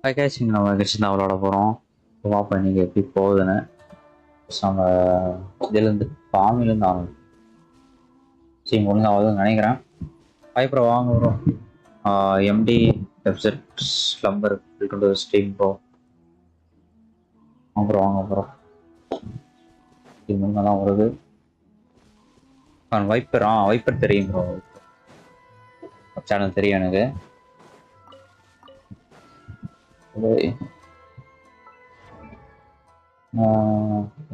Packaging நம்ம கட்சி தான் விளாட போகிறோம். பார்ப்போம் நீங்கள் எப்படி போகுதுன்னு. நம்ம இதுலேருந்து ஃபார்மிலேருந்து ஆகணும். சரி ஒழுங்காகுதுன்னு நினைக்கிறேன். அப்புறம் வாங்க வரும் எம்டி website slumber welcome stream bro. அப்புறம் வாங்க அப்புறம் இது முன்னே தான் வருது. வைப்பர் வைப்பர் தெரியும் ப்ரோ. சேனல் தெரியும் எனக்கு.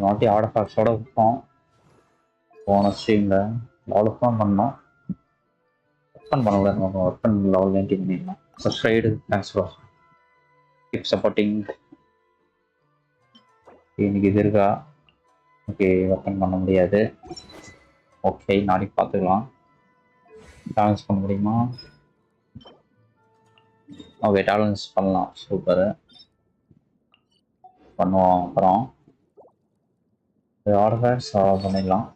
நாட்டி ஆர்ட் ஃபேக்ஸோட விற்போம். போன ஸ்ட்ரீமில் லெவலுக்கு தான் பண்ணோம். ஒர்க் பண்ண கூடாது, நம்ம ஒர்க் பண்ண லெவல் 90 பண்ணிடலாம். சப்ஸ்கிரைடு தேங்க்ஸ் ப்ரோ. Keep supporting. இன்னைக்கு இது இருக்கா? ஓகே, ஒர்க் பண்ண முடியாது. ஓகே, நாளைக்கு பார்த்துக்கலாம். பேலன்ஸ் பண்ண முடியுமா? ஓகே, பேலன்ஸ் பண்ணலாம். சூப்பரு, பண்ணுவோம். அப்புறம் ஆர்டர்ஸ் பண்ணிடலாம்.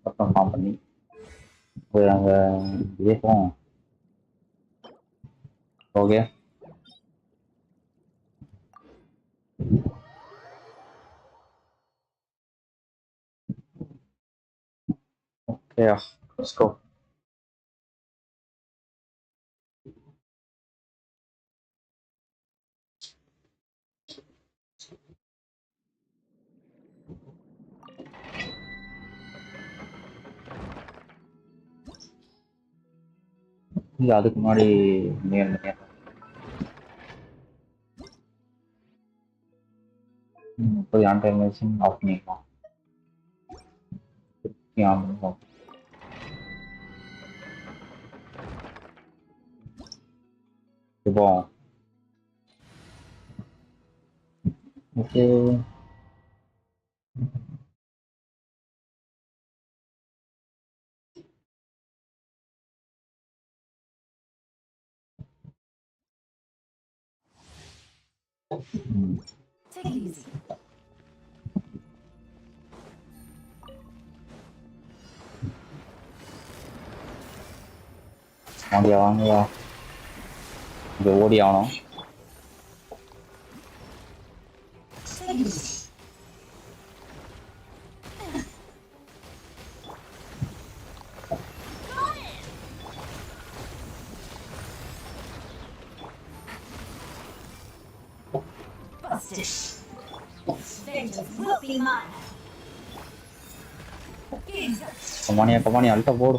அப்புறம் பண்ணி அங்கே இதே போவோம். Okay, okay, let's go. இல்லை, அதுக்கு முன்னாடி நேர் போய் ஆன்டைமேஷன் ஆஃப் பண்ணிக்கலாம். இப்போ ஓகே, வாங்கியா வாங்கியா, இங்கே ஓடி ஆகணும். கமானி அல்ட்டா போடு.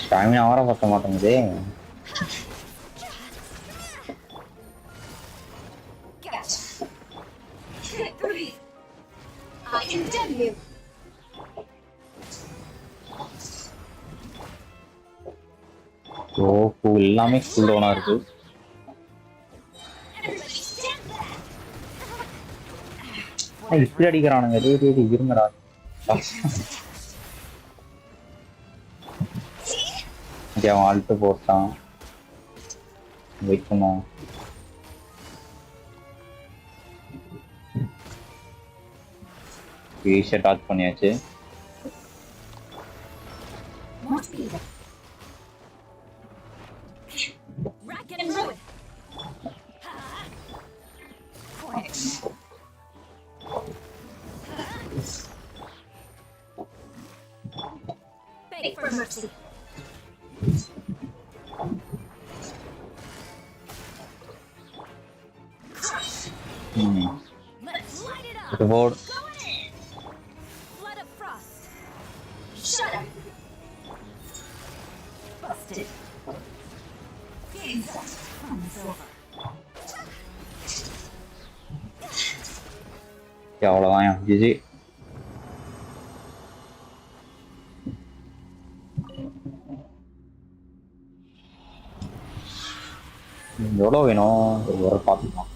ஸ்டாமினா வர பத்த மாட்டேங்குது. எல்லாமே ஃபுல் டவுனா இருக்கு. இப்படி அடிக்கிறானுங்க. இருங்கடா. அவன் அல்ட்டு போட்டான். வெயிட் பண்ணுவோம். ஈஸியாக டாச் பண்ணியாச்சு. Board. அவ்வளோதான் ஜிஜி. எவ்வளோ வேணும் ஒரு பார்த்துக்கலாம்.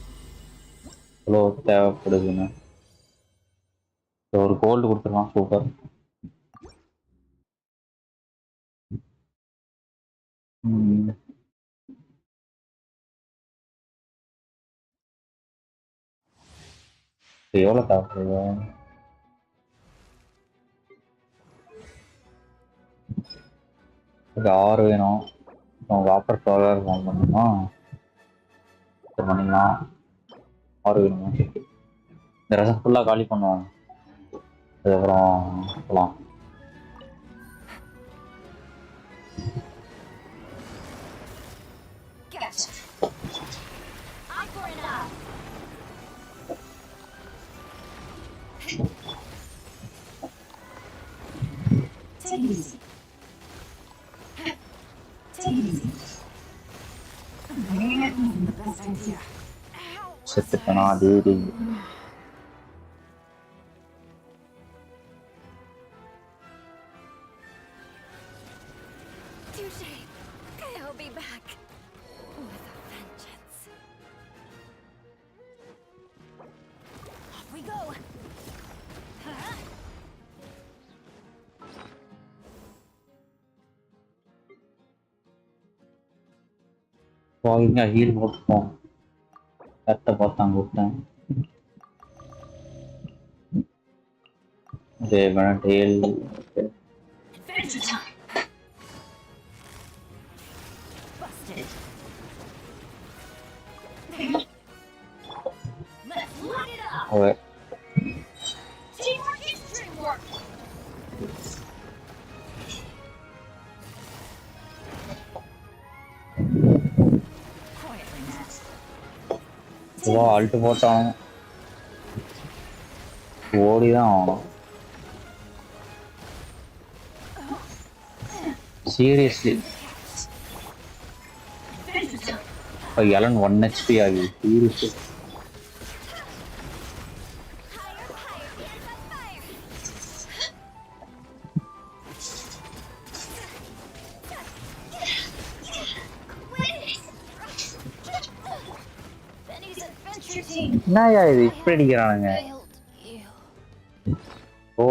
எவ்வளோ தேவைப்படுதுன்னு ஒரு கோல்டு கொடுத்துருக்கான். சூப்பர். எவ்வளோ தேவைப்படுது? இது 6 வேணும். வாப்பர் கலர் ஃபார்ம் பண்ணணுமா? பண்ணிக்கலாம். 6 வேணுமா? இந்த ரசம் ஃபுல்லாக காலி பண்ணுவோம். அதுக்கப்புறம் போகலாம். செத்துட்டனா டேடி. வாங்க ஹீல் போட்டுப்போம். கரெக்டாக பார்த்தாங்க விட்டேன். Dale okay. அல்ட்டு போட்டான். ஓடிதான் ஆகணும். சீரியஸ்லி Alan 1 HP ஆகி சீரியஸ்லி என்னயா இது இப்படி அடிக்கிறானுங்க? ஓ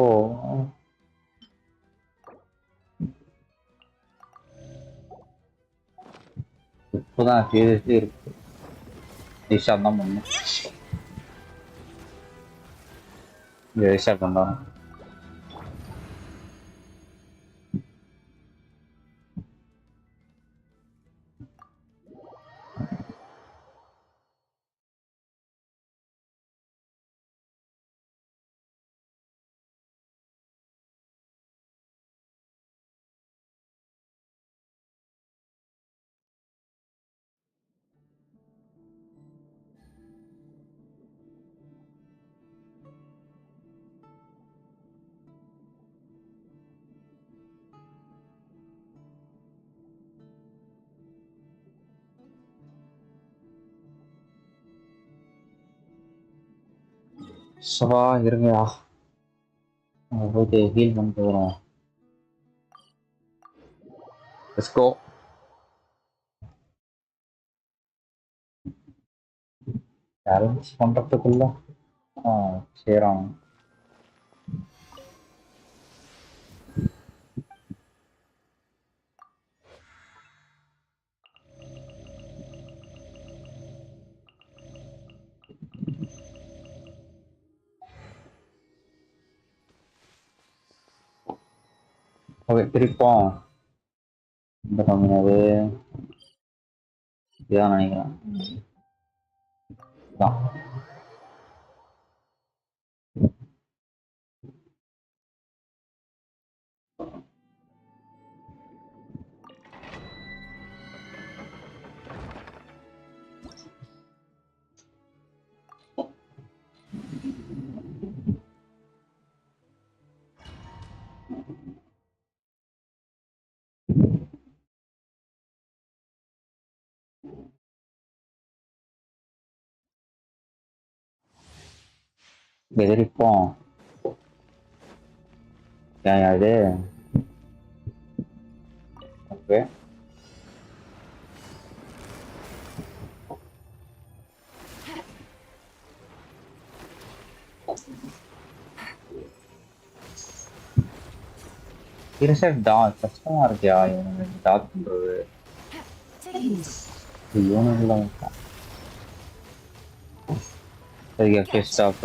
இப்போதான் சீரியஸ்லி இருக்கு. ரீஸ்டார்ட் தான் பண்ணணும். ரீஸ்டார்ட் பண்ணலாம். சவா இருங்கயா, போயிட்டு ஹீல் பண்ணிட்டு வரோம். Let's go. சேலஞ்ச் பண்றதுக்குள்ள சேரான். ஓகே திருப்போம். இந்த கம்மியாவது இதான் நினைக்கிறேன். எதிரிப்போம். ஏன் இது? ஓகே கஷ்டமா இருக்கியா இவனுக்கு டாக் பண்றது? சரி ஃபேஸ் ஸ்டாப்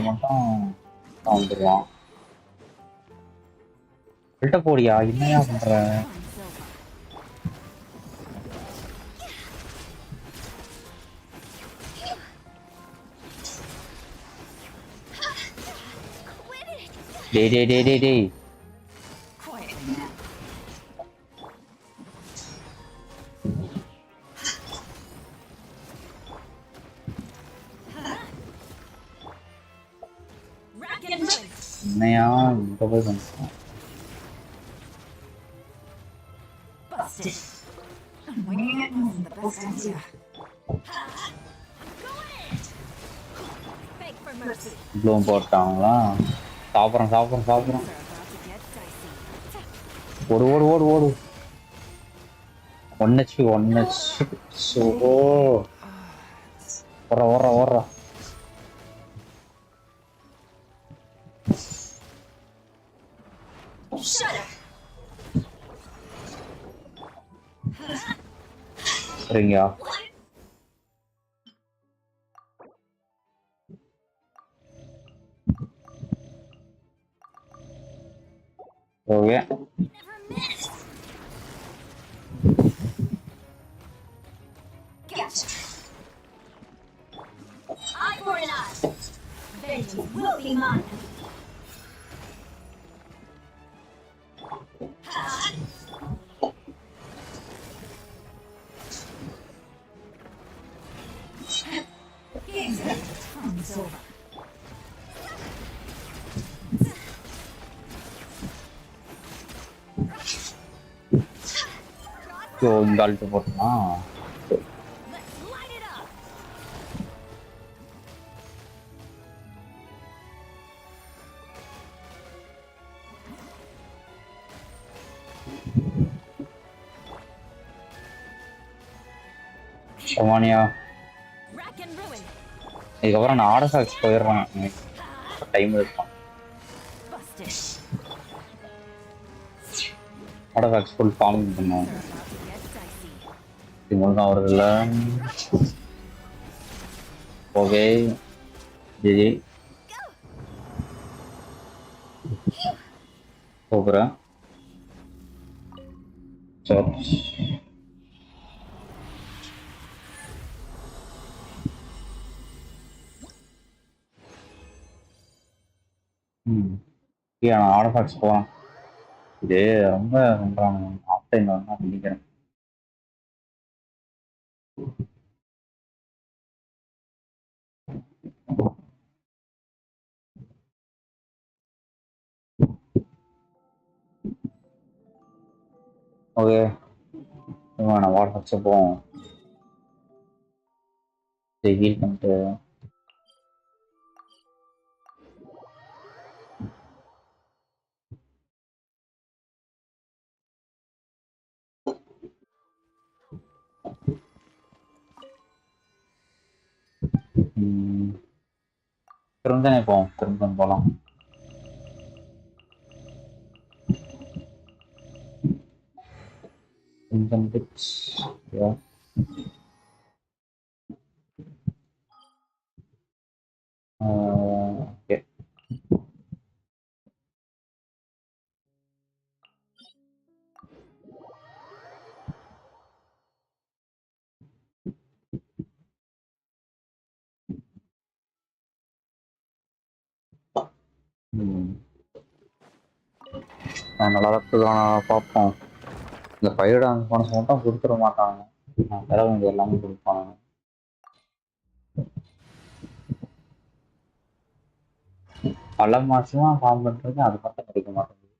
மட்டும் வந்துடுவான். போடியா என்னையா பண்ற? டேய். என்னையா இங்க போய் பண்ணிட்டோம். ப்ளூம் போட்டாங்களா? சாப்பிட்றோம். ஓடு. 1 HP. ஸோ ஓடுறா. சரிங்கயா. ஓகே. இந்த ஆள்கிட்ட போட்டோமா? சமானியா இதுக்கப்புறம் நான் ஆர்டர்ஃபேக்ட்ஸ் போயிடுறேன். டைம் எடுப்பான். ஆர்டர்ஃபேக்ட்ஸ் ஃபுல் ஃபார்மிங் பண்ணுவோம். இது மூலம் வருதுல்ல. ஓகே ஜி போகிறேன். நான் ஆர்டர்ஃபேக்ட்ஸ் போகிறேன். இது ரொம்ப பண்ணுறாங்க. ஆஃப்லைன் வந்து பண்ணிக்கிறேன். ஓகே நான் வாட்ஸ்அப்ஸ் போவோம். ஹீல் பண்ணிட்டு திரும்ப போவோம். திரும்ப போகலாம். Income tips, yeah. Okay. நல்லா பார்ப்போம். இந்த பயிரோட அந்த பணம் மட்டும் கொடுத்துட மாட்டாங்க. நான் தர வேண்டிய எல்லாமே கொடுப்பாங்க. பல மாசமா ஃபார்ம் பண்றது அது மட்டும் கிடைக்க மாட்டேங்குது.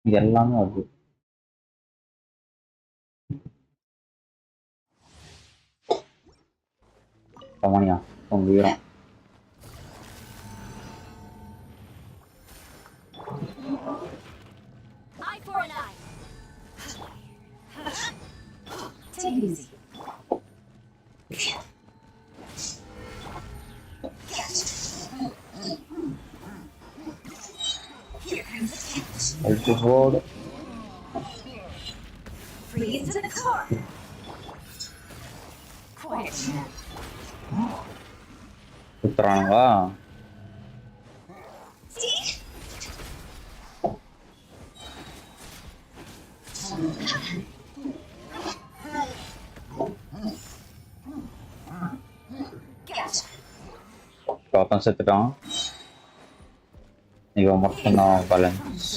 இது எல்லாமே வருது. கமனியா உங்க வீரம். சுத்துறானுங்களா? பாப்பா செத்துட்டான். இவன் மட்டும் தான் balance.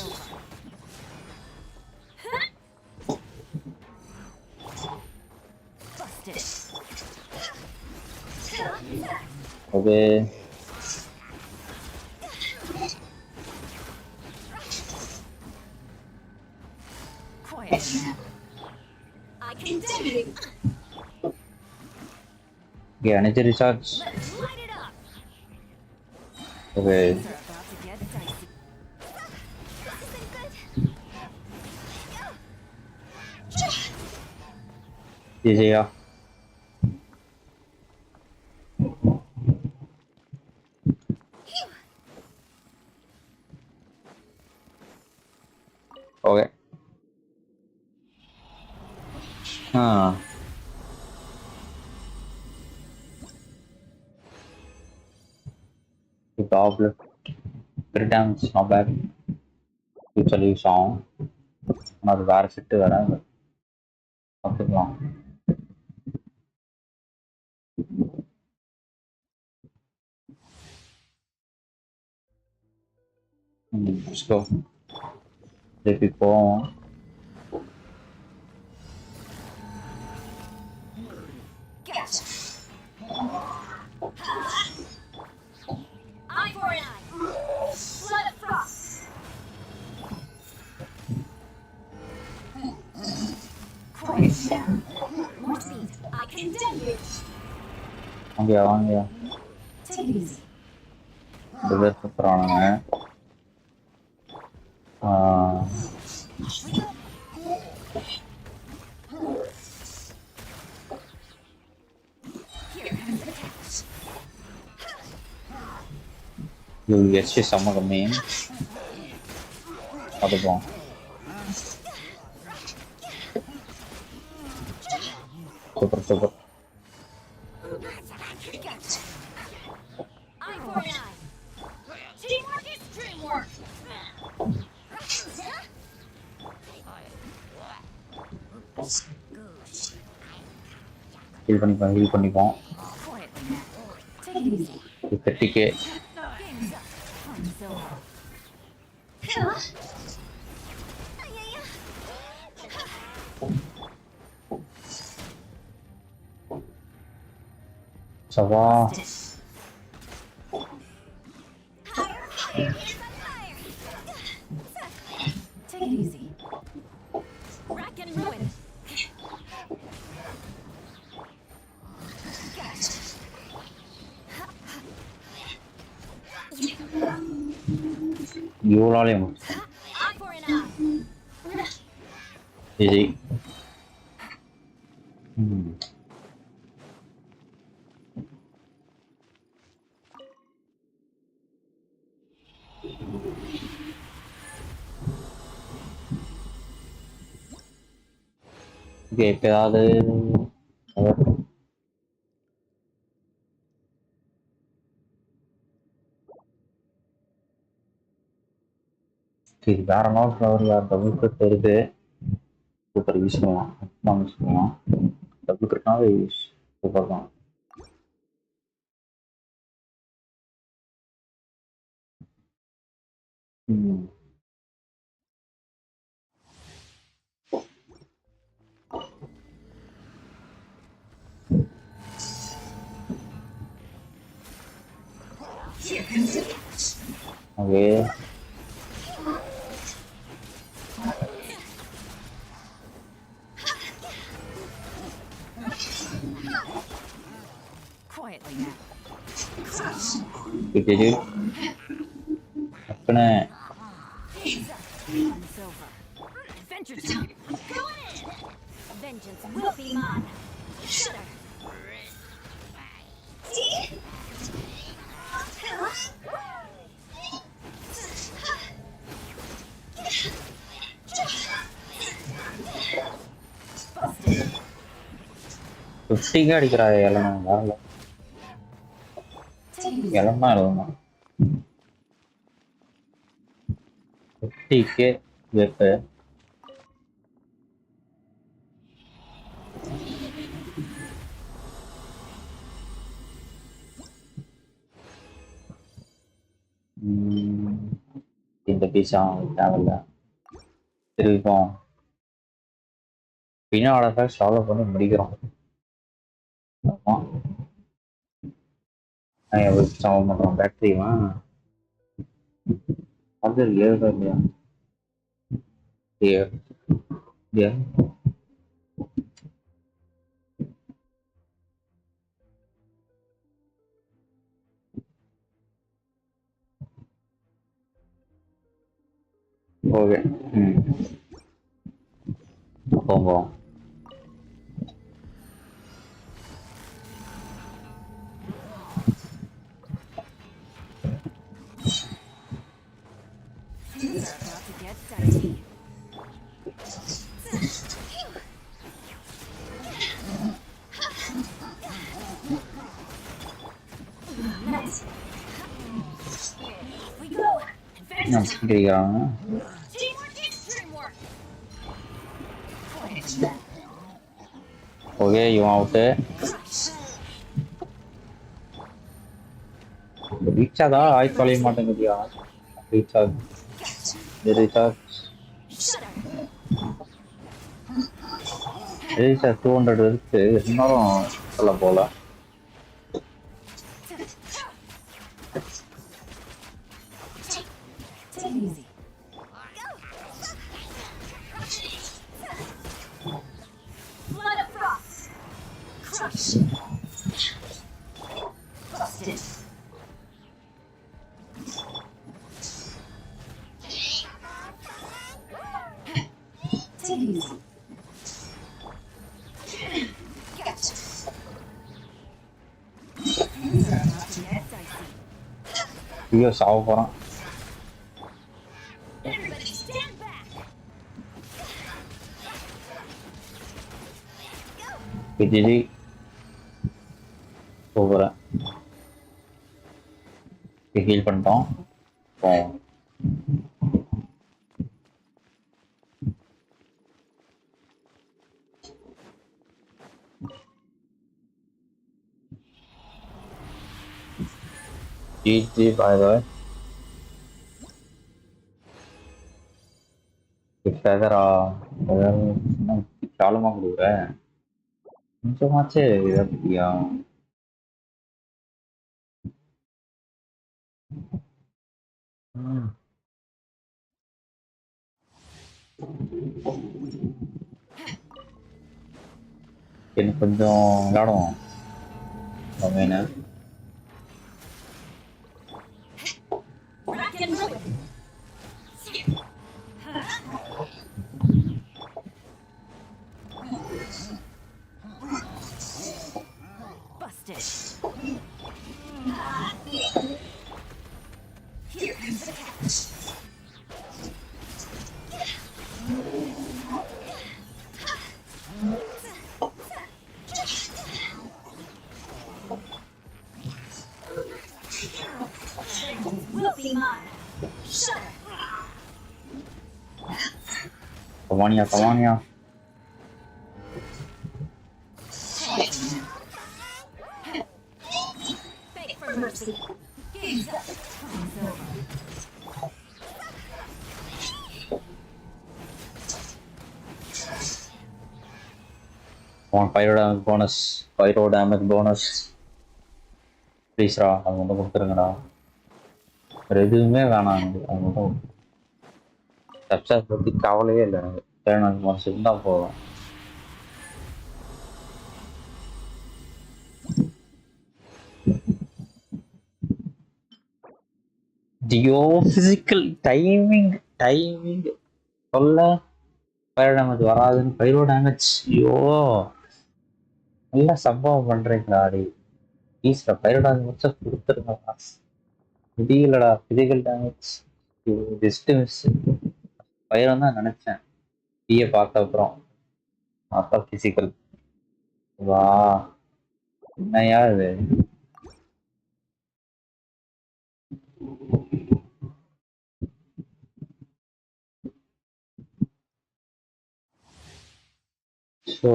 Okay energy recharge. Okay. Easy, yeah. Okay. The problem. 3 times not bad. Usually song. அது வேற செட்டு வேற பார்த்துக்கலாம். Let's go. திருப்பி போவோம். வாங்க சூப்பரானுங்க. எஸ்சி செம்ம கம்மி பார்த்துப்போம். Super super. ஹீல் பண்ணிப்போம். 30k. சவா இவ்வளோலையும் ஈஸி. ஓகே இப்போ ஏதாவது சரி வேற நாள் ஃப்ளவர் வேறு டபுள் கட் வருது. சூப்பர் யூஸ் பண்ணலாம். யூஸ் பண்ணலாம். டபுள் கட்னாவே சூப்பர் தான். Okay jadi apa nih? Tiga dikira elemen lalu. Elemen lalu. Tiga WP. இந்த பீஸா தேவையில்ல திருப்போம் பின்னாட சால்வ் பண்ணி முடிக்கிறோம். ஆமா சால்வ் பண்றோம் பேட்டரிவா அது ஏதா இல்லையா ஓகே போவோம். ஓகே இவன் அவுட்டு ரீச் ஆதா ஆய் தொலைய மாட்டேங்குதியா ரீச் ஆகுது ரீச் 200 இருக்கு இருந்தாலும் சொல்ல போல ஐயோ சாவ போறான் விஜய் போகிறேன் ஹீல் பண்ணிட்டோம் GG by the way. ஃபெதரா காலமா கொடுக்குற கொஞ்சமாச்சு இதை பத்தியா எனக்கு கொஞ்சம் விளையாடுவோம் மீன் Come on. On pyro damage bonus. Please ரா அது மட்டும் கொடுத்துருங்கடா எதுவுமே வேணாம் அது மட்டும் சப்சார் பற்றி கவலையே இல்லை எனக்கு மனசு இருந்தால் போதும் ஜியோபிசிக்கல் டைமிங் சொல்ல பைரோ டேமேஜ் வராதுன்னு பைரோ டேமேஜ் ஐயோ நல்லா சம்பவம் பண்றீங்களா அடி ப்ளீஸ்டா பைரோ டேமேஜ் மட்டும் கொடுத்துருங்க முடியலடா பிசிக்கல் டேமேஜ் ஜஸ்ட் மிஸ் பைரோ தான் நினைச்சேன் பிஏ பார்த்த அப்புறம் அப்பா பிசிக்கல் வா என்னையா இது ஸோ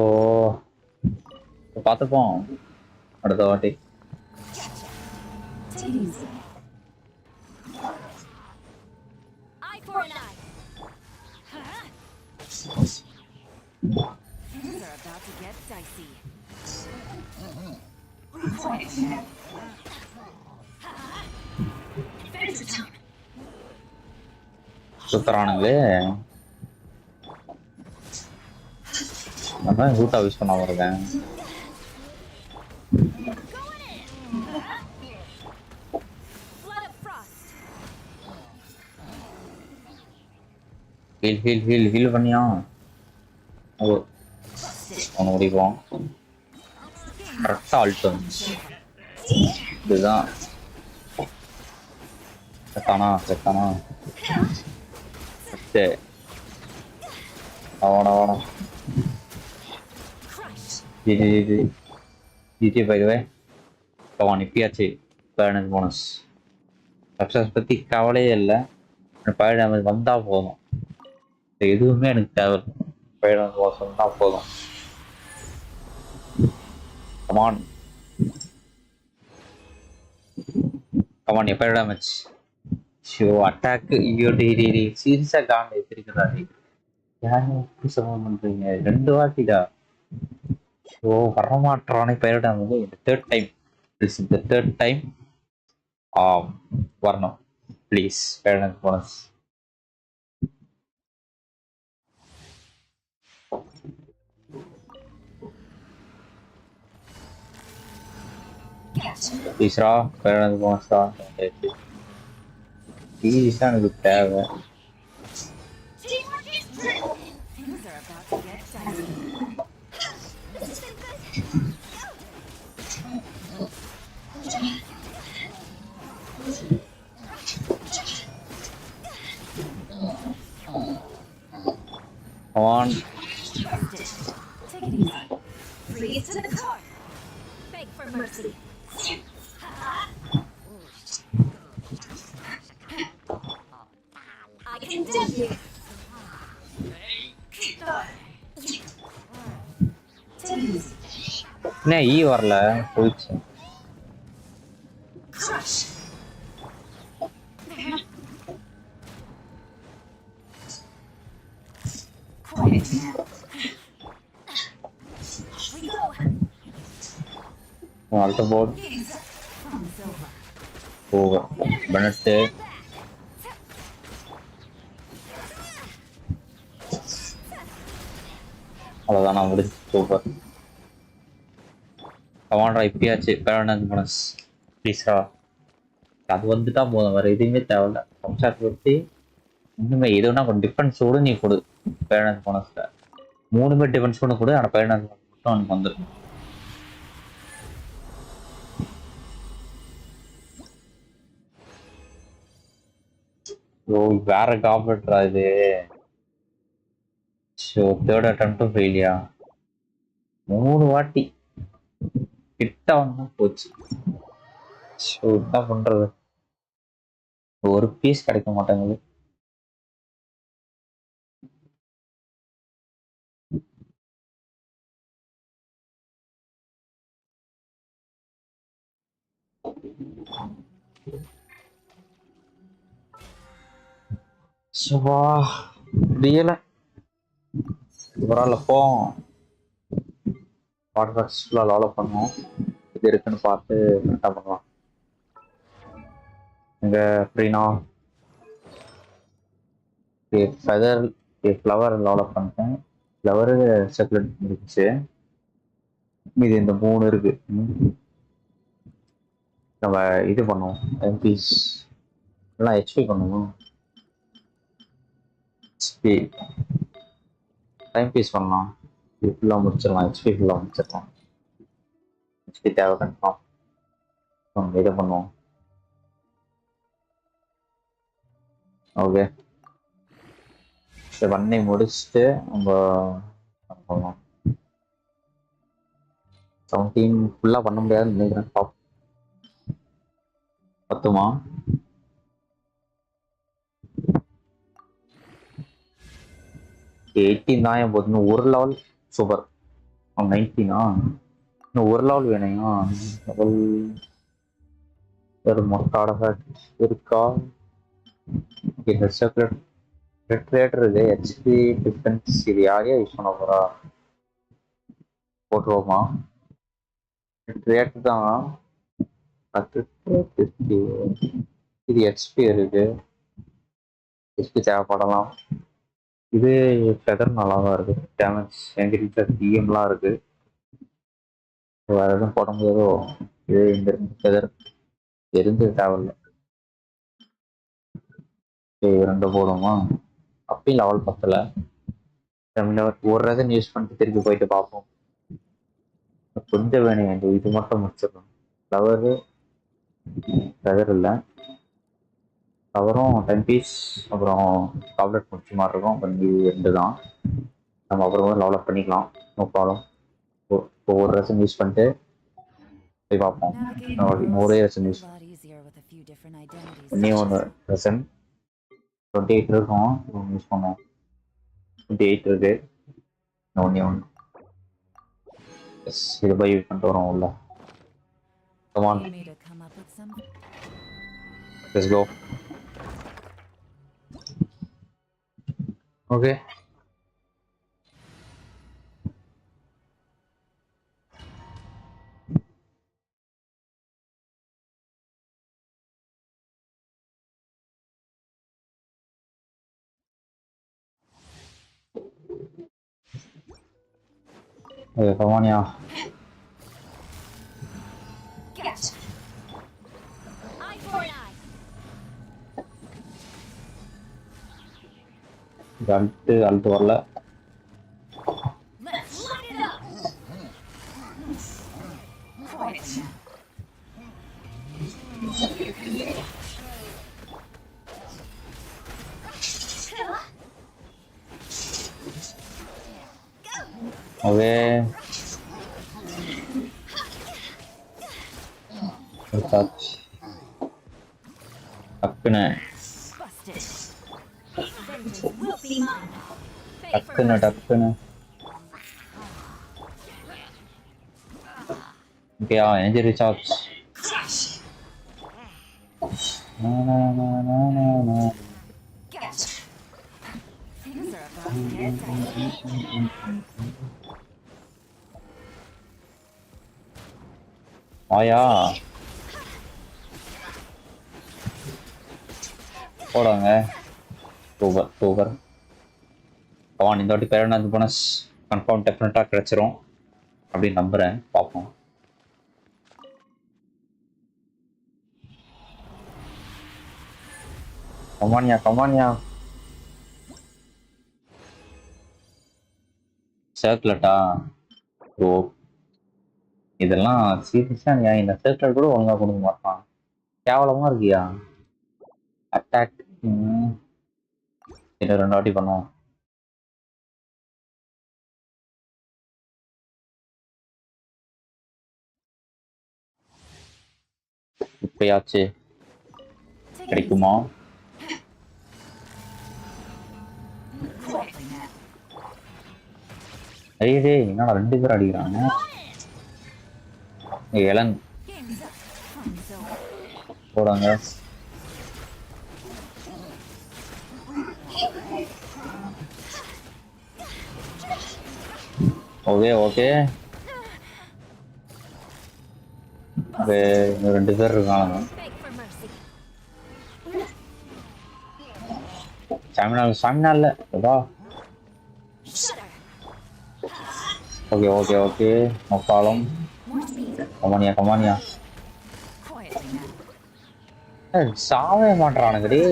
பார்த்துப்போம் அடுத்த வாட்டி Things are about to get dicey. சுத்தரானுங்களே நான் ரூட்டா யூஸ் பண்ணாம இருக்கேன். Flood of frost. ஹீல் பண்ணியா? ஓ அவனை முடிப்போம். கரெக்டாக ஆல்ட் வந்துச்சு. இதுதான் செத்தானா சரி அவனா ஜிடி பை தி வே கமான் இப்பயாச்சு பேர்னஸ் போனஸ் சக்ஸஸ் பற்றி கவலையே இல்லை. பயிர் டேமேஜ் வந்தால் போதும். எதுவுமே எனக்கு தேவை. பயிர் டேமேஜ் போனஸ் வந்தால் போதும். கமான் பயிர் டேமேஜ் ஷோ அட்டாக்கு ஐயோ டெய்லி சீரியஸாக காண்ட் எடுத்துருக்கிறாரு. யாரும் எப்படி சமம் பண்ணுறீங்க? 2 வாட்டிடா. ஸோ வரமாட்டானே பயிர் டேமேஜ். இந்த தேர்ட் டைம் வரணும் ப்ளீஸ். பயிர் டேமேஜ் போனஸ் ப்ளீஸ்ரா. பயிர் டேமேஜ் போனஸ்ரா. சீரியஸாக எனக்கு தேவை. Things are about to get dicey. Come on. Take it easy. Freeze to the core. Beg for mercy. I condemn you. Take it easy. என்ன வரல போயிடுச்சு. Quiet. We go. Alter board. Fun's over. Over. Bennett. அவ்வளோதான் நான் முடிச்சு. Super. கமாண்டரா இப்படியாச்சு பேரனஸ் bonus ப்ளீஸ்ரா. அது வந்துட்டா போதும், வேறு எதுவுமே தேவையில்ல. கம்சாட் பற்றி இன்னுமே எதுனா கொஞ்சம் டிஃபென்ஸோடு நீ கொடு. பேரனஸ் போனஸ்ல 3 டிஃபென்ஸ் கூட கொடு. ஆனால் பேரனஸ் மட்டும் அவனுக்கு வந்துடும். ஓ வேற காம்பெட்ரா இது. So third அட்டெம்ப்டும் ஃபெயிலியா. 3 வாட்டி கிட்ட வந்தா போச்சு. ஸோ என்ன பண்றது? ஒரு பீஸ் கிடைக்க மாட்டேங்குது. சுவா முடியல. இவரால் போவோம். வாட்டர் பாக்ஸ் ஃபுல்லாக டெவலப் பண்ணுவோம். இது இருக்குன்னு பார்த்து கரெக்டாக பண்ணலாம். இங்கே ஃப்ரீனா ஃபெதர் ஃப்ளவர் டெவலப் பண்ணிட்டேன். ஃப்ளவரு செப்பரேட் இருந்துச்சு. இது இந்த 3 இருக்கு. நம்ம இது பண்ணுவோம். எம்பிஸ் எல்லாம் ஹெச்பி பண்ணுவோம். ஹெச்பி டைம் பீஸ் பண்ணலாம். இது ஃபுல்லாக முடிச்சிடலாம். ஹெச்பி ஃபுல்லாக முடிச்சிடலாம். ஹெச்பி தேவை கன்ஃபார்ம். இதை பண்ணுவோம். ஓகே இதை பண்ணி முடிச்சுட்டு நம்ம பண்ணலாம். 17 ஃபுல்லாக பண்ண முடியாதுன்னு நினைக்கிறேன். டாப் பத்துமா? எயிட்டீன் தான் என் போது. இன்னும் ஒரு லெவல். சூப்பர். 19ஆ? இன்னும் ஒரு லெவல் வேணையா? லெவல் ஒரு மொட்டாட இருக்கா? இந்த செப்பரேட் ரெஃப்ரிஜரேட்டர் இருக்கு, ஹெச்பி டிஃபென்ஸ். இது யாரையா யூஸ் பண்ண போறா? போட்டுருவோமா? ரெஃப்ரிஜரேட்டர் தான். அது இது ஹெச்பி இருக்கு, ஹெச்பி தேவைப்படலாம். இது ஃபெதர் நல்லா தான் இருக்கு. டேமேஜ் எங்கிட்ட டிஎம்லாம் இருக்கு. வேற எதுவும் போட முடியாதோ? இது இந்த ஃபெதர் எரிஞ்சு தேவையில்லை. ரெண்டு போடுவோமா? அப்பயும் லெவல் பத்தல. ஒரு ரதன் யூஸ் பண்ணிட்டு திருப்பி போயிட்டு பார்ப்போம். கொஞ்சம் வேணும், இது மட்டும் முடிச்சிடணும். ஃப்ளவரு ஃபெதர் இல்லை, ஃப்ளவரும் 10 பீஸ், அப்புறம் டாப்லெட் முடிச்ச மாதிரி இருக்கும். அப்புறம் இது ரெண்டு தான். நம்ம அப்புறமா லெவலப் பண்ணிக்கலாம், நோ ப்ராப்ளம். இப்போ ஒரு ரெசன் யூஸ் பண்ணிட்டு போய் பார்ப்போம். ஒரே ரெசன் யூஸ் பண்ணி ஒன்று ரெசன் 28 இருக்கும், யூஸ் பண்ணுவோம். 28 இருக்கு, ஒன்று எஸ். இது போய் யூஸ் பண்ணிட்டு வரோம் உள்ள. Come on, let's go. Okay. Okay, come on, yeah. அழுத்து வரல. ஓகே, டக்குன்னு டக்குன்னு டக்குன்னு. ஓகேயா, எனர்ஜி ரீசார்ஜ். ஆயா போடுவாங்க. Super super. கமான், இந்த வாட்டி பேரனாது போனஸ் கன்ஃபார்ம் டெஃபினட்டாக கிடைச்சிரும் அப்படின்னு நம்புகிறேன். பார்ப்போம். கமான்யா கமான்யா. சர்க்குலட்டா? ஓ, இதெல்லாம் சீரியஸா ஏன் இந்த சர்க்குலர் கூட ஒழுங்கா கொடுக்க மாட்டான்? கேவலமா இருக்கியா? அட்டாக் இன்னும் 2 வாட்டி பண்ணுவோம். இப்பயாச்சு கிடைக்குமா? ஐயே, என்னடா 2 பேர் அடிக்கிறாங்க. இளன் போடாங்க. Okay okay. ஓகே, 2 பேர் இருக்காங்க. ஸ்டாமினா இல்ல. Okay okay okay, no problem. கமானியா கமானியா. சாவே மாட்டானுங்கடி.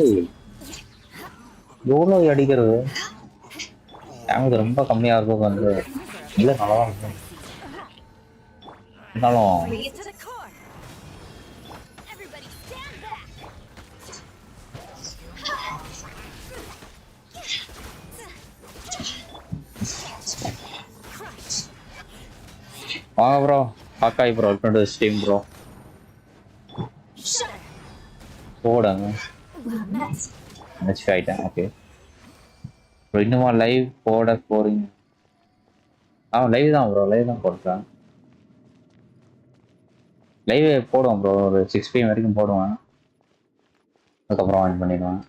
எவ்வளோ அடிக்கிறது? டேமேஜ் ரொம்ப கம்மியாக இருக்கும். வந்து இல்லை, நல்லா தான் இருக்கும். இருந்தாலும் வாங்க bro, Hawkeye bro, welcome to stream bro. போடுங்க. நெக்ஸ்ட் ஆயிட்டேன். ஓகே, இன்னுமா லைவ் போட போறீங்க? லைவ் தான் ப்ரோ, லைவ் தான் போடுறேன். லைவ் போடுவோம் ப்ரோ, ஒரு 6 PM வரைக்கும் போடுவேன். அதுக்கப்புறம் ஆன் பண்ணிடுவேன்.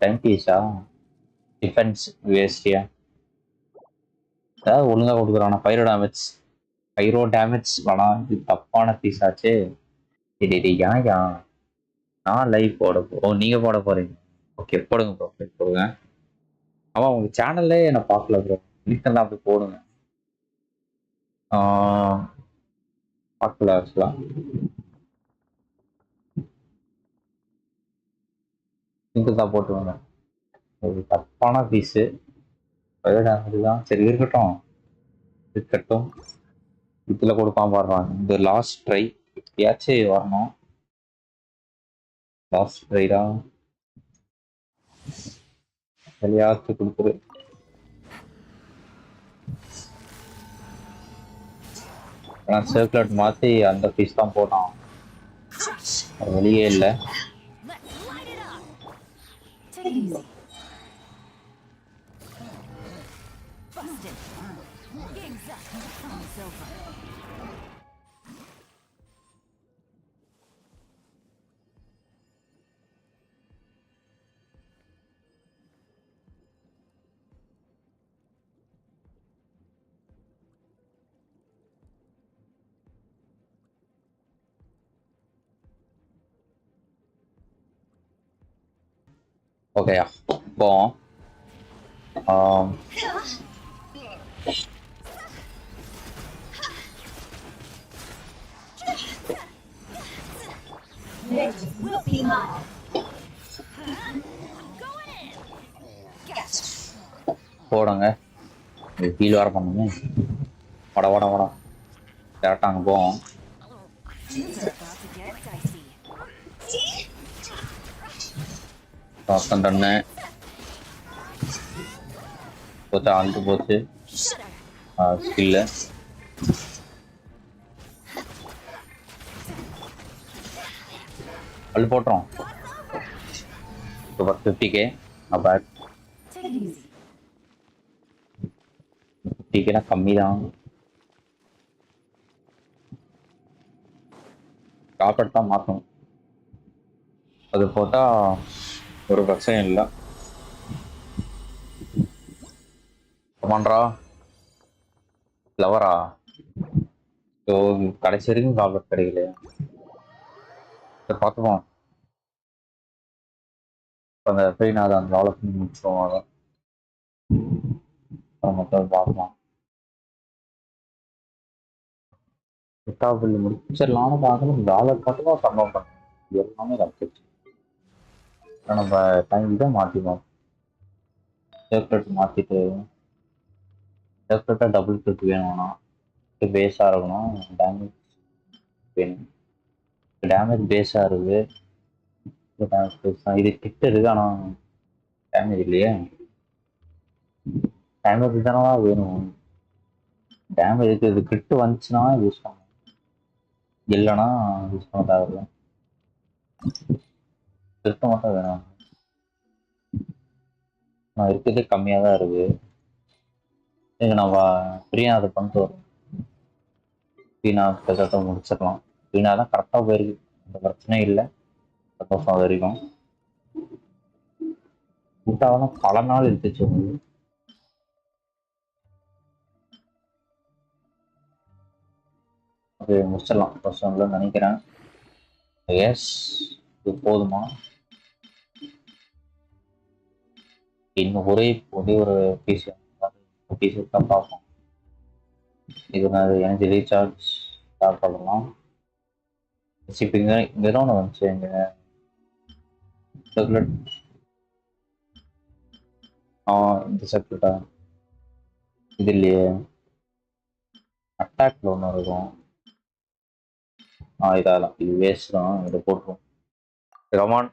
டைம் பீஸா டிஃபென்ஸ் வேஸ்டியா ஏதாவது ஒழுங்காக கொடுக்குறானா பைரோ டேமேஜ் வேணாம் இது தப்பான பீஸ் ஆச்சு இது ஏன் நான் லைவ் நீங்கள் போட போகிறீங்க ஓகே போடுங்க ப்ரோ போடுங்க ஆமாம் உங்கள் சேனல்லே என்னை பார்க்கல ப்ரோ லிங்க் அப்படி போடுங்க பார்க்கல ஆக்சுவலாக லிங்க் தான் போட்டுருவாங்க ஒரு தப்பான பீஸு பைரோ டேமேஜ் தான் சரி இருக்கட்டும் இதில் கொடுப்பான் பாடுறான் இந்த லாஸ்ட் ட்ரை எப்படியாச்சும் வரணும் லாஸ்ட் ட்ரை தான் வெளியாச்சு கொடுத்துரு ஆனால் சர்க்குலேட் மாற்றி அந்த பீஸ் தான் போட்டான் அது வெளியே இல்லை ஓகேயா போவோம் போடுங்க கீழே வர பண்ணுங்க வட கரெக்டாக அங்கே போவோம் டன்னு போச்சு ஆழ்ந்து போச்சு ஸ்கில்லு அள்ளு போட்டுரும் இப்போ 50K பேக் 50K கம்மி தான் காப்பட் தான் மாற்றணும் அது போட்டால் ஒரு பிரச்சனையும் இல்லை கமாண்ட்ரா ஃப்ளவரா ஸோ கடைசி வரைக்கும் காப்பட் கிடைக்கலையா பார்த்துப்போம் அந்த நான் அதை அந்த வேலை பண்ணி முடிச்சிடுவோம் அதை மக்கள் பார்க்கலாம் பில்லு முடிச்சிடலாம்னு பார்க்கணும் டாலர் மட்டும் தான் கன்வெர்ட் பண்ணணும் எல்லாமே கற்றுச்சு நம்ம டைம் இதை மாற்றிப்போம் சர்க்குலேட் மாற்றிட்டு சர்க்குலேட்டாக டபுள் கிளிக் வேணும்னா பேஸாக இருக்கணும் டேமேஜ் வேணும் டேமேஜ் பேஸாக இருக்குது டேமேஜ் பேஸ் தான் இது கிட்ட இருக்கு ஆனால் டேமேஜ் இல்லையே டேமேஜ் தானே வேணும் டேமேஜ் இது கிட்ட வந்துச்சுன்னா யூஸ் பண்ணணும் இல்லைன்னா யூஸ் பண்ண தேவையில்லை கிட்ட மட்டும் வேணும் நான் இருக்கிறதே கம்மியாக தான் இருக்குது இது நம்ம ஃப்ரீயாக அதை பண்ணிட்டு வரோம் ஃப்ரீனாக கரெக்டாக முடிச்சிடலாம் ஃப்ரீனாக தான் கரெக்டாக போயிருக்கு அந்த பிரச்சனையும் இல்லை சந்தோஷம் அது வரைக்கும் கூட்டாவெல்லாம் பல நாள் இருந்துச்சு உங்களுக்கு அது முடிச்சிடலாம் ஃபர்ஸ்ட் ஒன்றில் நினைக்கிறேன் எஸ் இது போதுமா இன்னும் ஒரே ஒரு பீஸ் தான் பார்ப்போம் இது நான் எனர்ஜி ரீசார்ஜ் ஸ்டார்ட் பண்ணலாம் இப்போ இங்கே தான் ஒன்று வந்துச்சு இங்கே சர்க்குலேட் இந்த சர்க்குலேட்டா இது இல்லையே அட்டாக்ல ஒன்று இருக்கும் இதெல்லாம் இது வேஸ்ட் தான் இதை போட்டுருவோம் கமான்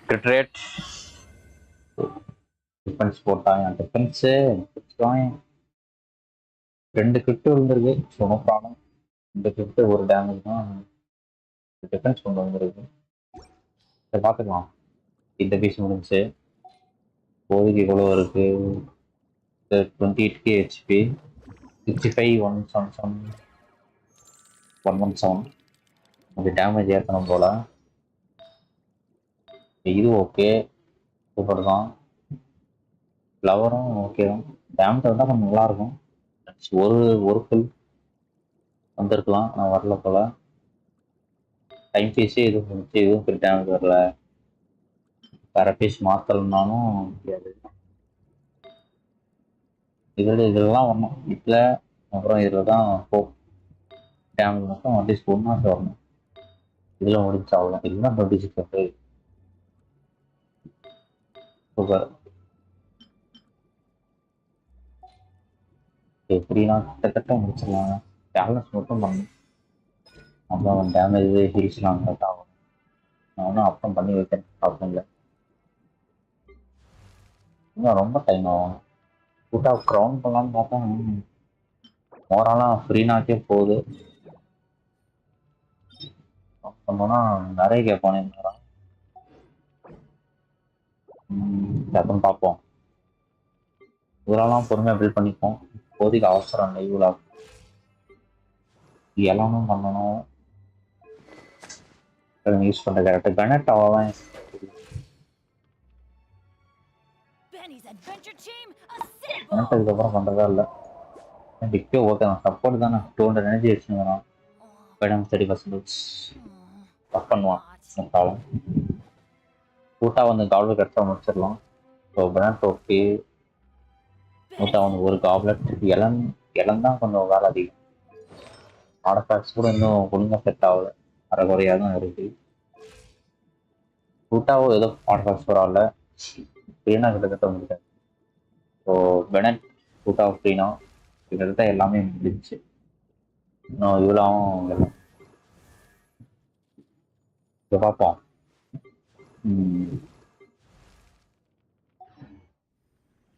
கிரிட்ரேட் டிஃபென்ஸ் போட்டாங்க டிஃபென்ஸு 2 கிரிட்டு விழுந்துருக்கு சொன்ன ப்ராப்ளம் 2 கிரிட்டு ஒரு டேமேஜ் தான் டிஃபென்ஸ் கொண்டு வந்துருக்கு சரி பார்த்துக்கலாம் இந்த பீஸ் முடிஞ்சு போதைக்கு இவ்வளோ இருக்கு 28K HP 65 177 117 அது டேமேஜ் ஏற்றணும் போல இது ஓகே சூப்பர் தான். ஃப்ளவரும் ஓகே தான். டேம்ட் வந்தால் கொஞ்சம் நல்லாயிருக்கும். ஒரு ஒரு ஃபுல் வந்திருக்கலாம், நான் வரல போல. டைம் பீஸே எதுவும் முடிச்சு எதுவும் ஃபில் டேமேஜ் வரல. வேற பீஸ் மாற்றலனாலும் முடியாது. இதெல்லாம் வரணும் இதில். அப்புறம் இதில் தான் டேமேஜ் மட்டும் அட்லீஸ்ட் ஒன்றாச்சு வரணும். இதில் முடிச்சு ஆகலாம், இல்லைன்னா 26 சூப்பர். எப்படின்னா கிட்டத்தட்ட முடிச்சிடலாங்க. பேலன்ஸ் மட்டும் பண்ணணும். அப்புறம் டேமேஜ் ஹீல்ஸ்லாம் கரெக்ட் ஆகும். நான் ஒன்றும் அப்புறம் பண்ணி வைக்கிறேன் ப்ராப்ளம் இல்லை. இன்னும் ரொம்ப டைம் ஆகும். கூட்டாக க்ரௌண்ட் பண்ணலான்னு பார்த்தா ஓவராலாக ஃப்ரீனாக்கே போகுது. பண்ணோன்னா நிறைய கேட்பானே நேரம். டக்குன்னு பார்ப்போம். இதெல்லாம் பொறுமையாக பில்ட் பண்ணிப்போம். இப்போதைக்கு அவசரம் இல்லை. இவ்வளோ எல்லாமே பண்ணணும். யூஸ் பண்ணுற கேரக்டர் கனெக்ட் ஆகலாம். கனெக்ட் அதுக்கப்புறம் பண்ணுறதா இல்லை. டிக்கே ஓகே தான், சப்போர்ட் தானே. 200 எனர்ஜி வச்சுருந்தான். 30% ஒர்க் பண்ணுவான் காலம். கூட்டா வந்து காப்லெட் கரெக்டாக முடிச்சிடலாம். So brand okay. கூட்டா வந்து ஒரு காப்லெட் இளந்தான் கொஞ்சம் வேலை அதிகம். ஆர்டஃபேக்ட்ஸ் கூட இன்னும் ஒழுங்காக செட் ஆகல, அரைக்குறையாக தான் இருக்குது. கூட்டாவோ ஏதோ ஆர்டஃபேக்ட்ஸ் பரவாயில்ல, ஃப்ரீனா கிட்டத்தட்ட முடியாது. ஸோ பெனட் கூட்டா ஃப்ரீனா கிட்டத்தட்ட எல்லாமே முடிஞ்சிச்சு. இன்னும் இவ்வளோவும் எல்லாம் இப்போ பார்ப்போம்.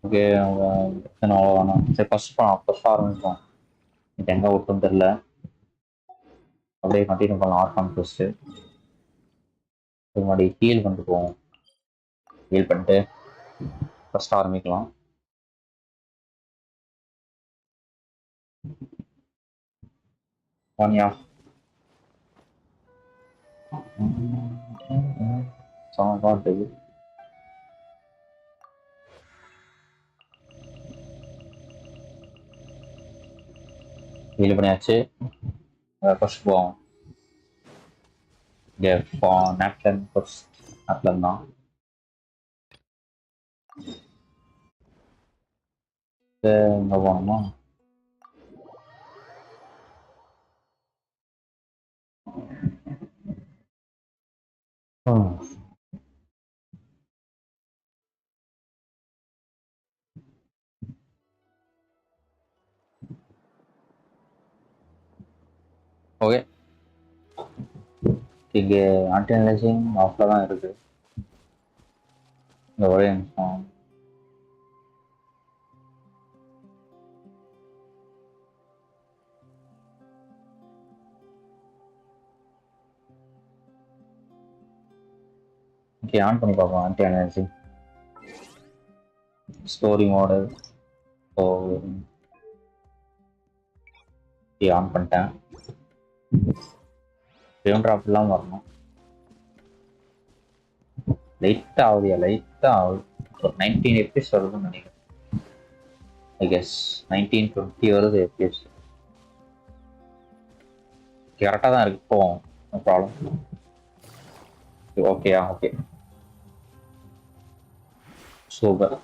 ஓகே, அவ்வளோதானா? சரி, ஃபர்ஸ்ட் ஆரம்பிப்போம். இது எங்கே விட்டும் தெரில. அப்படியே கண்டினியூ பண்ணலாம். ஆர்ஃபான் ஃபர்ஸ்ட்டு முன்னாடி ஹீல் பண்ணிட்டு போவோம். ஹீல் பண்ணிட்டு ஃபர்ஸ்ட் ஆரம்பிக்கலாம். வானியா பாட்டு ஹீல் பண்ணியாச்சு. ஃபர்ஸ்ட் போவோம். இங்கே நேப்டன் ஃபர்ஸ்ட் நேப்டன் தான். இங்கே போகணுமா? ஓகே, இங்கே ஆன்டி அனலைசிங் ஆஃபில் தான் இருக்குது. இந்த ஒரே நிமிஷம். ஓகே, ஆன் பண்ணி பார்ப்போம். Anti analysing story mode. So on பண்ணிட்டேன். ஃப்ரேம் ட்ராப்லாம் வரணும். லைட்டாக ஆகுது. ஒரு 19 FPS வருதுன்னு நினைக்கிறேன். ஐ கெஸ் 19-20 வருது FPS. கரெக்டாக தான் இருக்கு. போவோம், நோ ப்ராப்ளம். ஓகேயா? Okay, super.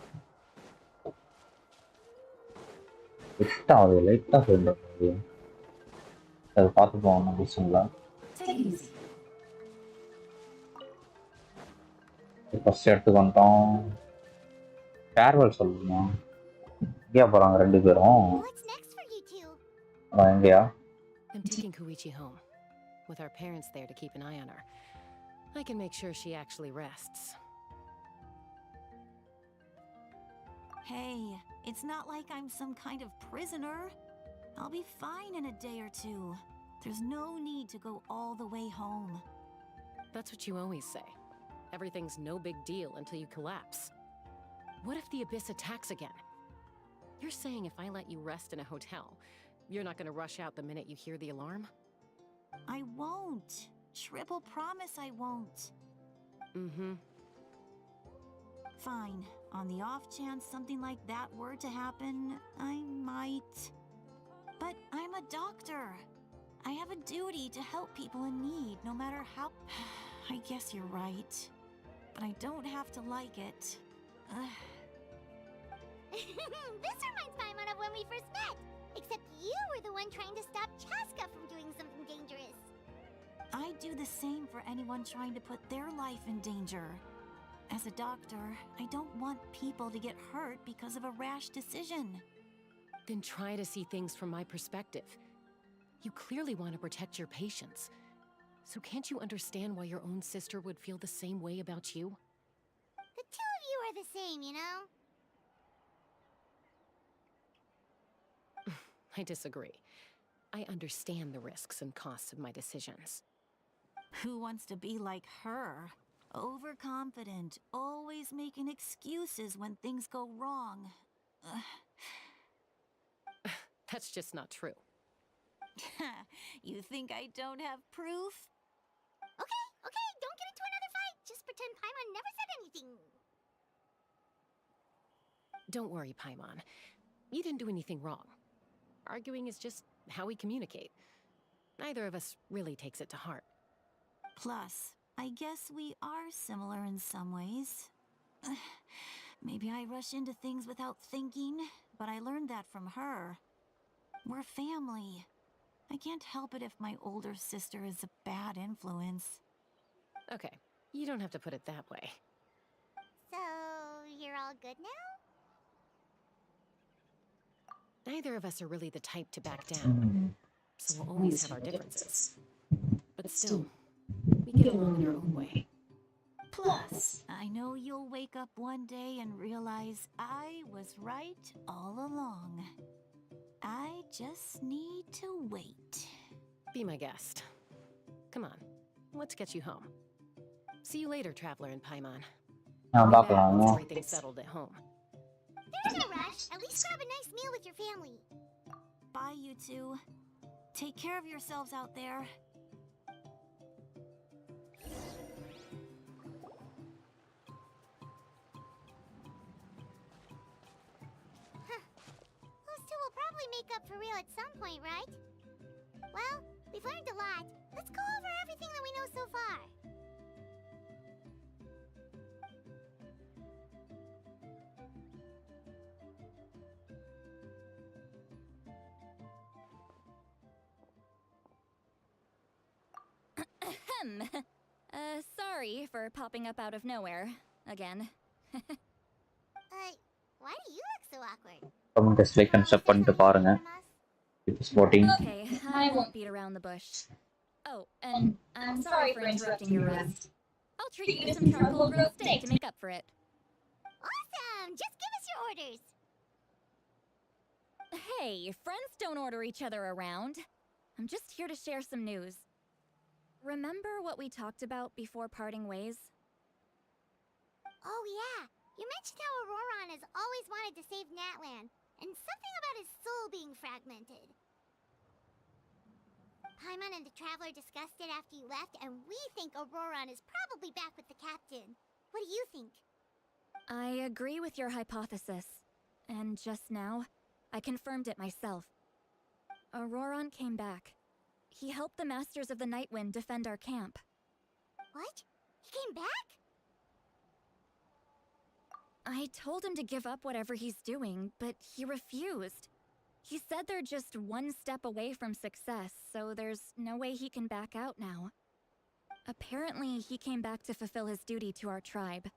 லைட்டாக சொல்லுறது அதை பார்த்து போகணும் விஷயங்களா. ஃபர்ஸ்ட் இடத்துக்கு வந்துட்டோம். ஃபேர்வெல் சொல்லணுமா? எங்கேயா போகிறாங்க ரெண்டு பேரும்? எங்கேயா? I'm taking Koichi home. With our parents there to keep an eye on her, I can make sure she actually rests. Hey, it's not like I'm some kind of prisoner. I'll be fine in a day or two. There's no need to go all the way home. That's what you always say. Everything's no big deal until you collapse. What if the Abyss attacks again? You're saying if I let you rest in a hotel, you're not gonna rush out the minute you hear the alarm? I won't. Triple promise I won't. Mm-hmm. Fine. On the off chance something like that were to happen, I might. But I'm a doctor. I have a duty to help people in need, no matter how... I guess you're right. But I don't have to like it. This reminds Paimon of when we first met. Except you were the one trying to stop Chaska from doing something dangerous. I do the same for anyone trying to put their life in danger. As a doctor, I don't want people to get hurt because of a rash decision. Then try to see things from my perspective. You clearly want to protect your patients. So can't you understand why your own sister would feel the same way about you? The two of you are the same, you know? I disagree. I understand the risks and costs of my decisions. Who wants to be like her? Overconfident, always making excuses when things go wrong. That's just not true. You think I don't have proof? Okay, don't get into another fight. Just pretend Paimon never said anything. Don't worry, Paimon. You didn't do anything wrong. Arguing is just how we communicate. Neither of us really takes it to heart. Plus, I guess we are similar in some ways. Maybe I rush into things without thinking, but I learned that from her. We're family. I can't help it if my older sister is a bad influence. Okay, you don't have to put it that way. So, you're all good now? Neither of us are really the type to back down, so we'll always have our differences. But still, we get along in our own way. Plus, I know you'll wake up one day and realize I was right all along. I just need to wait. Be my guest. Come on, let's get you home. See you later, Traveler and Paimon. நான் Be back பார்க்கலாம் once everything's settled at home. There's no rush. At least grab a nice meal with your family. Bye, you two. Take care of yourselves out there. Those two will probably make up for real at some point, right? Well, we've learned a lot. Let's go over everything that we know so far. Sorry for popping up out of nowhere again. Why do you look so awkward? Comment like and sub பண்ணிட்டு பாருங்க இப்போ sporting Okay, I won't beat around the bush. Oh, and I'm sorry for interrupting your rest. I'll treat you to some charcoal grilled steak to make up for it. Awesome! Just give us your orders. Hey, friends don't order each other around. I'm just here to share some news. Remember what we talked about before parting ways? Oh yeah, you mentioned how Auroron has always wanted to save Natlan, and something about his soul being fragmented. Paimon and the Traveler discussed it after you left, and we think Auroron is probably back with the captain. What do you think? I agree with your hypothesis. And just now, I confirmed it myself. Auroron came back. He helped the Masters of the Nightwind defend our camp. What? He came back? I told him to give up whatever he's doing, but he refused. He said they're just one step away from success, so there's no way he can back out now. Apparently, he came back to fulfill his duty to our tribe.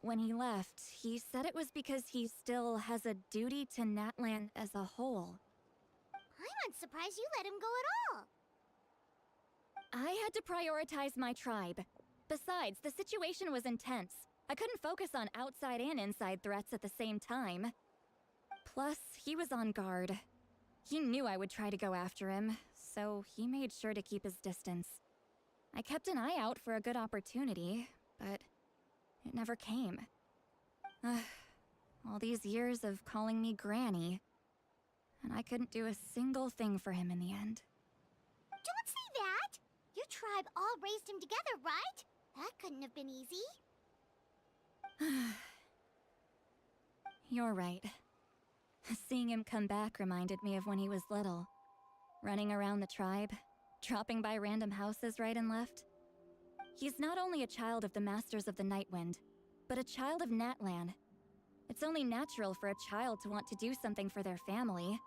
When he left, he said it was because he still has a duty to Natlan as a whole. I'm surprised you let him go at all. I had to prioritize my tribe. Besides, the situation was intense. I couldn't focus on outside and inside threats at the same time. Plus, he was on guard. He knew I would try to go after him, so he made sure to keep his distance. I kept an eye out for a good opportunity, but it never came. All these years of calling me Granny, and I couldn't do a single thing for him in the end. Don't say that! Your tribe all raised him together, right? That couldn't have been easy. You're right. Seeing him come back reminded me of when he was little. Running around the tribe, dropping by random houses right and left. He's not only a child of the Masters of the Nightwind, but a child of Natlan. It's only natural for a child to want to do something for their family.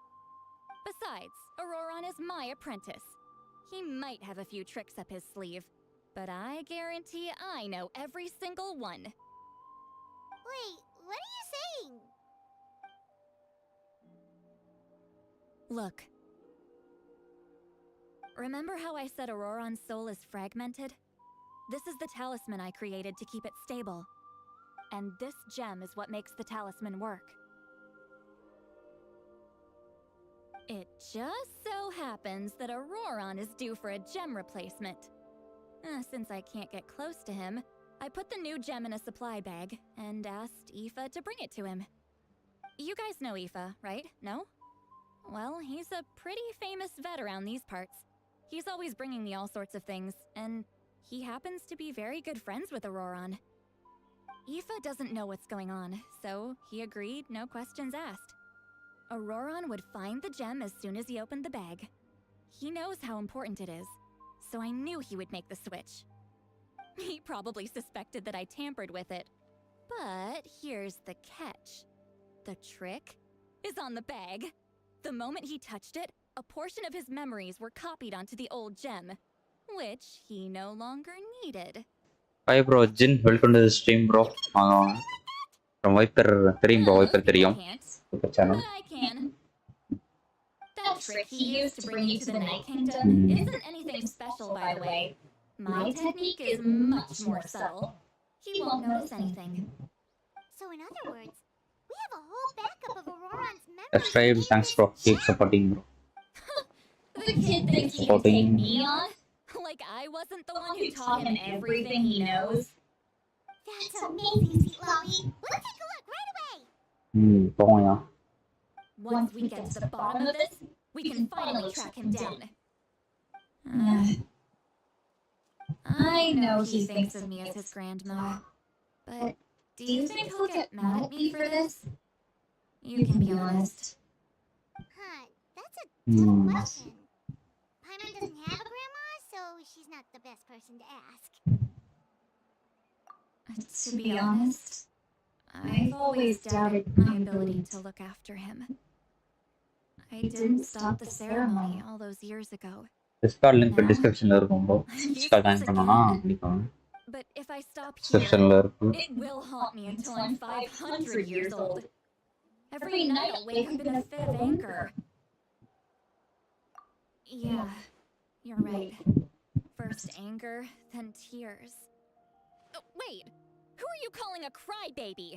Besides, Auroron is my apprentice. He might have a few tricks up his sleeve, but I guarantee I know every single one. Wait, what are you saying? Look. Remember how I said Auroron's soul is fragmented? This is the talisman I created to keep it stable. And this gem is what makes the talisman work. It just so happens that Auroron is due for a gem replacement. Since I can't get close to him, I put the new gem in a supply bag and asked Aoife to bring it to him. You guys know Aoife, right? No? Well, he's a pretty famous vet around these parts. He's always bringing me all sorts of things, and he happens to be very good friends with Auroron. Aoife doesn't know what's going on, so he agreed, no questions asked. Auroron would find the gem as soon as he opened the bag. He knows how important it is, so I knew he would make the switch. He probably suspected that I tampered with it. But here's the catch. The trick is on the bag. The moment he touched it, a portion of his memories were copied onto the old gem, which he no longer needed. Hi bro, Jin, welcome to the stream bro. From Viper, தெரியும் bro, Viper தெரியும். Viper channel. But I can. That trick he used to bring you to the Night Kingdom isn't anything special, by the way. My technique is much more subtle. He won't notice anything. So in other words, we have a whole backup of Auroron's memories. Subscribe, thanks bro. Keep supporting bro. The kid thinks he can take me on? Like I wasn't the one who taught him everything he knows? That's amazing, sweet Lolly. Let's take a look right away. போங்கயா. Once we get to the bottom of this, we can finally track him down. I know he thinks of me as his grandma, but do you think he'll get mad at me for this? You can be honest. Huh, that's a tough question. Paimon doesn't have a grandma, so she's not the best person to ask. To be honest, I've always doubted my ability to look after him. I didn't stop the ceremony all those years ago. Discord link description la irukum bro. Discord join பண்ணனும்னா பண்ணிக்கோங்க. But if I stop Description la here, இருக்கு. it will haunt me until I'm 500 years old. Every night I'll wake up in a fit of anger. Yeah, you're right. First anger, then tears. Oh, wait! Who are you calling a crybaby?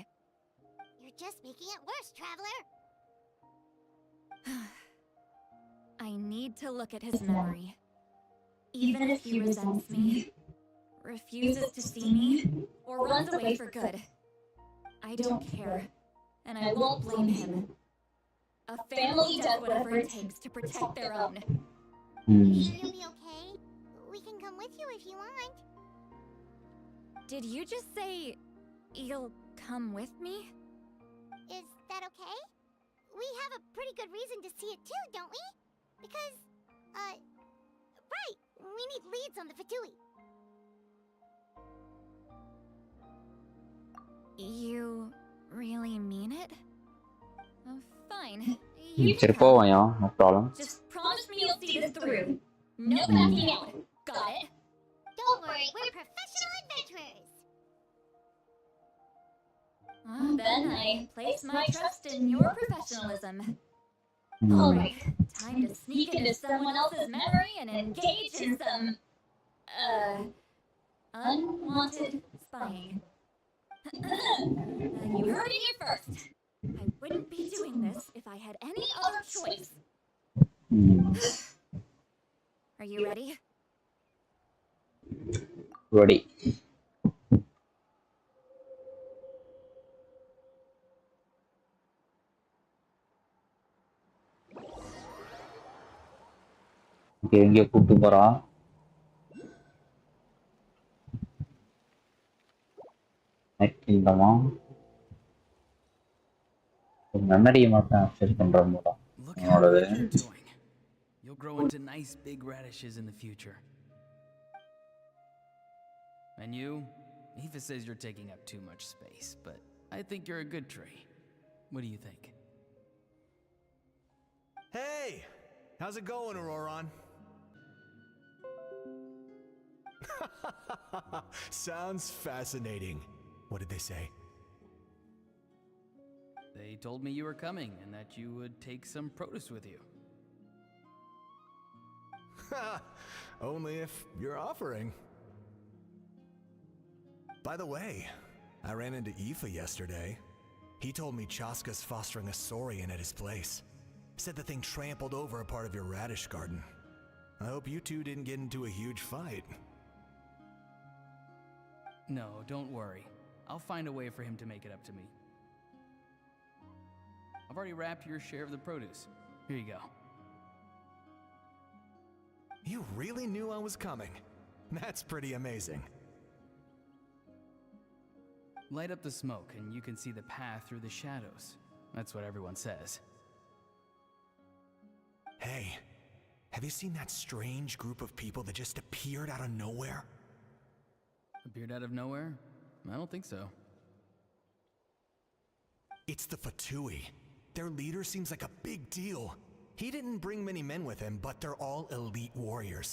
You're just making it worse, Traveler. I need to look at his memory. Even if he resents me, refuses to see me, or runs away for good, I don't care, and I won't blame him. A family does whatever it takes to protect their own. You'll be okay. We can come with you if you want. Did you just say you'll come with me? Is that okay? We have a pretty good reason to see it too, don't we? Because, right, we need leads on the Fatui. You really mean it? Oh, fine. You சரி can come. போவோம்யா, no problem. Just promise me you'll see this through. No backing out. Got it? Don't worry, we're professional adventurers. Then I place my trust in your professionalism. Alright, time to sneak into someone else's memory and engage in some, unwanted spying. You heard it here first. I wouldn't be doing this if I had any other choice. Are you ready? Ready. எங்கே கூட்டு போறா? இல்லைம்மா மெமரியை மட்டும் access பண்ணுற போதான் Look how என்னோடது. good you're doing. You'll grow into nice big radishes in the future. And you? Eva says you're taking up too much space, but I think you're a good tree. What do you think? Hey! How's it going, Auroron? Sounds fascinating. What did they say? They told me you were coming and that you would take some produce with you. Only if you're offering. By the way, I ran into Aoife yesterday. He told me Chaska's fostering a saurian at his place. Said the thing trampled over a part of your radish garden. I hope you two didn't get into a huge fight. No, don't worry. I'll find a way for him to make it up to me. I've already wrapped your share of the produce. Here you go. You really knew I was coming. That's pretty amazing. Light up the smoke and you can see the path through the shadows. That's what everyone says. Hey, have you seen that strange group of people that just appeared out of nowhere? Appeared out of nowhere? I don't think so. It's the Fatui. Their leader seems like a big deal. He didn't bring many men with him, but they're all elite warriors.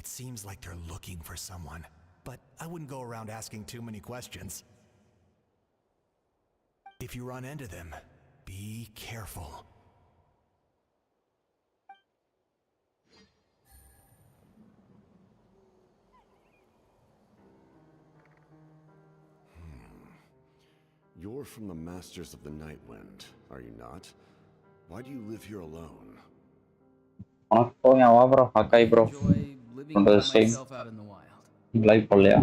It seems like they're looking for someone, but I wouldn't go around asking too many questions. If you run into them, be careful. You're from the Masters of the Night Wind, are you not? Why do you live here alone? உனக்கு போய் வா bro அக்காய் bro Enjoy living on by the same myself out in the wild. Live போடலையா?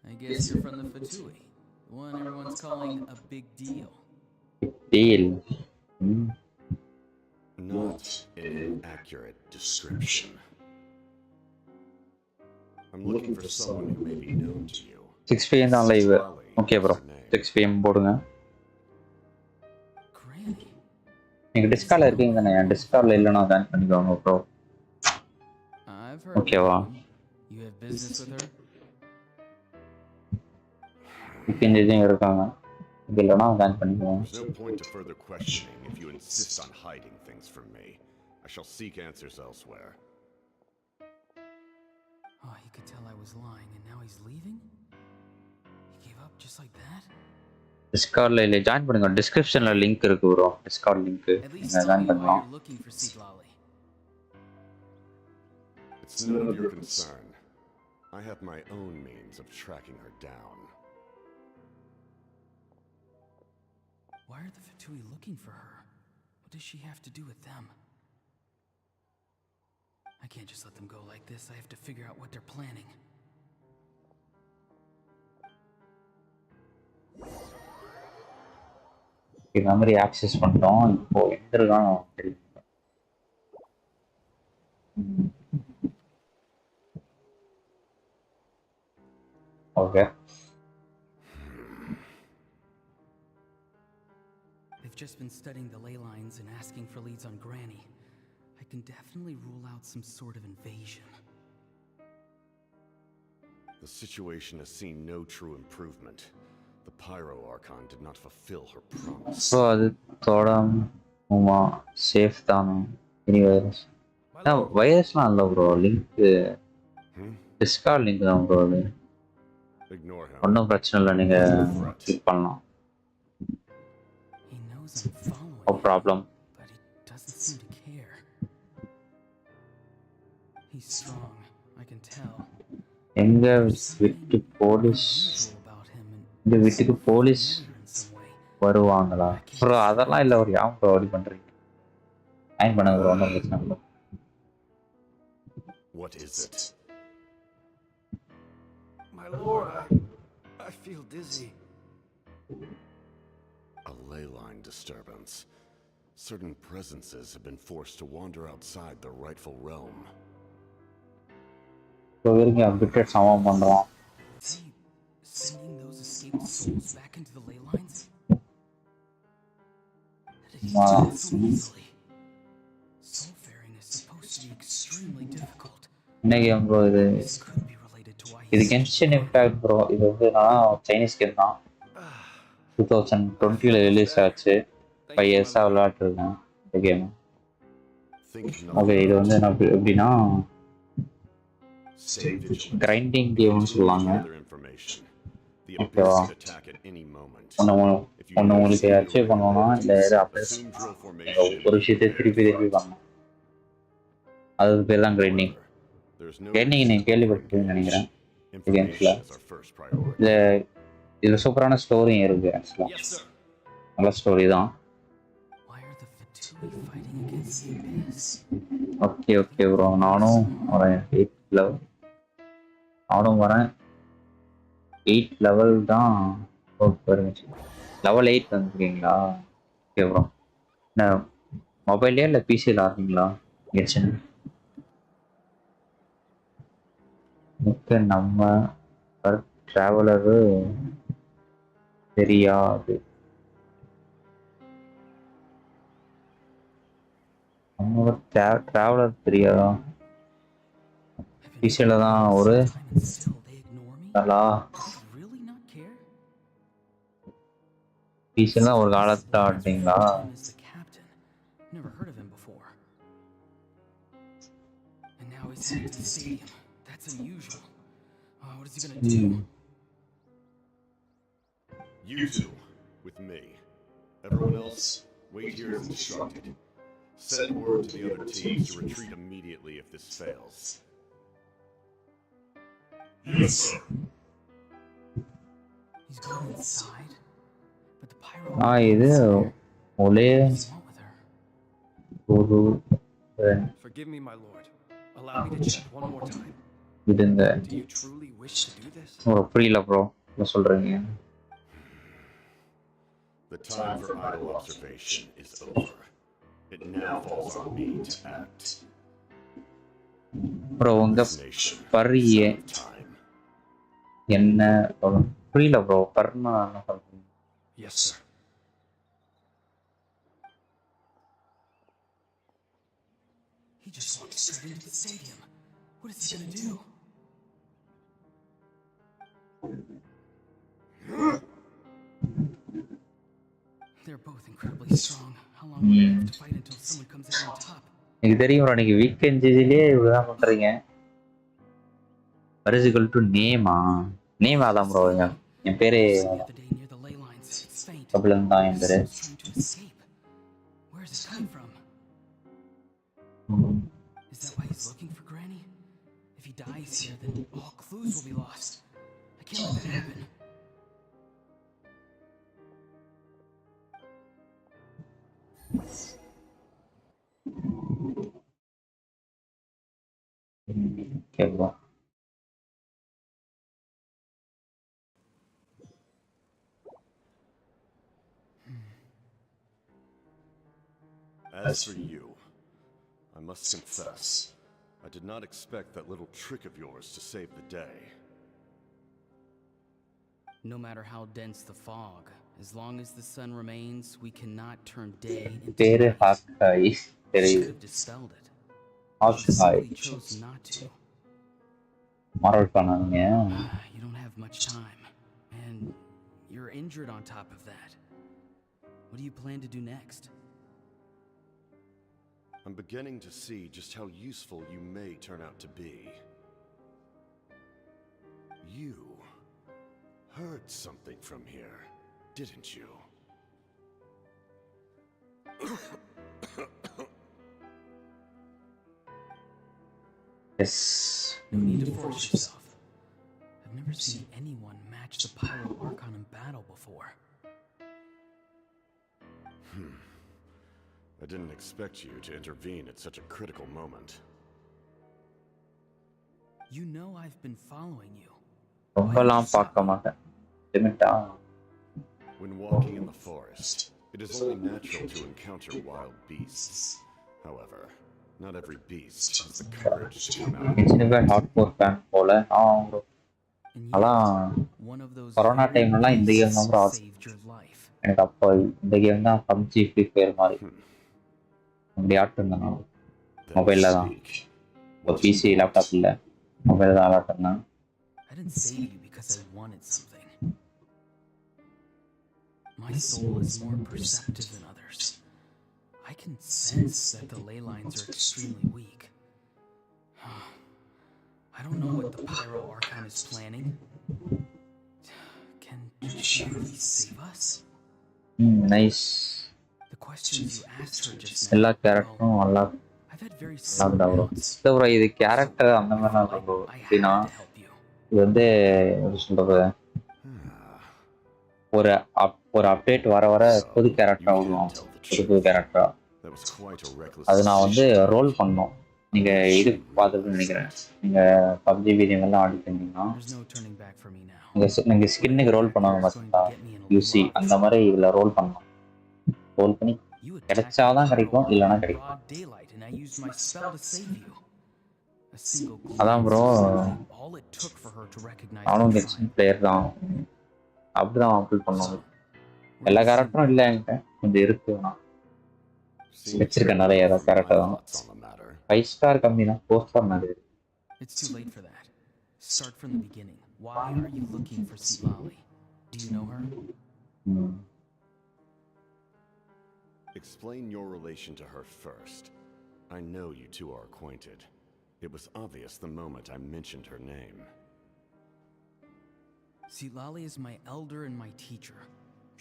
I guess you're from the Fatui, the one everyone's calling a big deal. Deal. Not an accurate description. I'm looking for someone who may be known to you. 6 PM தான் live. Okay bro 6 PM போடுங்க. Granny. நீங்க டிஸ்கார்ட்ல இருக்கீங்க தானே? டிஸ்கார்ட்ல இல்லனா join பண்ணிக்கோங்க bro. I've heard. ஓகேவா? You have business with her? இங்க இருக்காங்க. இல்லனா ஜாயின் பண்ணிக்கோங்க. There's no point to further questioning if you insist on hiding things from me. I shall seek answers elsewhere. Oh, he could tell I was lying and now he's leaving? He gave up just like that? டிஸ்கார்ட்ல இல்ல join பண்ணுங்க. டிஸ்கிரிப்ஷன்ல link இருக்கு bro. Discord link. At least நீங்க tell join me why பண்ணலாம். you're looking for Siglali. It's none of your concern. I have my own means of tracking her down. Why are the Fatui looking for her? What does she have to do with them? I can't just let them go like this. I have to figure out what they're planning. Memory access பண்ணிட்டோம். இப்போ எங்க இருக்கானோ தெரியும். Okay. They've just been studying the ley lines and asking for leads on Granny. I can definitely rule out some sort of invasion. The situation has seen no true improvement. The Pyro Archon did not fulfill her promise. So அது தொடமா safe தானே. இனி virus வைரஸ்லாம் இல்லை bro. Link Discord link தான் bro. அது Ignore him. ஒன்றும் பிரச்சனை இல்லை. நீங்கள் கிளிக் பண்ணலாம். He knows I'm following no problem. but he doesn't seem to care. He's strong, I can tell. எங்க வீட்டு போலீஸ் About him and இந்த வீட்டுக்கு போலீஸ் in some way. வருவாங்களா ப்ரோ? அதெல்லாம் இல்லை. ஒரு ஏன் ப்ரோ அப்படி பண்ணுறீங்க? ஜாயின் பண்ணுங்க ப்ரோ. ஒன்றும் பிரச்சனை இல்லை. What is it? My lord, I feel dizzy. A ley line disturbance. Certain presences have been forced to wander outside their rightful realm. இப்போ வரைக்கும் அப்டேட் சமம் பண்ணுறோம். See, Sending those escaped souls back into the ley lines? That he Wow. did it so easily. Soulfaring is supposed to be extremely difficult. என்ன game bro இது? This could be related to why இது he's Genshin Impact bro. இது வந்து Chinese game தான். 2020ல release ஆச்சு. 5 இயர்ஸா விளையாட்டுருக்கேன் இந்த game. Okay, இது வந்து என்ன எப்படின்னா கிரைண்டிங் கேம்னு சொல்லுவாங்க. ஓகேவா, ஒன்று உங்களுக்கு அச்சீவ் பண்ணணும்னா இந்த இதை அப்படியே ஒரு விஷயத்தை திருப்பி பண்ணணும். அதுக்கு பேர் தான் கிரைண்டிங். கிரைண்டிங் நீங்கள் கேள்விப்பட்டிருப்பீங்கன்னு நினைக்கிறேன் கேம்ஸில். இதில் சூப்பரான ஸ்டோரியும் இருக்குது. ஆக்சுவலாக நல்ல ஸ்டோரி தான். ஓகே ஓகே ப்ரோ, நானும் வரேன் 8 லெவல். நானும் வரேன் 8 லெவல் தான். பாருங்க, லெவல் 8 வந்துருக்கீங்களா? Okay bro. என்ன மொபைல்லையா இல்லை பிசியில் ஆடுறீங்களா? கென்ஷன். ஓகே, நம்ம ட்ராவலரு தெரியாது. நம்ம ட்ராவலர் தெரியாதா? பிசியில் தான் ஒரு நல்லா பிசியில் தான் ஒரு காலத்தில் ஆடுறீங்களா? You two, with me. Everyone else, wait here as instructed. Send word to the other teams to retreat immediately if this fails. Yes, sir. He's going inside, but the pyro. இது ஒரே ஒரு. Forgive me, my lord. Allow me to check one more time. Do you truly wish to do this? ஒரு புரியல bro, என்ன சொல்றீங்க? The time for idle observation is over. It now falls on me to act. Bro உங்க பரிய என்ன புரியல bro. பர்னா என்ன சொல்றீங்க? Yes, sir. He just walked straight into the stadium. What is he gonna do? They're both incredibly strong. How long will they have to fight until someone comes out on top? எனக்கு தெரியும் bro, நீங்க வீக்கெண்ட்ஸ்லயே இப்படிதான் பண்றீங்க. பரிசுகள் to நேமா name அதான் bro. என் பேரு கபிலன் தான் என் பேரு. Is that why he's looking for Granny? If he dies here, then all clues will be lost. I can't let that happen. Okay, bro. As for you, I must confess, I did not expect that little trick of yours to save the day. No matter how dense the fog, as long as the sun remains, we cannot turn day into night. You should have dispelled it. You simply chose not to. You don't have much time, and you're injured on top of that. What do you plan to do next? I'm beginning to see just how useful you may turn out to be. You heard something from here, didn't you? Yes. No need to force yourself. I've never seen anyone match the Pyro Archon in battle before. I didn't expect you to intervene at such a critical moment. You know I've been following you. When walking in the forest, it is only natural to encounter wild beasts. However, not every beast has the courage to come out. Genshin Impact hardcore fan போல. one of those corona very டைம்லலாம் இந்த game beasts தான் bro saved your life. எனக்கு அப்போ இந்த game தான் PUBG free fire மாதிரி அப்படி ஆட்டிருந்தேன் நான் மொபைலில் தான் இப்போ பிசி லேப்டாப் இல்லை மொபைல் தான் ஆட்டிருந்தேன். I didn't save you because I wanted something. My soul is more perceptive than others. I can sense that the ley lines are extremely weak. I don't know what the Pyro Archon is planning. Can she really save us? Nice. The questions you asked her just now. எல்லா கேரக்டரும் நல்லா I've had very நல்லா similar வரும். doubts. Bro இது character அந்த மாதிரி தான் bro எப்படின்னா இது வந்து எப்படி சொல்றது ஒரு ஒரு அப்டேட் வர வர புது கேரக்டரா விடுவோம் புது கேரக்டரா அது நான் வந்து ரோல் பண்ணோம். நீங்க இது பார்த்துட்டு நினைக்கிறேன் நீங்க பப்ஜி வீடியோ எல்லாம் ஆடிட்டீங்கன்னா நீங்க ஸ்கின்னுக்கு ரோல் பண்ணுவாங்க பார்த்தீங்களா யூசி அந்த மாதிரி இதுல ரோல் பண்ணோம். ரோல் பண்ணி கிடைச்சாதான் கிடைக்கும் இல்லைன்னா கிடைக்கும். அதான் ப்ரோ நானும் கென்ஷின் பிளேயர் தான் அப்படிதான் அப்ளை பண்ணுவோம். எல்லா கேரக்டரும் இல்லை என்கிட்ட கொஞ்சம் இருக்கு நான் வச்சிருக்கேன் நிறைய கேரக்டர் தான் 5 ஸ்டார் கம்மி தான் 4 ஸ்டார் நிறைய. It's too late for that. Start from the beginning. Why are you looking for Silali? Do you know her? Explain your relation to her first. I know you two are acquainted. It was obvious the moment I mentioned her name. Silali is my elder and my teacher.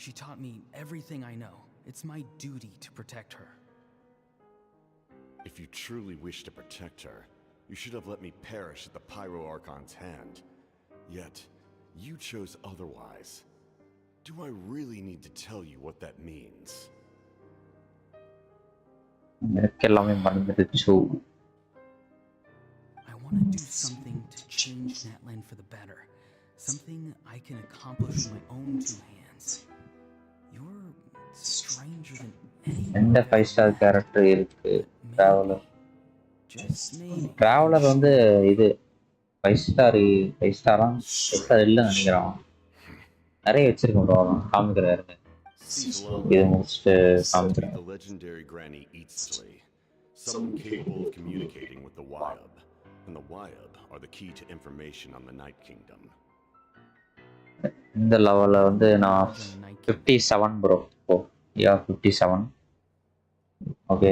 She taught me everything I know. It's my duty to protect her. If you truly wish to protect her, you should have let me perish at the Pyro Archon's hand. Yet, you chose otherwise. Do I really need to tell you what that means? I want to do something to change Natlan for the better. Something I can accomplish with my own 2 hands. You're stranger than anyone. எந்த 5 star character இருக்கு traveller traveller வந்து இது 5 star இல்லைன்னு நினைக்கிறேன். நிறைய வச்சிருக்கேன் bro காமிக்கிறாரு இது முடிச்சுட்டு காமிக்கிறேன். The legendary Granny Eatsley, someone capable of communicating with the Wyab, and the Wyab are the key to information on the Night Kingdom. இந்த லெவல்ல வந்து நான் 57 bro. Yeah 57. Okay.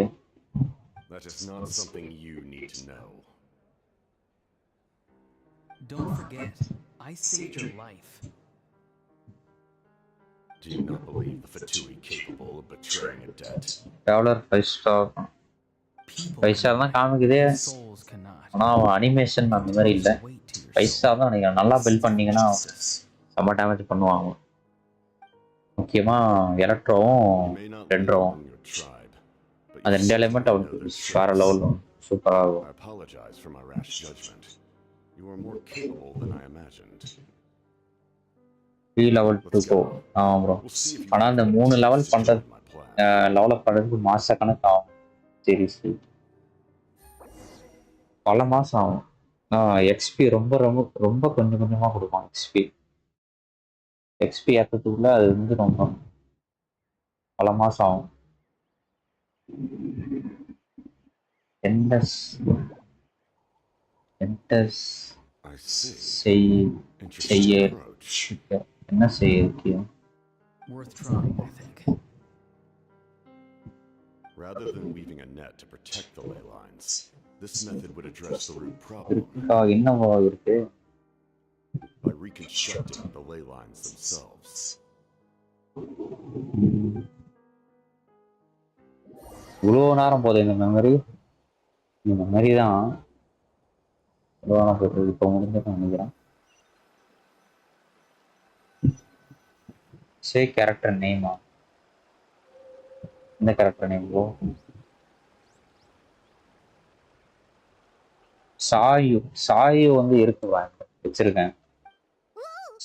That is not something you need to know. Don't forget, I saved your life. Do you not believe the Fatui capable of betraying a debt? Traveler 5 star. 5 star தான் காமிக்குதே. ஆனா animation அந்த மாதிரி இல்ல. 5 star தான் நீங்க நல்லா build பண்ணீங்கன்னா செம்ம டேமேஜ் பண்ணுவாங்க. முக்கியமா எலக்ட்ரோவும் ரெண்டரும் அந்த 2 எலிமெண்ட் அவனுக்கு வேற லெவல் சூப்பரா இருக்கும். I apologize for my rash judgment. You are more capable than I imagined. 3 level 2 go. ஆமா ப்ரோ. ஆனா அந்த 3 லெவல் பண்றது லெவலப் பண்றதுக்கு மாச கணக்கு ஆகும். சீரிஸ் பல மாசம் ஆகும். எக்ஸ்பி ரொம்ப ரொம்ப ரொம்ப கொஞ்சம் கொஞ்சமா கொடுப்பான் எக்ஸ்பி ஏற்றதுக்குள்ள அது வந்து ரொம்ப பல மாசம் ஆகும். என்ன செய்ய Worth trying, I think. Rather than weaving a net to protect the ley lines, this method would address the root problem by reconstructing the ley lines themselves. இவ்வளோ நேரம் போதும் இந்த மெமரி தான் இவ்வளோ நேரம் போடுறது இப்போ முடிஞ்சுன்னு நினைக்கிறேன். சே கேரக்டர் நேமா இந்த கேரக்டர் நேம் ப்ரோ சாயு வந்து இருக்கு வச்சிருக்கேன்.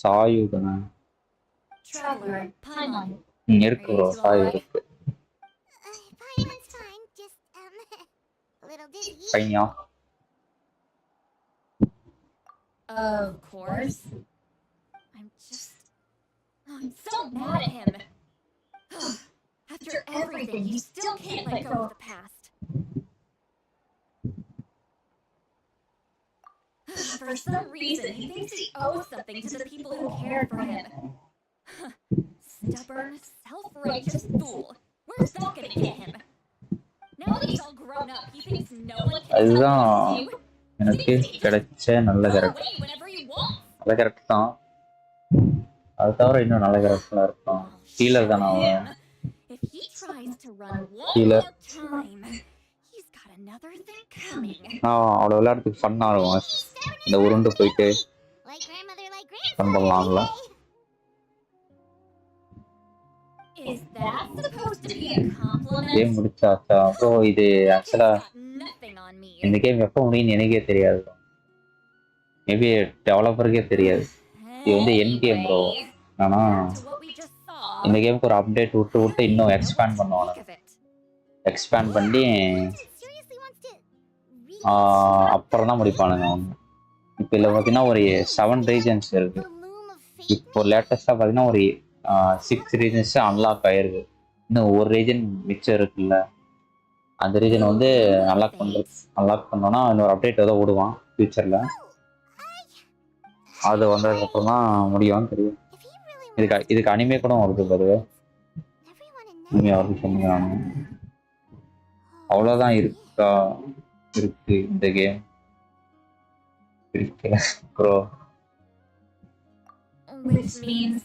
சாயு தானே இருக்கு ப்ரோ சாயு இருக்கு. பையனா Of course. I'm I'm so mad at him. After everything, you still can't let go of the past. For some reason, he thinks he owes something to the people who cared for him. Stubborn, self-righteous fool. Where's that gonna get him? Now that he's all grown up, he thinks no one can tell what to do. எனக்கு கிடைச்ச நல்ல Go character. away whenever he wants. நல்ல character தான். அது தவிர இன்னும் நல்ல கேரக்டர்லாம் இருக்கும். ஹீலர் தானே அவன். If he tries to run one Healer. more time, he's got another thing coming. அவ்வளோ விளையாடுறதுக்கு ஃபன்னாக இருக்கும். இந்த உருண்டு போயிட்டு Like grandmother, like grandson. Fun பண்ணலாம்ல. Is that supposed to be a compliment? Game முடிச்சாச்சா? ப்ரோ இது ஆக்சுவலாக Nothing on me. இந்த கேம் எப்போ முடியும்னு எனக்கே தெரியாது. மேபி டெவலப்பருக்கே தெரியாது. இது வந்து என் கேம் ப்ரோ. ஆனால் இந்த கேமுக்கு ஒரு அப்டேட் விட்டு விட்டு இன்னும் எக்ஸ்பேண்ட் பண்ணுவாங்க. எக்ஸ்பேண்ட் பண்ணி அப்புறம் தான் முடிப்பானுங்க அவங்க. இப்போ இதில் பார்த்தீங்கன்னா ஒரு 7 ரீஜன்ஸ் இருக்குது. இப்போ லேட்டஸ்ட்டாக பார்த்தீங்கன்னா ஒரு 6 ரீஜன்ஸ் அன்லாக் ஆகிருக்கு. இன்னும் ஒரு ரீஜன் மிச்சம் இருக்குல்ல, அந்த ரீஜன் வந்து அன்லாக் பண்ணோன்னா இன்னொரு அப்டேட் ஏதோ விடுவான் ஃபியூச்சரில். அது வந்ததுக்கப்புறம் தான் முடியும்னு தெரியும். இதுக்கு அனிமே கூட வருது பாருங்க. அனிமே வருது சொன்னாங்க. அவ்வளோதான் இருக்கு இந்த கேம் இருக்கு bro. Which means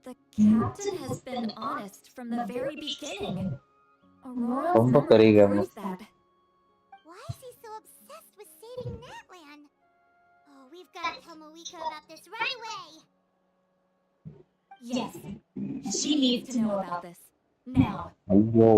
the captain has been honest from the very beginning. Aurora's memory proves that. Why is he so obsessed with saving that land? Oh, we've got to tell Moika about this right away. Yes, she needs to know about this now. ஐயோ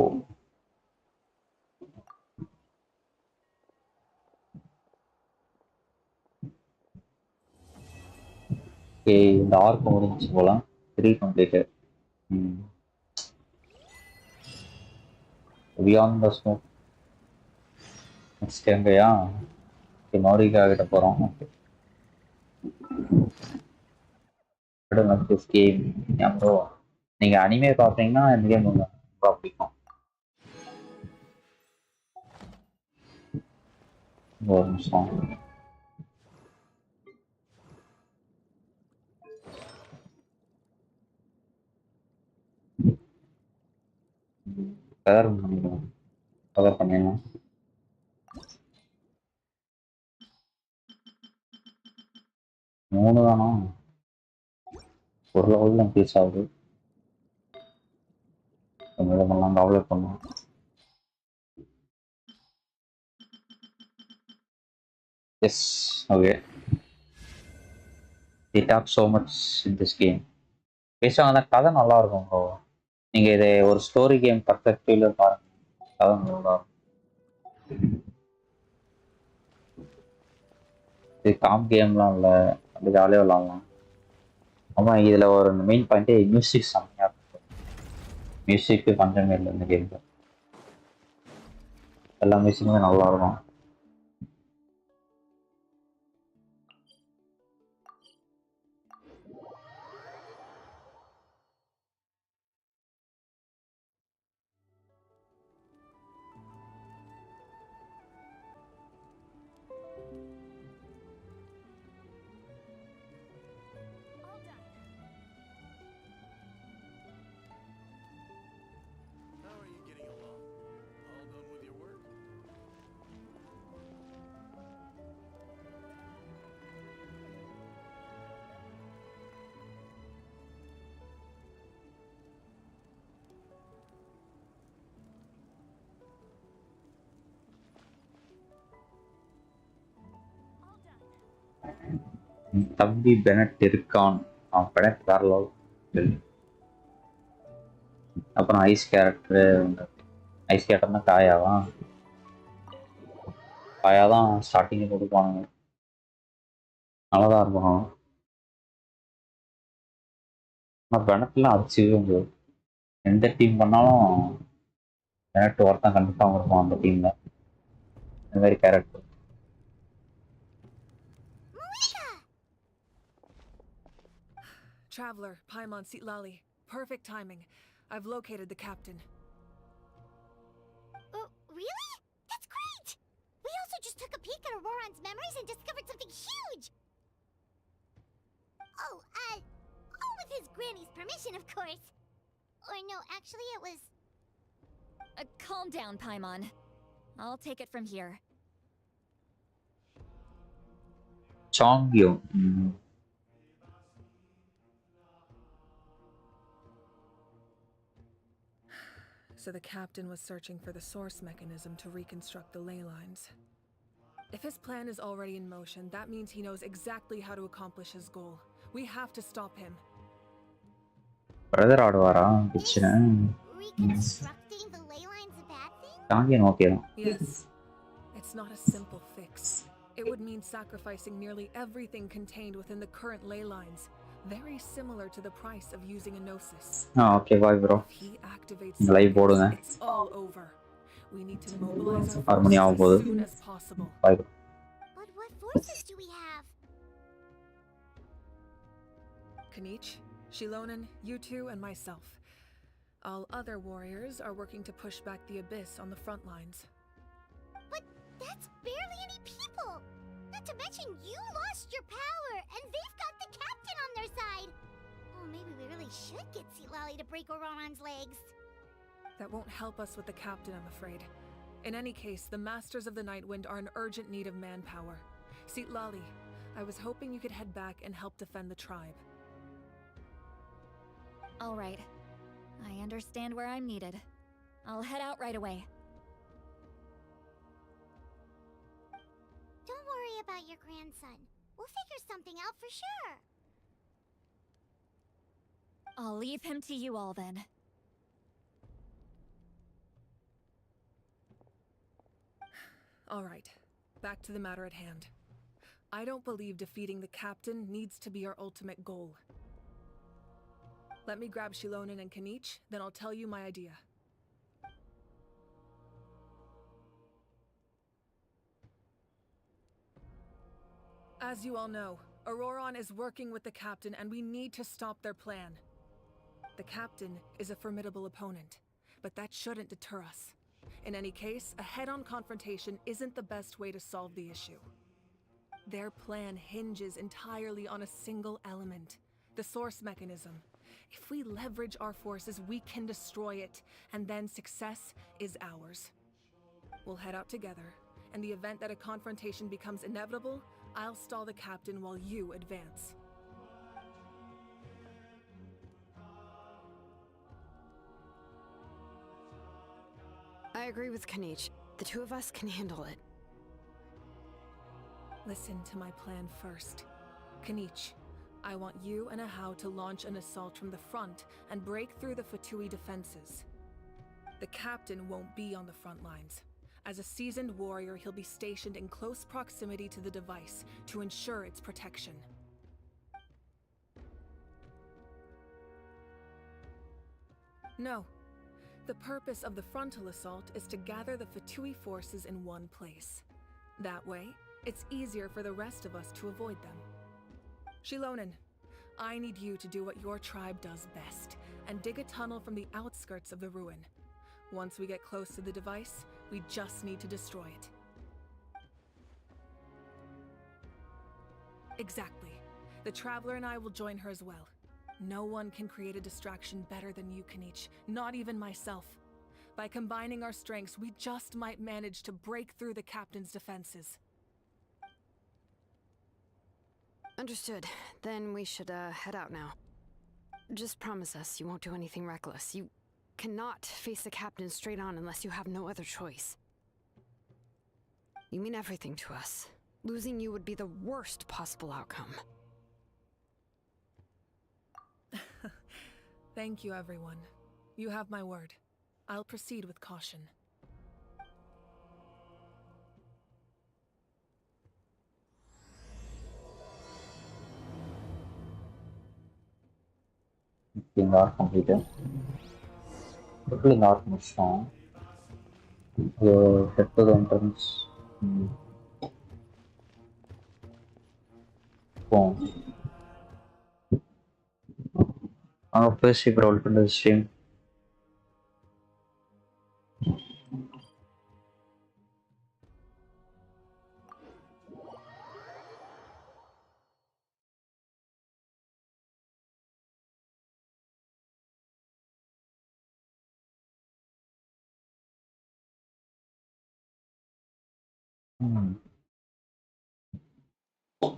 இந்த arc முடிஞ்சு போலாம். 3 completed. Beyond the smoke. Next எங்கயா மௌரிகா கிட்ட போகிறோம். Game bro நீங்கள் anime பார்ப்பீங்கன்னா இந்த game ரொம்ப பிடிக்கும். ஒரு நிமிஷம். கலர் பண்ணிடலாம். மூணு தானா? ஒரு லெவலில் இன்க்ரீஸ் ஆகுது. இதெல்லாம் டெவலப் பண்ணுவோம். Yes okay. The talk so much in this game. பேசுவாங்க தான், கதை நல்லா இருக்கும் ப்ரோ. நீங்கள் இதை ஒரு ஸ்டோரி கேம் பர்ஸ்பெக்டிவ்ல பாருங்க, கதை நல்லா இருக்கும். இது காம் கேம்லாம் இல்லை, அப்படி ஜாலியாக விளாட்லாம். ஆமாம், இதில் ஒரு மெயின் பாயிண்ட்டே மியூசிக் செம்மையாக இருக்கும். மியூசிக்கு பஞ்சமே இல்லை இந்த கேமில். எல்லா மியூசிக்குமே நல்லா இருக்கும். தம்பி பெனட் இருக்கான். அவன் பெனட் வேற. அப்புறம் ஐஸ் கேரக்டர்னா காயாதான் ஸ்டார்டிங் கொடுப்பானுங்க. நல்லாதான் இருக்கும். ஆனால் பெனட்லாம் அடிச்சுக்கவே முடியாது. எந்த டீம் பண்ணாலும் பெனட் ஒருத்தன் கண்டிப்பாக இருக்கும் அந்த டீம்ல. இந்த மாதிரி character. Traveler, Paimon Sitlali. Perfect timing. I've located the captain. Really? That's great! We also just took a peek at Auroran's memories and discovered something huge! Oh, all with his granny's permission, of course. Or no, actually it was... Calm down, Paimon. I'll take it from here. Chongyu. So the captain was searching for the source mechanism to reconstruct the ley lines. If his plan is already in motion, that means he knows exactly how to accomplish his goal. We have to stop him. Brother ஆடுவாரா கிச்சன Reconstructing the ley lines a bad thing? சாங்கியன் okay தான். Yes. It's not a simple fix. It would mean sacrificing nearly everything contained within the current ley lines. Very similar to the price of using a gnosis. Okay, bye bro. If he activates live போடுங்க. it's all over. We need to mobilize our harmony ஆக forces போகுது. as soon as possible. Bye bro. But what forces do we have? Kanich, Shilonen, you two, and myself. All other warriors are working to push back the Abyss on the front lines. But that's barely any people! Not to mention you lost your power, and they've got the captain on their side! Oh, maybe we really should get Sitlali to break Auroran's legs. That won't help us with the captain, I'm afraid. In any case, the Masters of the Nightwind are in urgent need of manpower. Sitlali, I was hoping you could head back and help defend the tribe. All right. I understand where I'm needed. I'll head out right away. Don't worry about your grandson. We'll figure something out for sure. I'll leave him to you all then. All right, back to the matter at hand. I don't believe defeating the captain needs to be our ultimate goal. Let me grab Shilonen and Kanich, then I'll tell you my idea. As you all know, Auroran is working with the captain and we need to stop their plan. The captain is a formidable opponent, but that shouldn't deter us. In any case, a head-on confrontation isn't the best way to solve the issue. Their plan hinges entirely on a single element, the source mechanism. If we leverage our forces, we can destroy it, and then success is ours. We'll head out together. In the event that a confrontation becomes inevitable, I'll stall the captain while you advance. I agree with Kanich. The two of us can handle it. Listen to my plan first. Kanich, I want you and Ahau to launch an assault from the front and break through the Fatui defenses. The captain won't be on the front lines. As a seasoned warrior, he'll be stationed in close proximity to the device to ensure its protection. No. The purpose of the frontal assault is to gather the Fatui forces in one place. That way, it's easier for the rest of us to avoid them. Shilonen, I need you to do what your tribe does best, and dig a tunnel from the outskirts of the ruin. Once we get close to the device, we just need to destroy it. Exactly. The Traveler and I will join her as well. No one can create a distraction better than you, Kanich, not even myself. By combining our strengths, we just might manage to break through the captain's defenses. Understood. Then we should, head out now. Just promise us you won't do anything reckless. You cannot face the captain straight on unless you have no other choice. You mean everything to us. Losing you would be the worst possible outcome. Thank you, everyone. You have my word. I'll proceed with caution. Not completed. Totally not much strong. Head to the entrance. Boom. அங்கே பேசி role பண்ணுறது stream.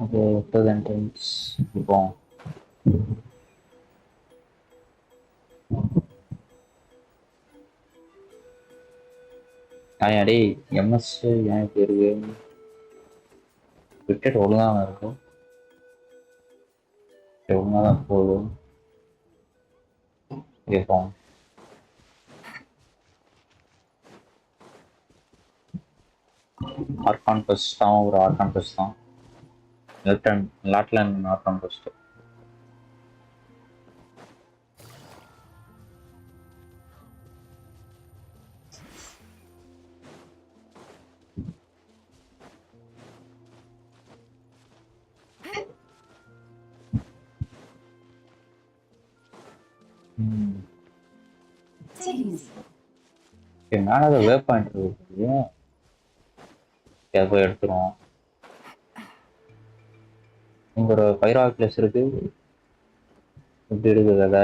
அது first entrance இப்போ அடே MS ஏன் பேரு wicket ஒழுங்காக இருக்கும், ஒழுங்காக தான் போதும் கேட்போம். ஆர்கான் பஸ் தான், ஒரு ஆர்கான் பஸ் தான், லாட்லன் ஆர்கான் பஸ். மேலே அதை வே பாயிண்ட் இருக்கு, போய் எடுத்துருவோம். இங்க ஒரு பைரா பிளேஸ் இருக்கு, எப்படி இருக்குது அதை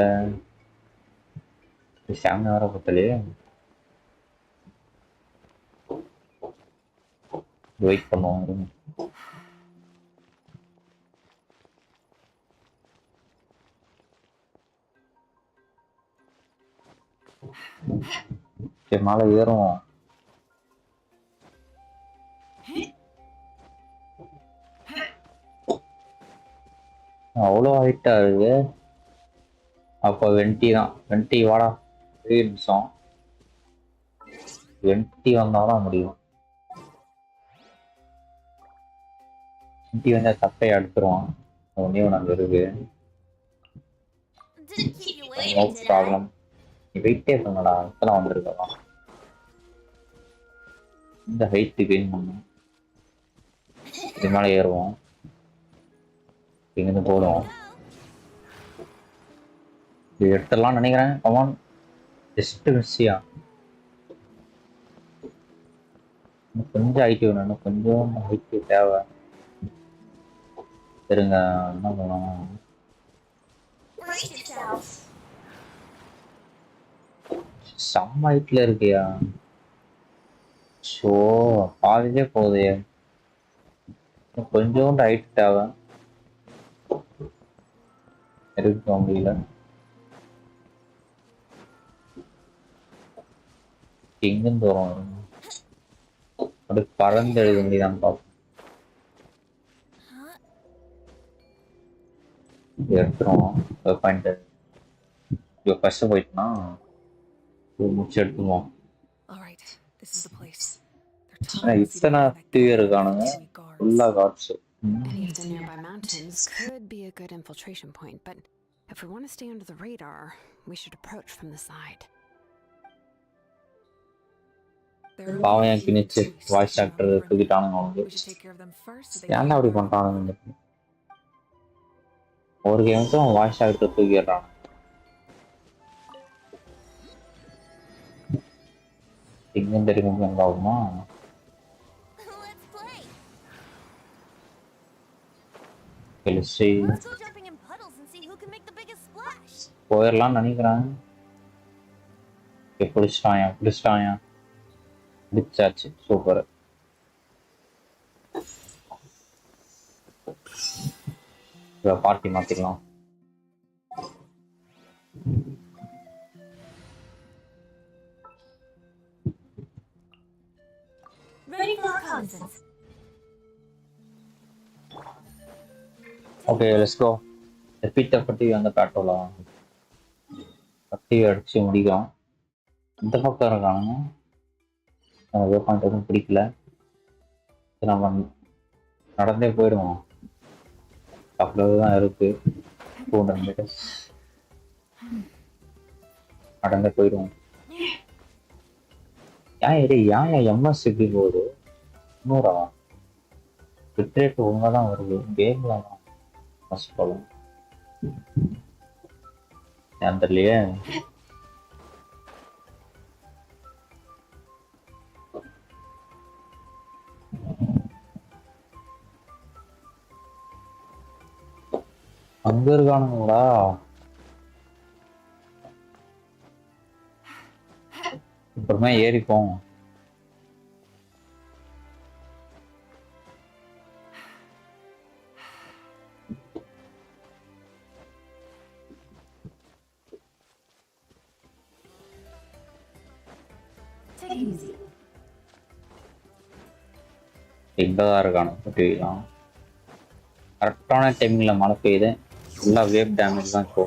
சாமி வர பத்தலையே. வெயிட் பண்ணுவோம். சரி மேலே ஏறுவோம். அவ்வளோ ஹைட்டா இருக்கு. அப்போ வெண்டி தான், வெண்டி வாடா, 3 நிமிஷம் வெண்டி வந்தாதான் முடியும். வெண்டி வந்தா தப்பையை அடுத்துருவான். ஒன்னே ஒன்று அங்கே இருக்கு, நோ ப்ராப்ளம். நீ வெயிட்டே பண்ணடா, இப்பெல்லாம் வந்துருக்கலாம். இந்த ஹைட்டு கெயின் பண்ணும். இது மேலே ஏறுவோம், இங்கிருந்து போடுவோம். இது எடுத்துடலாம் நினைக்கிறேன். கமான், ஜஸ்ட் மிஸ்ஸியா. கொஞ்சம் ஹைட்டு வேணும், கொஞ்சம் ஹைட்டு தேவை. சரிங்க, என்ன பண்ணலாம்? செம்ம ஹைட்ல இருக்கியா? ஸோ பாதிலே போகுது, கொஞ்சோண்டு ஹைட் தேவை. இருக்க முடியல. எங்கிருந்து வரும்? அப்படி பறந்து எழுத முடியுதான் பார்ப்போம். எடுத்துருவோம் பாயிண்ட். இப்போ ஃபர்ஸ்ட் போயிட்டுனா முடிச்சு எடுத்துருவோம். இத்தனை டிவி இருக்கானுங்க, ஃபுல்லா God's. Any of the nearby mountains could be a good infiltration point, but if we want to stay under the radar, we should approach from the side. பாவம் என் கிணிச்சு வாய்ஸ் ஆக்டர் தூக்கிட்டானுங்க அவங்க. ஏன்டா அப்படி பண்றானுங்க? ஒரு கேமுக்கும் voice actor தூக்கிடுறாங்க. இங்கும் தெரியும் எங்க ஆகுமா? போயிடலாம்னு நினைக்கிறேன். பிடிச்சிட்டாயா பிடிச்சாச்சு, சூப்பர். பார்ட்டி மாத்திக்கலாம். Okay, let's go. ரிப்பீட் பட்டி வந்து பேட்ரோலா பட்டி அடிச்சு முடிக்கும். இந்த பக்கம் இருக்கானுங்க, எதுவும் பிடிக்கல. நம்ம நடந்தே போயிடுவோம், அவ்வளவுதான் இருக்கு. 200 மீட்டர்ஸ் நடந்தே போயிடுவோம். ஏன் எம்எஸ் இப்படி போகுது? 100 ரிட்ரேட் ஒழுங்கா தான் வருது கேம்ல. போகலாம் தெரியலையே. அங்க இருக்கானுங்களா? அப்புறமா ஏறிப்போம். இங்கதான் இருக்கானு டிவிலாம். கரெக்டான டைமிங்ல மழை பெய்யுது. ஃபுல்லா வேவ் டேமேஜ் தான் இப்போ.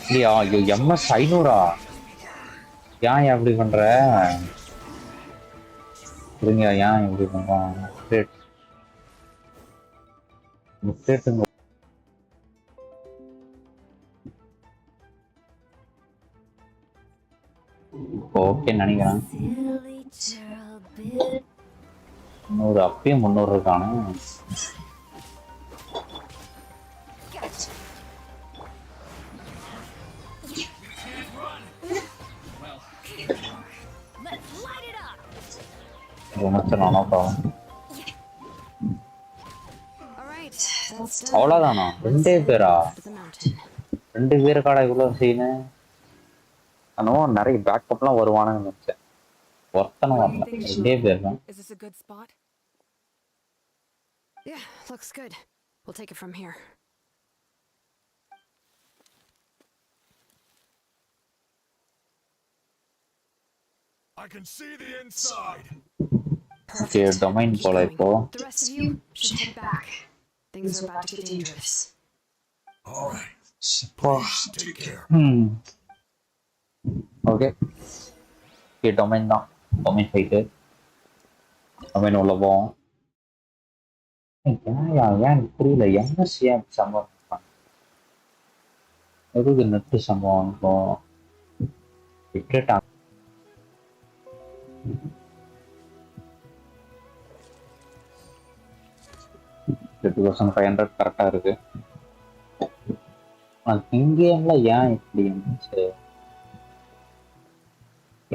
இல்லையா? ஐயோ MS 500 ஏன் எப்படி பண்ற? புரியுங்க, ஏன் எப்படி பண்றான்? ஓகே நினைக்கிறேன். 300 அப்பயும் 300 இருக்கானு. அவ்வளவுதானா? 2 பேரா? 2 பேருக்காடா இவ்வளவு சீனு? நான் நிறைய பேக்கப்லாம் வருவானுன்னு நினைச்சேன். ஒருத்தனை வரல, 2 பேர் தான். Yeah, looks good. We'll take it from here. I can see the inside. Okay, domain போல இப்போ. The rest of you should head back. Things are about to get dangerous. All right. Take care. Okay. Okay, domain தான். Domain போயிட்டு. domain உள்ள போவோம். ஏன் புரியல? MS ஏன் சம்பவம்? எதுக்கு நெட்டு சம்பவம் இப்போ? விட்டுட்டா 2500 கரெக்டா இருக்கு. இங்கேல ஏன் இப்படி இருந்துச்சு?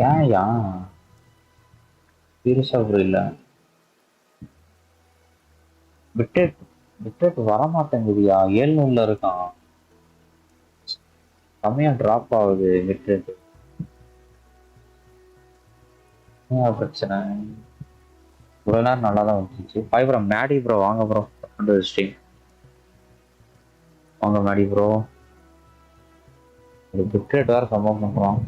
ஏன் சீரியஸா புரியல. விட்டு வர மாட்டேங்குதியா? 700 இருக்கான். கம்மியா டிராப் ஆகுது விட்டு. பிரச்சனை. இவ்வளவு நேரம் நல்லா தான் வந்துச்சு. ப்ரோ மேடி ப்ரோ வாங்க ப்ரோ. ஸ்ட்ரீம் வாங்க மேடி ப்ரோ. ஒரு பிட்ரேட் வேற சம்பவம் பண்றோம்.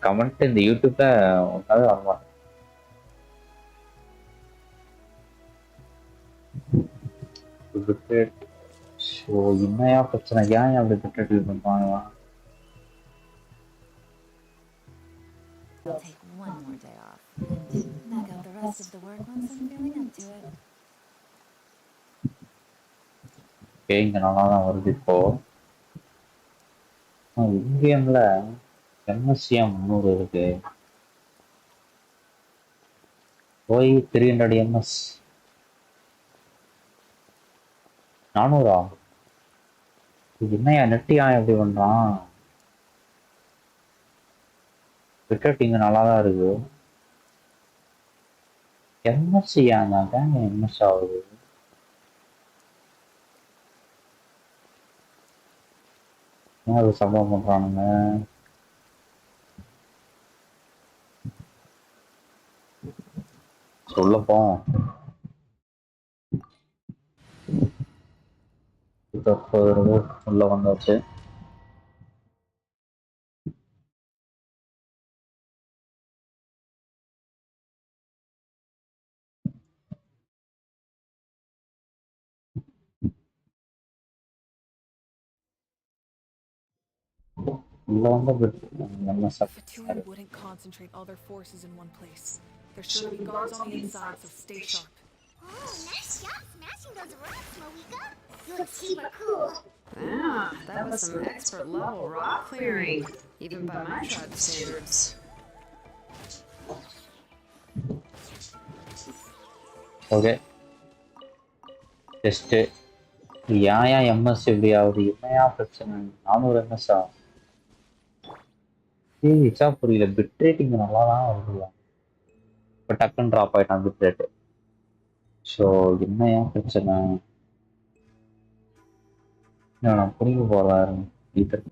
கமெண்ட் இந்த யூடியூப்ல ஒன்றாவே வரமாட்டேன். பிட்ரேட் ஸோ என்னையா பிரச்சனை? ஏன் அப்படி பிட்ரேட் யூஸ் பண்றாங்க? I'll take one more day off and knock out the rest of the work once I'm feeling up to it. இங்க நல்லா தான் வருது இப்போ. இந்தியன்ல MSCM 300 இருக்கு. போய் 300 MS 400. இது என்னையா நெட்டியா எப்படி பண்றான்? விக்கெட் இங்க நல்லா தான் இருக்கு. MS ஏன்னாங்க MS ஆகுது. அது சம்பவம் பண்றானுங்க. சொல்லப்போம் உள்ள வந்தாச்சு. Fatui wouldn't concentrate all their forces in one place. There's sure to be guards on the inside, so stay sharp. Oh, nice job smashing those rocks, Moika. You look super cool. Ah, that was some expert level rock clearing, even by my tribe standards. Okay test ஏன் MS இப்படி ஆகுது என்னையா பிரச்சனை 400 எம்எஸ்ஸா இச்சா புரியல bit rating நல்லா தான் வருது இப்போ டக்குன்னு ட்ராப் ஆகிட்டான் பிட் ரேட்டு ஸோ என்னையா பிரச்சனை நான் புரிஞ்சு போகிறேன் வீட்டுக்கு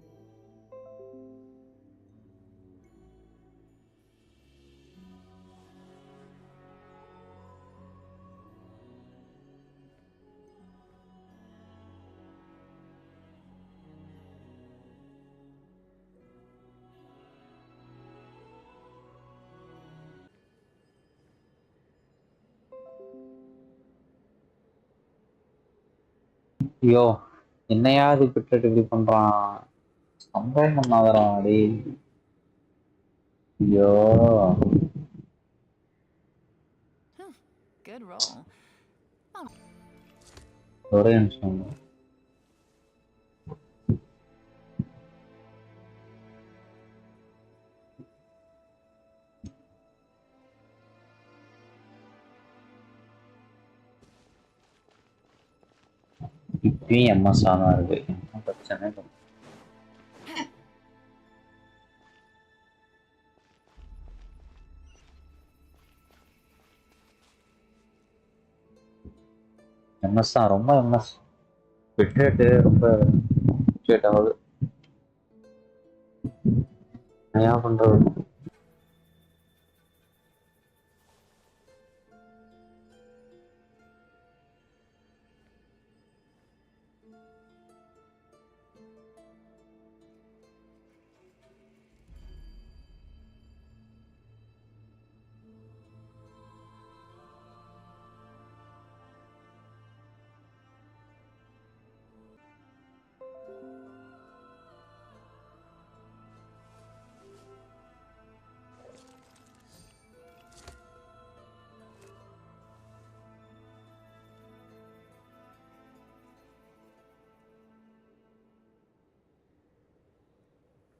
ஐயோ என்னையா இது பிட் இப்படி பண்றான் சம்பவம் பண்ணாதறான் அடி ஐயோ Good roll. ஒரே நிமிஷம் இப்பயும் எம்எஸ் தான் இருக்கு என்ன பிரச்சனை எம்எஸ் தான் ரொம்ப எம்எஸ் பிட்ரேட்டு ரொம்ப ஃப்ளக்சுவேட் ஆகுது என்ன பண்றது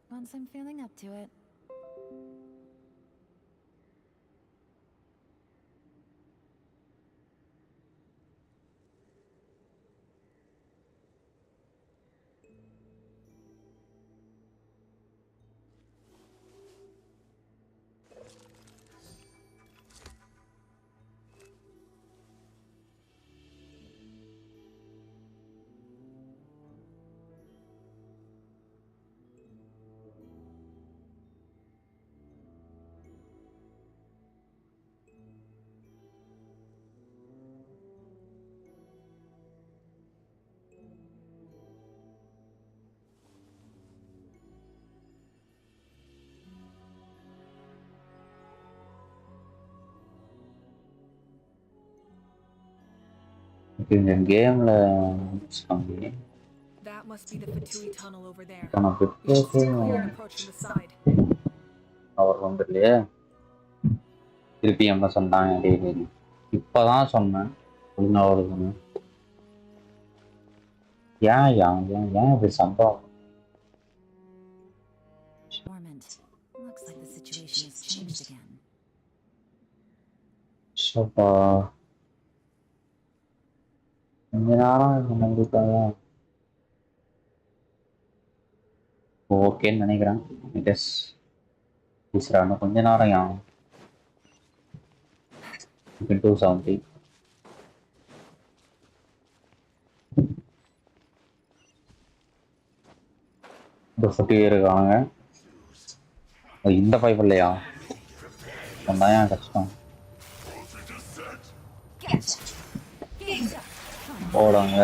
Once I'm feeling up to it. இந்த கேம்ல That must be the Fatui tunnel over there. எனக்கு We should steer clear and approach from the side. அவர் வந்துடலையே திருப்பி என்ன சொன்னாங்க இப்பதான் சொன்னேன் ஒழுங்கா வருதுன்னு ஏன் இப்படி சம்பவம் Looks like the situation has changed again. சோப்பா கொஞ்ச நேரம் நம்பிட்டாங்க ஓகேன்னு நினைக்கிறேன் இட்ஸ் பேசுறாங்க கொஞ்ச நேரம் யான் 270 50 இருக்காங்க இந்த பைப் இல்லையா வந்தாயா கஷ்டம் போடாங்க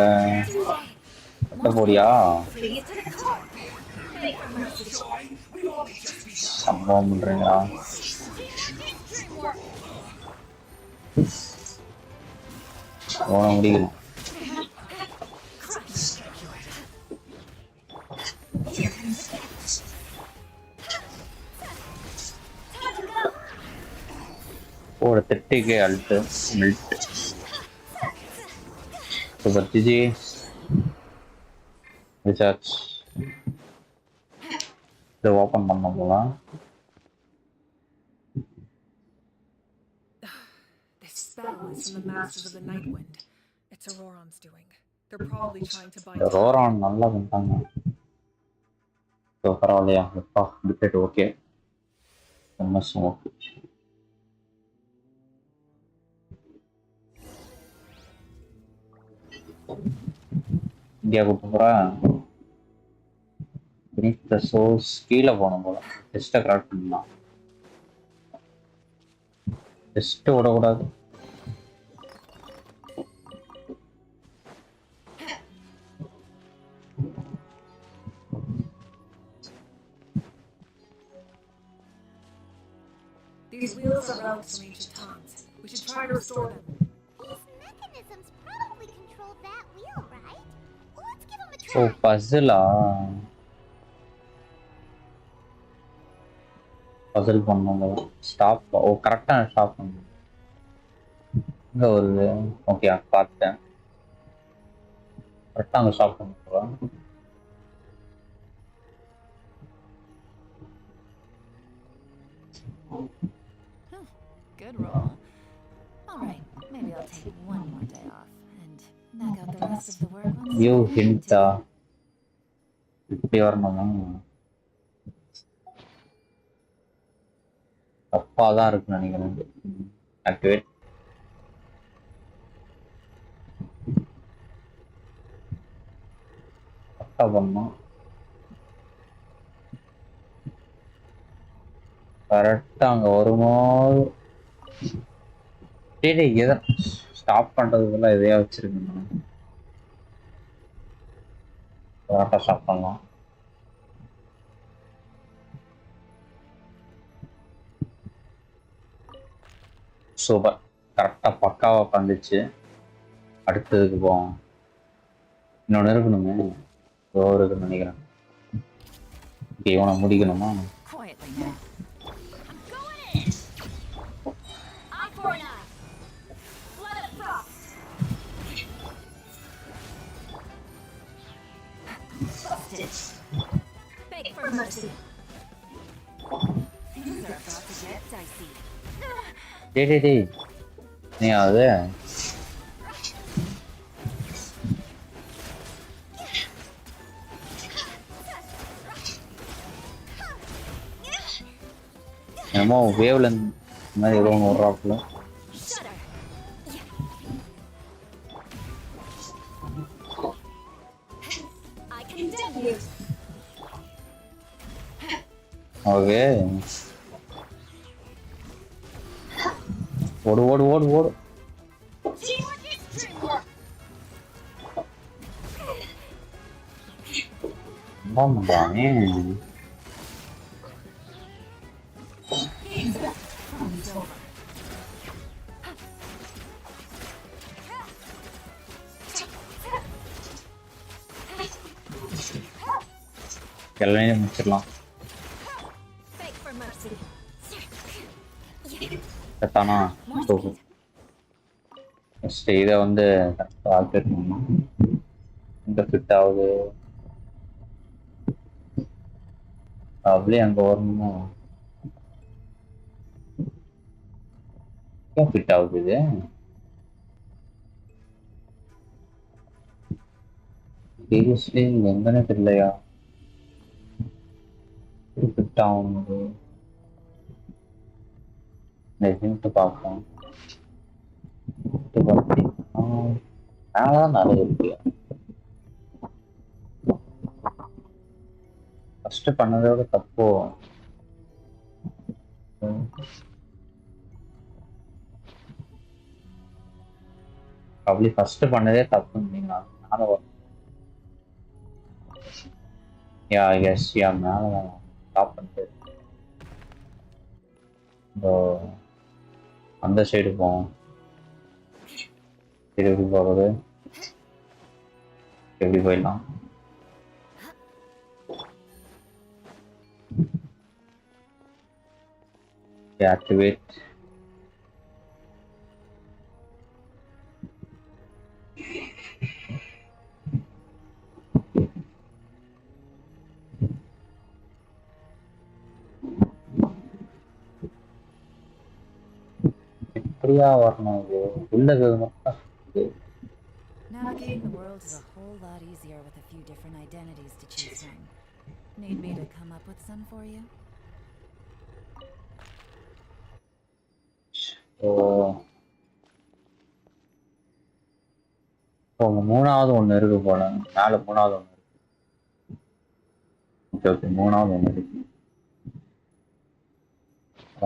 கட்ட போடியா சம்பவம் பண்றீங்களா போன முடியல போட திட்டிக்கு அழுத்து மில்ட் சூப்பர் ஜிஜி ரிசார்ஜ் இதை ஓப்பன் பண்ண போலாம் spell is from the Masters of the Night Wind. It's Auroron's doing. They're probably trying to buy இந்த time. ரோரான் நல்லா பண்ணிட்டாங்க. ஸோ பரவாயில்லையா எப்பா டிக்கெட் ஓகே ரொம்ப ஸ்மூத். இந்தியா கூப்பிட்டு போகிறா த சோர்ஸ் கீழே போகணும் போல. டெஸ்ட்டை கரெக்ட் பண்ணலாம். டெஸ்ட்டு விடக்கூடாது. These wheels are relics from ancient times. We should try to restore them. These mechanisms probably control that wheel, right? Well, let's give them a O try. பசிலா Basil பண்ணணும். Stop ஓ கரெக்டாக stop பண்ணணும். இங்கே வருது. Okay பார்த்தேன் கரெக்டாக அங்கே stop பண்ண. Good roll. All right, maybe I'll take one more day off and knock out the rest of the work once. You Hyundai இப்படி வரணுமா? தப்பாக தான் இருக்குன்னு நினைக்கிறேன். ஆக்டிவேட் கரெக்டாக பண்ணணும். கரெக்டாக அங்கே வரும்போது சரி எதை ஸ்டாப் பண்ணுறதுக்குள்ள எதையா வச்சுருக்கேன். கரெக்டாக ஸ்டாப் பண்ணலாம். சூப்பர் கரெக்டாக பக்காவாக உட்காந்துச்சு. அடுத்ததுக்கு போவோம். இன்னொன்று இருக்கணுமே இருக்குன்னு நினைக்கிறேன். ஓகே இவனை முடிக்கணுமா? Quietly now. I'm going in. Eye for an eye. Blood of frost. Busted. Beg for mercy. Things are about to get dicey. டேய் நீ அது என்னமோ வேவ்ல இந்த மாதிரி ஏதோ ஒன்று விட்றாப்புல. ஓகே ஓடு ஓடு ஓடு ஓடு. என்ன பண்றானே? எல்லாரையும் முடிச்சிடலாம். கரெக்டானா ஃபஸ்ட்டு இதை வந்து கரெக்டாக ஆக்டிவேட் பண்ணணும். இந்த ஃபிட் ஆகுது அப்படியே அங்கே வரணுமோ? ஏன் ஃபிட் ஆகுது இது? சீரியஸ்லி எங்கன்னே தெரியலையா ஃபிட் ஆகுது. நெஜின்ட்டு பார்ப்போம். மேலதான் நிறைய இருக்கு. ஃபர்ஸ்ட் பண்ணதோட தப்போ? அப்படி ஃபர்ஸ்ட் பண்ணதே தப்புங்களா? மேலே வரும். யா எஸ் யா மேலே ஸ்டாப் பண்ணிட்டு அந்த சைடு போவோம். சரி எப்படி போகிறது? எப்படி போயிடலாம்? ஆக்டிவேட் எப்படியா வரணும் இது உள்ள மட்டும் Navigating the world is a whole lot easier with a few different identities to choose from. Need me to come up with some for you? ஓ மூணாவது ஒண்ணு இருக்கு போல மேல மூணாவது ஒண்ணு இருக்கு ஓகே மூணாவது ஒண்ணு இருக்கு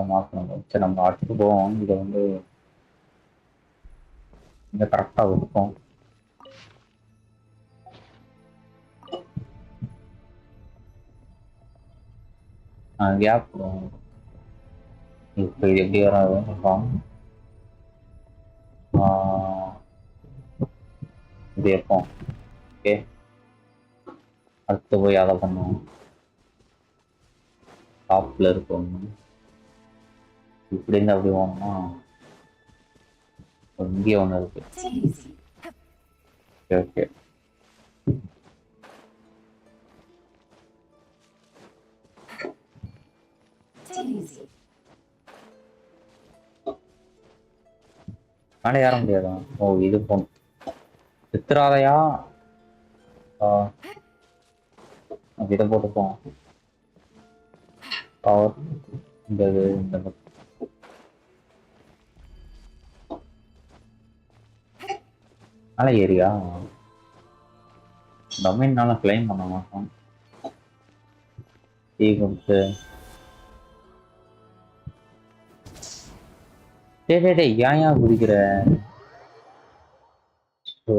மாற்றணும் சரி நம்ம அடுத்து போவோம் இதை வந்து இங்க கரெக்டா இருக்கும் கேப் இப்போ இது எப்படி வராது இது எப்போ ஓகே அடுத்து போய் அதை பண்ணுவோம் டாப்ல இருக்கும் இப்படி இருந்து அப்படி போனோம்னா இங்கே ஒன்று இருக்கு ஓகே ஓகே மேலே ஏற முடியாதா ஓ இது போன் சித்திராதையா இதை போட்டுப்போம் பவர் இந்த மேலே ஏரியா டொமைன்னால கிளைம் பண்ண மாட்டோம் டீ கொடுத்து டேய் ஏன் குதிக்கிற ஸோ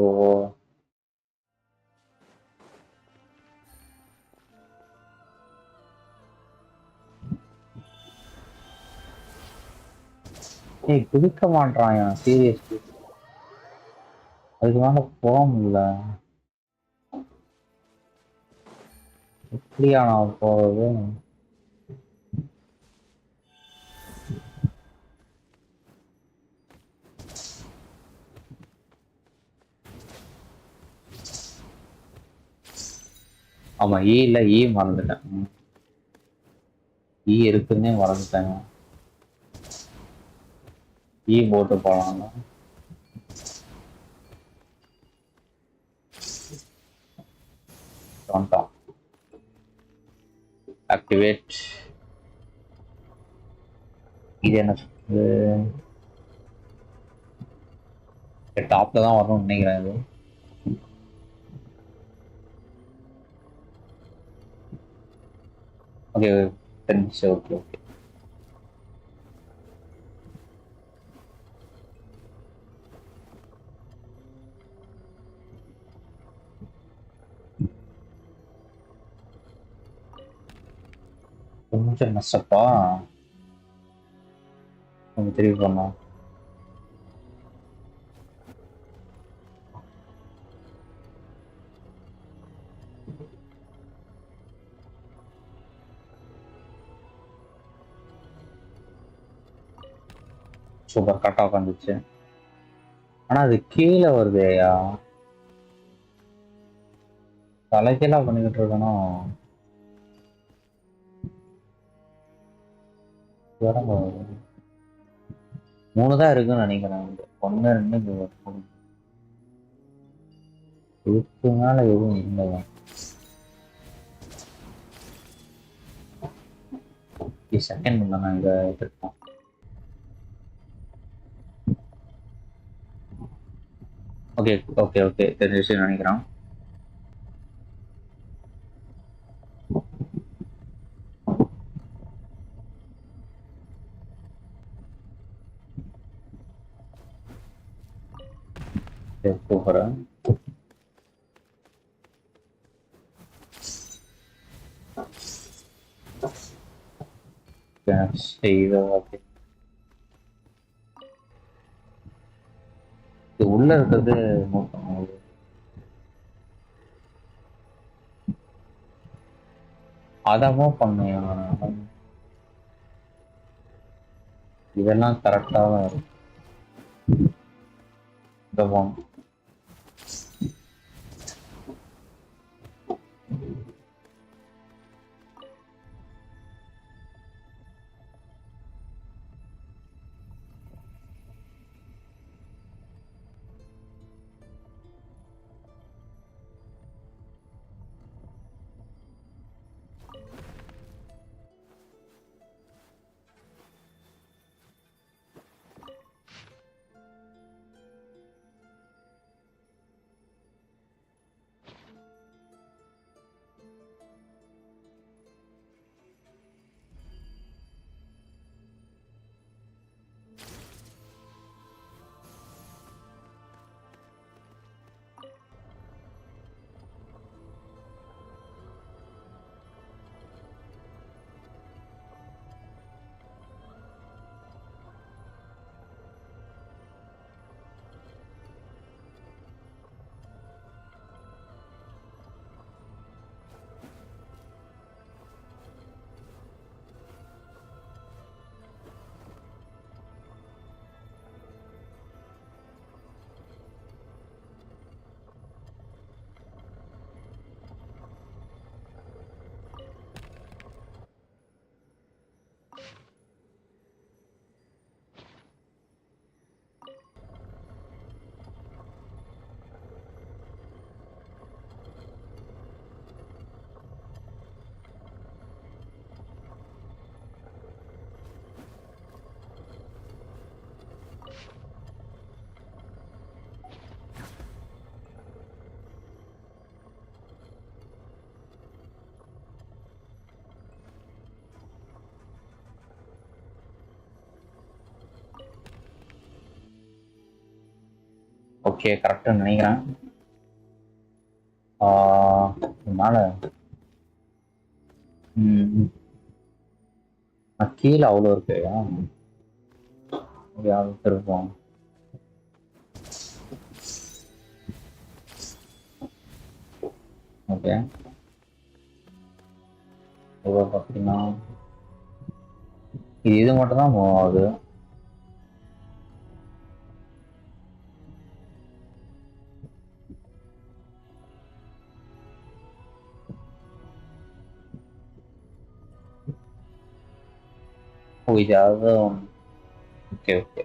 குதிக்க மாட்டான் சீரியஸ்லி அதுக்கு மேல போக முடியல எப்படியா நான் போறது ஆமா இல்ல மறந்துட்டேன் இருக்குன்னே மறந்துட்டேன் போட்டு போலாம் ஆக்டிவேட் இது என்ன டாப்ல தான் வரணும்னு நினைக்கிறேன் இது ஓகே ஓகே ஓகே கொஞ்சம் நஷ்டப்பா கொஞ்சம் திருப்பி பண்ணலாம் சூப்பர் கரெக்டாக உட்காந்துச்சு ஆனா அது கீழே வருதேயா தலைக்கெல்லாம் பண்ணிக்கிட்டு இருக்கணும் மூணு தான் இருக்குன்னு நினைக்கிறேன் ஒன்னு ரெண்டு இதுக்கு மேல எதுவும் இல்லை செகண்ட் பண்ண இங்க எடுத்துருக்கோம் ஓகே ஓகே ஓகே தெரிஞ்ச விஷயம் நினைக்கிறேன் சூப்பரா இது உள்ள இருக்கிறது அதமோ பண்ணையா இதெல்லாம் கரெக்டா தான் இருக்கு ஓகே கரெக்டாக நினைக்கிறேன். மேலே கீழே அவ்வளோ இருக்கு. திருப்போம். ஓகே பார்த்தீங்கன்னா இது மட்டும் தான் மூவ் ஆகுது. இதாவது ஓகே ஓகே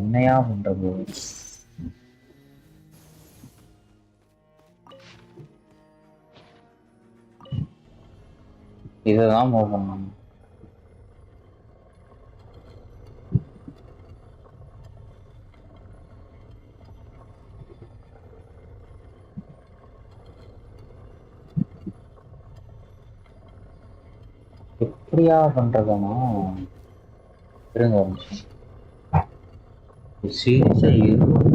என்னையா பண்றது? இதுதான் மூவ் பண்ணணும். எப்படியா பண்றதுன்னா இருங்க ஒரு நிமிஷம். சீரியஸா இருக்கும்.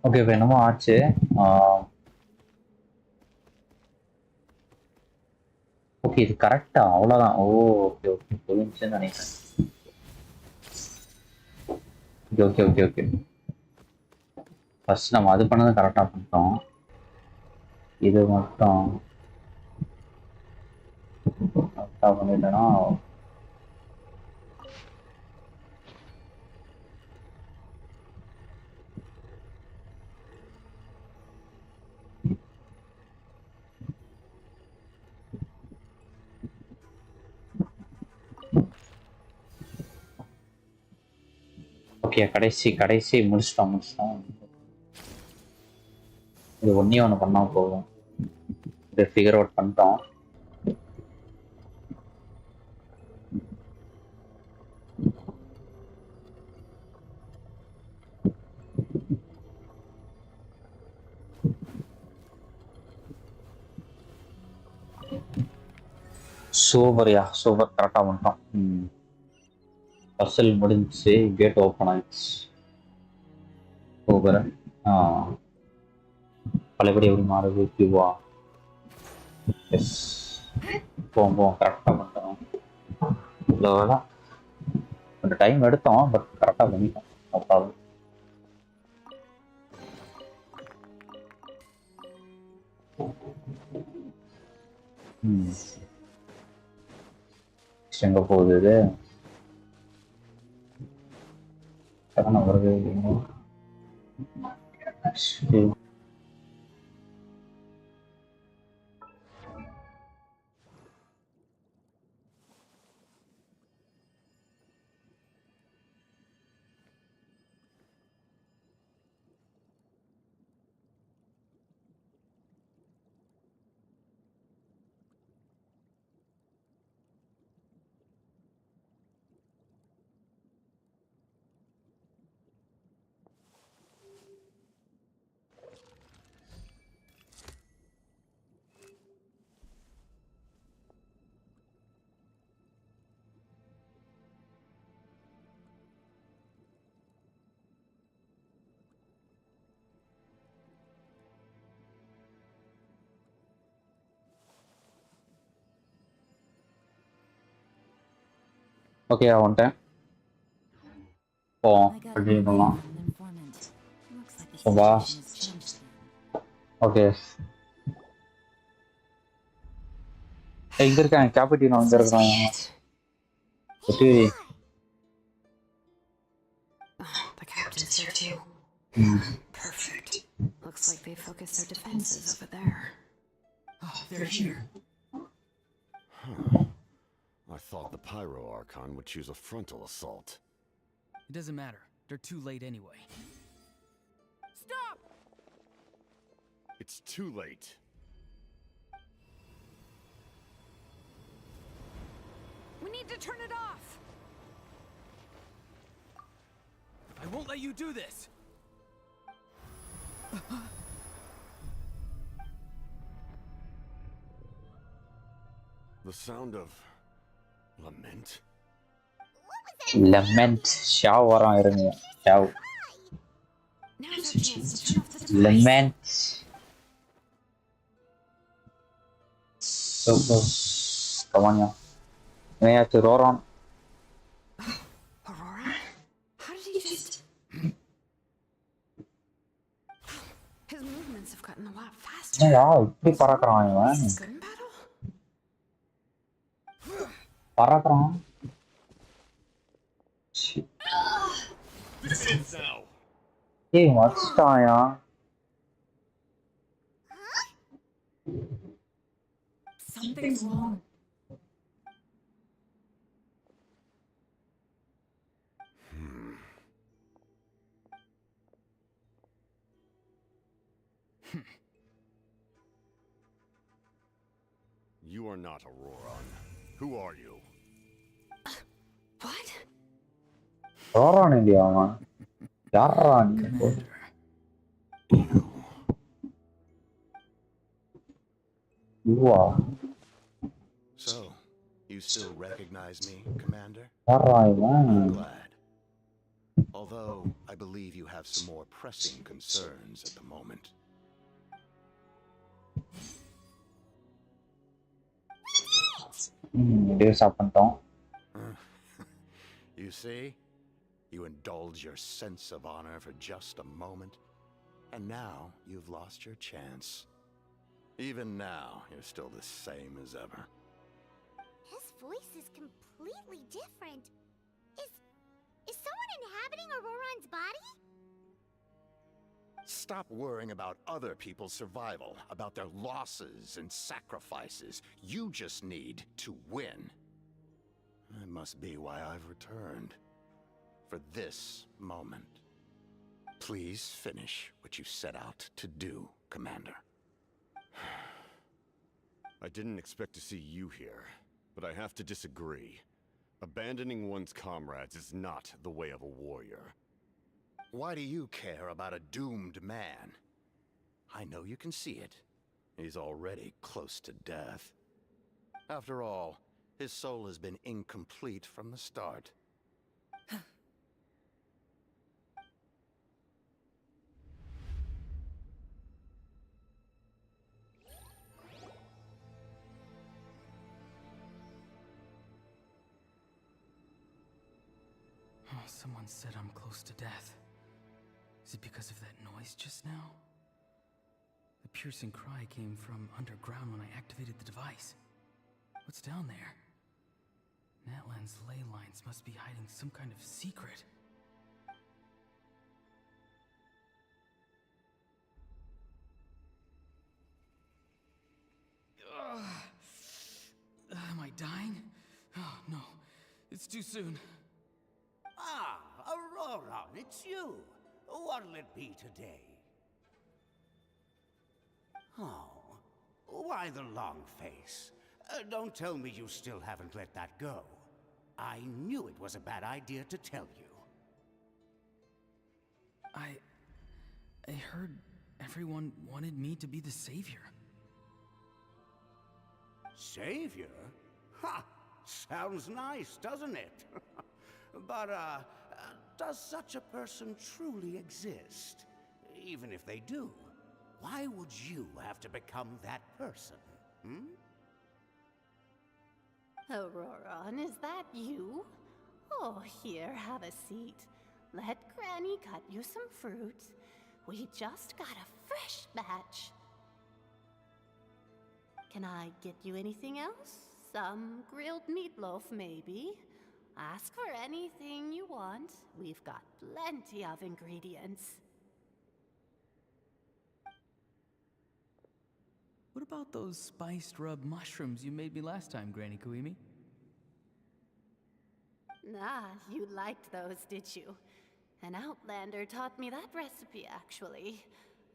ஓகே இப்போ என்னமோ ஆச்சு. ஓகே இது கரெக்டா? அவ்வளோதான். ஓ ஓகே ஓகே புரிஞ்சுன்னு நினைக்கிறேன். Okay okay okay okay first நம்ம அது பண்ணது கரெக்டாக பண்ணிட்டோம். இது மட்டும் கரெக்டாக பண்ணிட்டோன்னா ஓகே கடைசி முடிச்சிட்டோம். இது ஒன்றே ஒன்று பண்ணால் போதும். இதை ஃபிகர் அவுட் பண்ணிட்டோம். சூப்பர் கரெக்டாக பண்ணிட்டோம். பஸ்ஸில் முடிஞ்சிச்சு. கேட் ஓப்பன் ஆயிடுச்சு. சூப்பர். பழையபடி எப்படி மாறுது? கியூவா? எஸ் போவோம் கரெக்டாக பண்ணிட்டோம். இவ்வளோதான். கொஞ்சம் டைம் எடுத்தோம் பட் கரெக்டாக பண்ணிட்டோம். அப்பாவும் எங்கே போகுது இது? கரெக்டாக வருது. ஓகே வந்துட்டேன். I got a continue new பண்ணலாம். name from an informant. Looks like the வா. situation has changed again. Okay. இங்க இருக்காங்க கேபிட்டினோ இங்க இருக்காங்க. Okay. The captain's here too. Perfect. Looks like they focused their defenses over there. Oh, they're here. Huh. I thought the Pyro Archon would choose a frontal assault. It doesn't matter. They're too late anyway. Stop! It's too late. We need to turn it off! I won't let you do this! The sound of lament? லெமன்ட் ஷாவ் வரான் இருங்க. ஷாவ். Now's our chance to turn off the device. லெமன்ட். Come on, yeah. We have to roar on. Aurora? How did he just... His movements have gotten a lot faster. என்னடா இப்படி பறக்குறான் இவன்? Is this good in battle? பறக்குறான். This ends now. ஏய் மச்சாயா. Something's wrong. You are not Auroron. Who are you? What? roar இல்லையா அவன்? யாரா நீ? So, you still recognize me, Commander? யாரா இவன்? I'm glad. Although, I believe you have some more pressing concerns at the moment. டேய் stop பண்ணிட்டோம். You see? You indulge your sense of honor for just a moment, and now you've lost your chance. Even now, you're still the same as ever. His voice is completely different. Is someone inhabiting Auroron's body? Stop worrying about other people's survival, about their losses and sacrifices. You just need to win. That must be why I've returned. For this moment. Please finish what you set out to do, Commander. I didn't expect to see you here, but I have to disagree. Abandoning one's comrades is not the way of a warrior. Why do you care about a doomed man? I know you can see it. He's already close to death. After all, his soul has been incomplete from the start. Someone said I'm close to death. Is it because of that noise just now? The piercing cry came from underground when I activated the device. What's down there? Natlan's ley lines must be hiding some kind of secret. Am I dying? Oh, no. It's too soon. Ah, Auroron, it's you. What'll it be today? Oh, why the long face? Don't tell me you still haven't let that go. I knew it was a bad idea to tell you. I heard everyone wanted me to be the savior. Savior? Ha! Sounds nice, doesn't it? But, does such a person truly exist? Even if they do, why would you have to become that person? Auroron, is that you? Oh, here, have a seat. Let Granny cut you some fruit. We just got a fresh batch. Can I get you anything else? Some grilled meatloaf, maybe? Ask for anything you want. We've got plenty of ingredients. What about those spiced rub mushrooms you made me last time, Granny Kuimi? Ah, you liked those, did you? An outlander taught me that recipe, actually.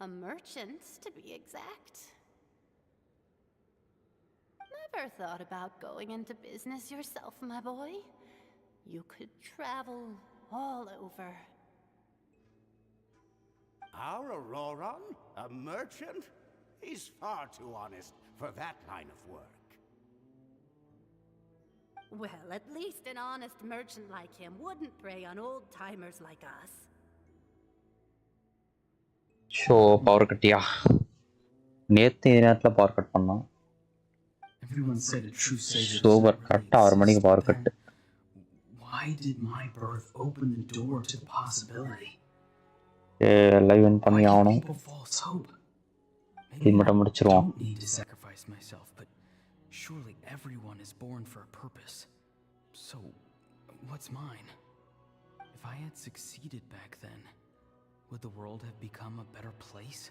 A merchant, to be exact. Never thought about going into business yourself, my boy? You could travel all over. Our Auroron? A merchant? He's far too honest for that line of work. Well, at least an honest merchant like him wouldn't prey on old-timers like us. Show power கட்டியா நேற்று நேரத்தில் power cut பண்ணோம். Everyone said a true savior super doesn't really கரெக்டாக 6 மணிக்கு exist, power but cut. then why did my birth open the door to the possibility? எல்லாம் win Why பண்ணி give ஆகணும். people false hope? இது மட்டும் I முடிச்சிருவோம். don't need to sacrifice myself, but surely everyone is born for a purpose. So, what's mine? If I had succeeded back then, would the world have become a better place?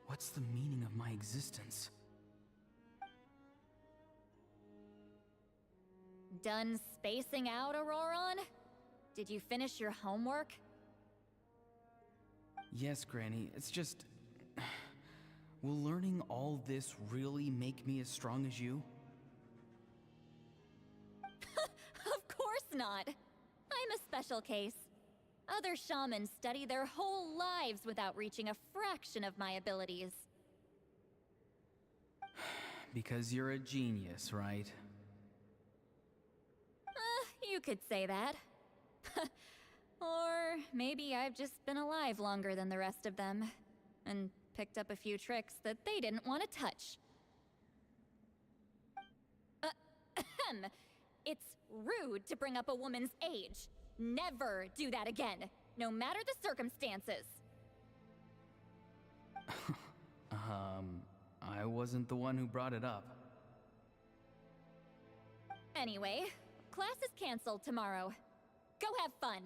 What's the meaning of my existence? Done spacing out, Auroron? Did you finish your homework? Yes, Granny, it's just... Will learning all this really make me as strong as you? Of course not! I'm a special case. Other shamans study their whole lives without reaching a fraction of my abilities. Because you're a genius, right? You could say that. Or maybe I've just been alive longer than the rest of them, and picked up a few tricks that they didn't want to touch. It's rude to bring up a woman's age. Never do that again, no matter the circumstances. I wasn't the one who brought it up. Anyway, class is canceled tomorrow. Go have fun.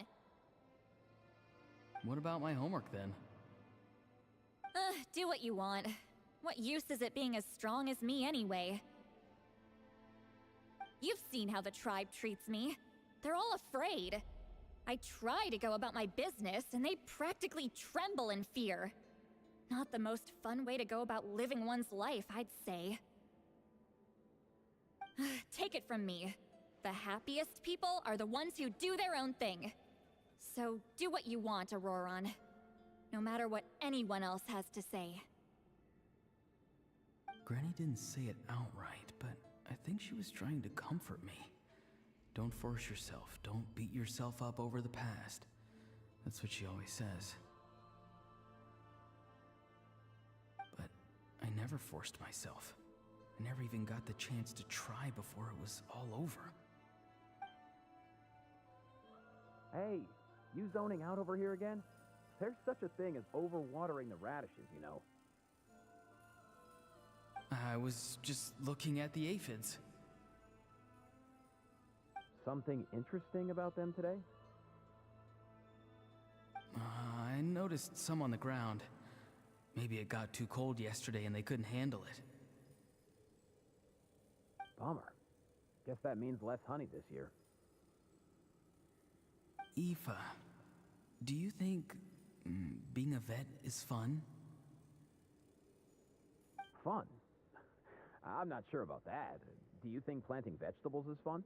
What about my homework then? Do what you want. What use is it being as strong as me anyway? You've seen how the tribe treats me. They're all afraid. I try to go about my business, and they practically tremble in fear. Not the most fun way to go about living one's life, I'd say. Take it from me. The happiest people are the ones who do their own thing. So do what you want, Auroron. No matter what anyone else has to say. Granny didn't say it outright, but I think she was trying to comfort me. Don't force yourself. Don't beat yourself up over the past. That's what she always says. But I never forced myself. I never even got the chance to try before it was all over. Hey, you zoning out over here again? There's such a thing as overwatering the radishes, you know. I was just looking at the aphids. Something interesting about them today? I noticed some on the ground. Maybe it got too cold yesterday and they couldn't handle it. Bummer. Guess that means less honey this year. Aoife, do you think being a vet is fun? Fun? I'm not sure about that. Do you think planting vegetables is fun?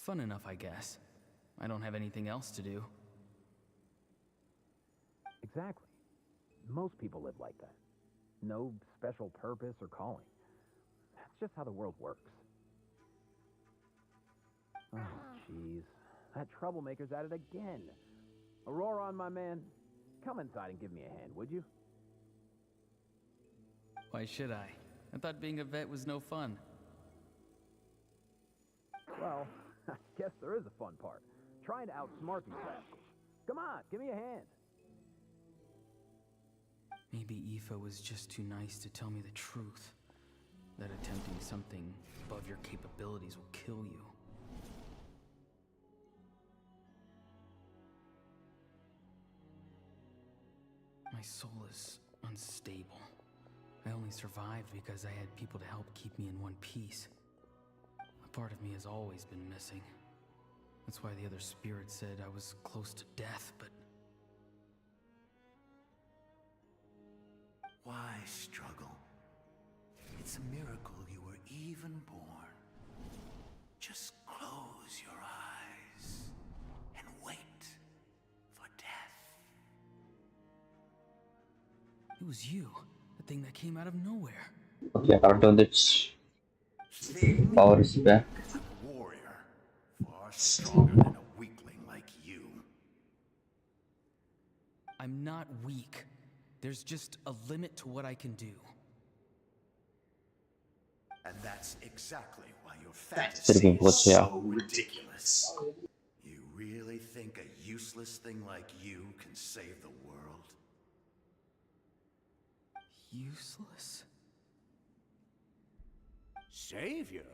Fun enough, I guess. I don't have anything else to do. Exactly. Most people live like that. No special purpose or calling. That's just how the world works. Oh, jeez. That troublemaker's at it again. Auroron, my man, come inside and give me a hand, would you? Why should I? I thought being a vet was no fun. Well, I guess there is a fun part. Trying to outsmart these rascals. Come on, give me a hand. Maybe Aoife was just too nice to tell me the truth. That attempting something above your capabilities will kill you. My soul is unstable. I only survived because I had people to help keep me in one piece. A part of me has always been missing. That's why the other spirits said I was close to death, but... Why struggle? It's a miracle you were even born. Just close your eyes and wait for death. It was you, the thing that came out of nowhere. Okay, current வந்துச்சு. Power is back. A warrior, far stronger than a weakling like you. I'm not weak. There's just a limit to what I can do. And that's exactly why your fantasy is so ridiculous. You really think a useless thing like you can save the world? Useless? Savior?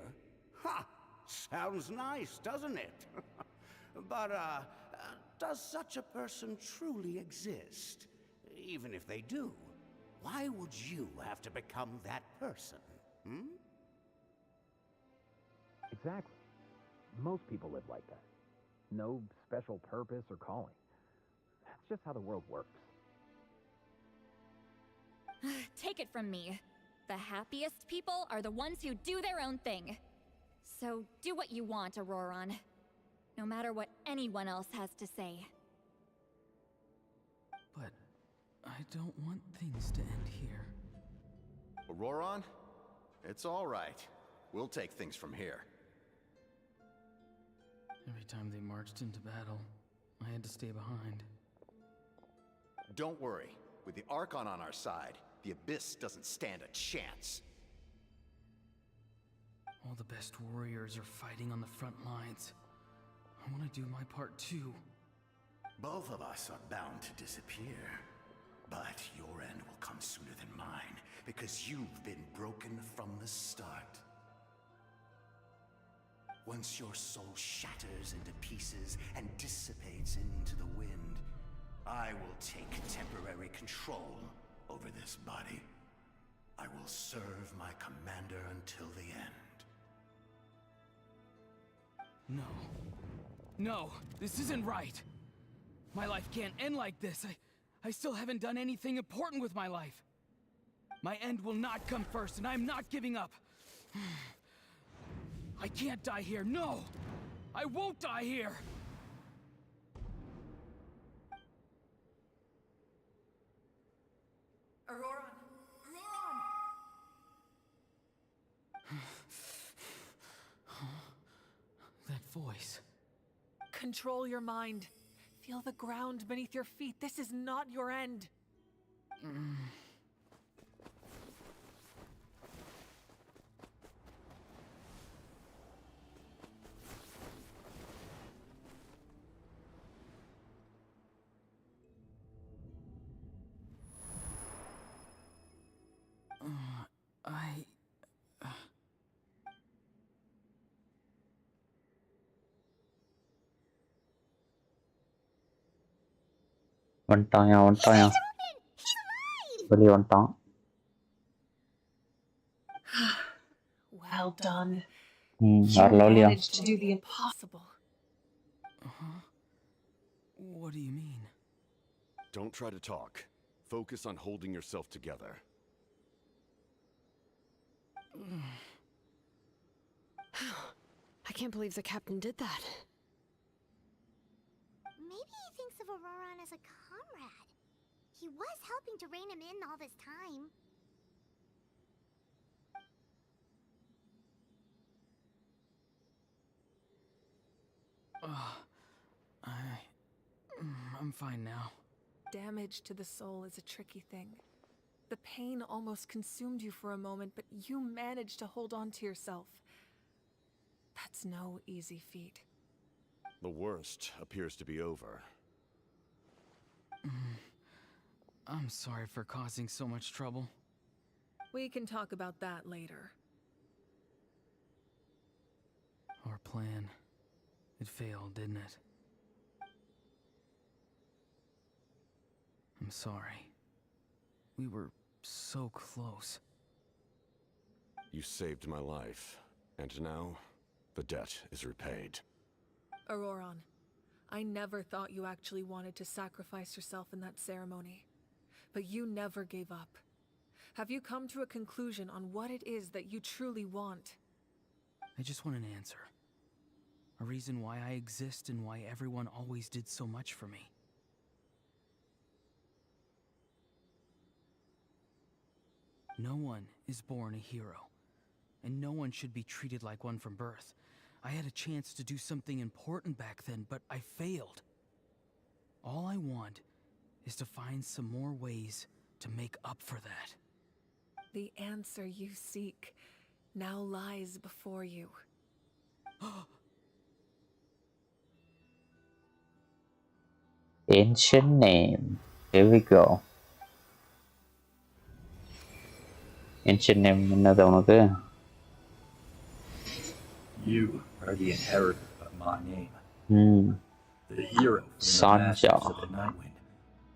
Ha! Sounds nice, doesn't it? But, does such a person truly exist? Even if they do, why would you have to become that person? Hmm? Exactly. Most people live like that. No special purpose or calling. That's just how the world works. Take it from me. The happiest people are the ones who do their own thing. So do what you want, Auroron. No matter what anyone else has to say. But I don't want things to end here. Auroron? It's all right. We'll take things from here. Every time they marched into battle, I had to stay behind. Don't worry. With the Archon on our side, the Abyss doesn't stand a chance. All the best warriors are fighting on the front lines. I want to do my part too. Both of us are bound to disappear. But your end will come sooner than mine, because you've been broken from the start. Once your soul shatters into pieces and dissipates into the wind, I will take temporary control over this body. I will serve my commander until the end. No. No, this isn't right. My life can't end like this. I still haven't done anything important with my life. My end will not come first, and I'm not giving up. I can't die here, no! I won't die here! Auroron! Auroron! That voice. Control your mind. Feel the ground beneath your feet. This is not your end. வந்துட்டான் வெளியே வந்துட்டான். Well done. You managed to do the impossible. What do you mean? Don't try to talk. Focus on holding yourself together. I can't believe the captain did that. Maybe he thinks of Auroron as a comrade. He was helping to rein him in all this time. I'm fine now. Damage to the soul is a tricky thing. The pain almost consumed you for a moment, but you managed to hold on to yourself. That's no easy feat. The worst appears to be over. I'm sorry for causing so much trouble. We can talk about that later. Our plan, it failed, didn't it? I'm sorry. We were so close. You saved my life, and now the debt is repaid. Auroron, I never thought you actually wanted to sacrifice yourself in that ceremony. But you never gave up. Have you come to a conclusion on what it is that you truly want? I just want an answer. A reason why I exist and why everyone always did so much for me. No one is born a hero, and no one should be treated like one from birth. I had a chance to do something important back then, but I failed. All I want is to find some more ways to make up for that. The answer you seek now lies before you. Ancient name. Here we go. Ancient name என்னது உனக்கு? You are the inheritor of my name. The hero from the Sanja. Masters of the Nightwind,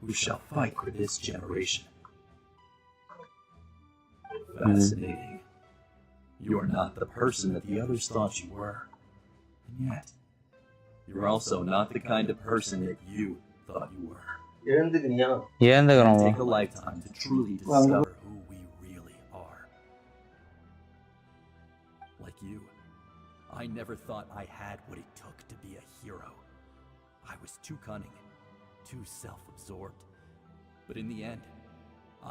who shall fight for this generation. Fascinating. You are not the person that the others thought you were. And yet, you're also not the kind of person that you thought you were. இழந்துக்கிறோம். Take a lifetime to truly discover who we really are. Like you, I never thought I had what it took to be a hero. I was too cunning, too self-absorbed. But in the end,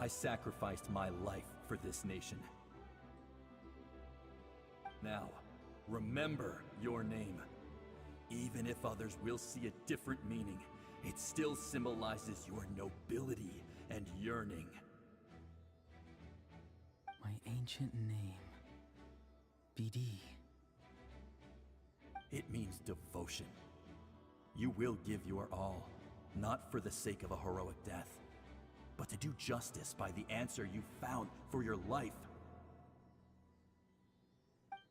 I sacrificed my life for this nation. Now, remember your name. Even if others will see a different meaning, it still symbolizes your nobility and yearning. My ancient name. BD. It means devotion. You will give your all, not for the sake of a heroic death, but to do justice by the answer you found for your life.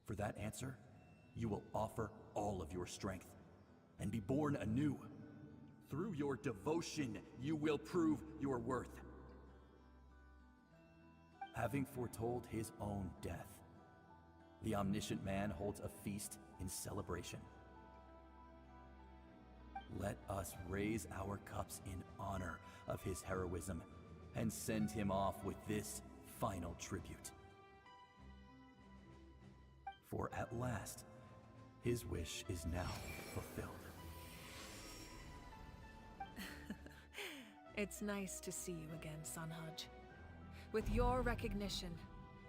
For that answer, you will offer all of your strength and be born anew. Through your devotion, you will prove your worth. Having foretold his own death, the omniscient man holds a feast in celebration. Let us raise our cups in honor of his heroism and send him off with this final tribute. For at last, his wish is now fulfilled. It's nice to see you again, Sunhudge. With your recognition,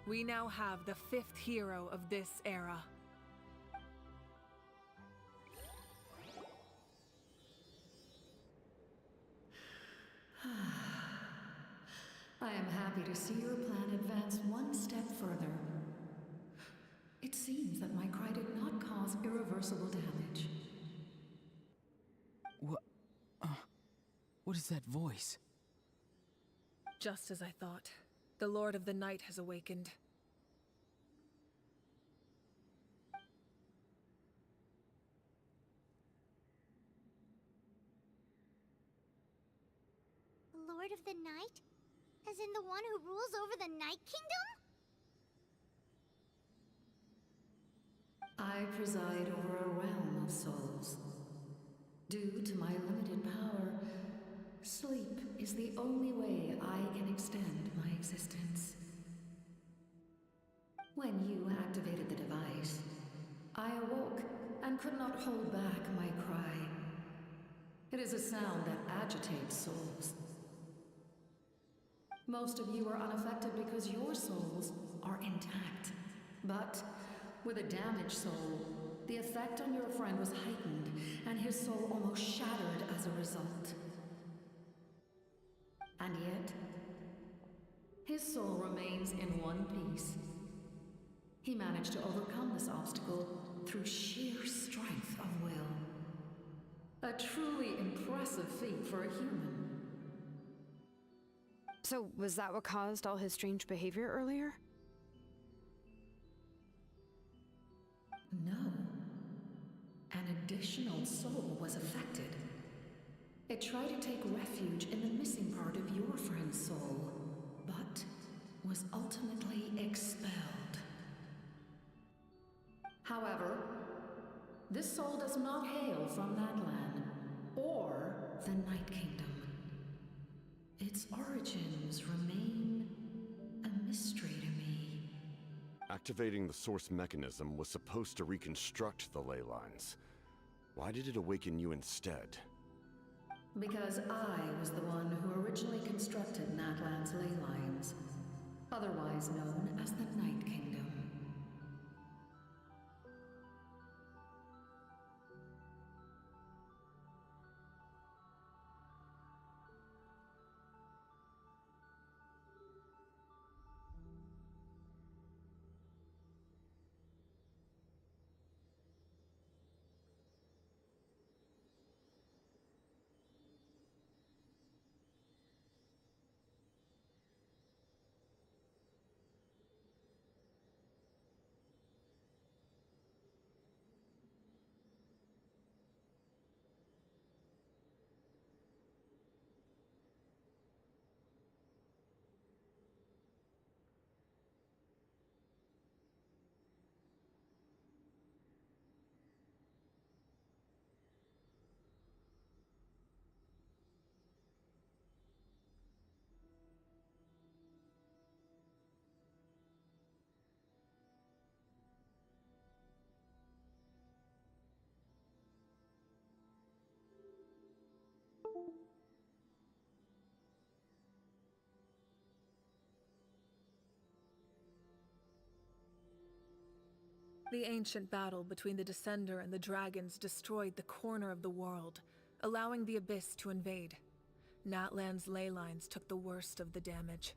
we now have the 5th hero of this era. I am happy to see your plan advance one step further. It seems that my cry did not cause irreversible damage. What is that voice? Just as I thought. The Lord of the Night has awakened. Lord of the Night? As in the one who rules over the Night Kingdom? I preside over a realm of souls. Due to my limited power, sleep is the only way I can extend my existence. When you activated the device, I awoke and could not hold back my cry. It is a sound that agitates souls. Most of you are unaffected because your souls are intact. But with a damaged soul, the effect on your friend was heightened, and his soul almost shattered as a result. And yet, his soul remains in one piece. He managed to overcome this obstacle through sheer strength of will. A truly impressive feat for a human. So, was that what caused all his strange behavior earlier? No. An additional soul was affected. It tried to take refuge in the missing part of your friend's soul, but was ultimately expelled. However, this soul does not hail from that land, or the Night Kingdom. Its origins remain a mystery to me. Activating the source mechanism was supposed to reconstruct the ley lines. Why did it awaken you instead? Because I was the one who originally constructed Natlan's ley lines, otherwise known as the Night Kingdom. The ancient battle between the Descender and the dragons destroyed the corner of the world, allowing the Abyss to invade. Natlan's ley lines took the worst of the damage.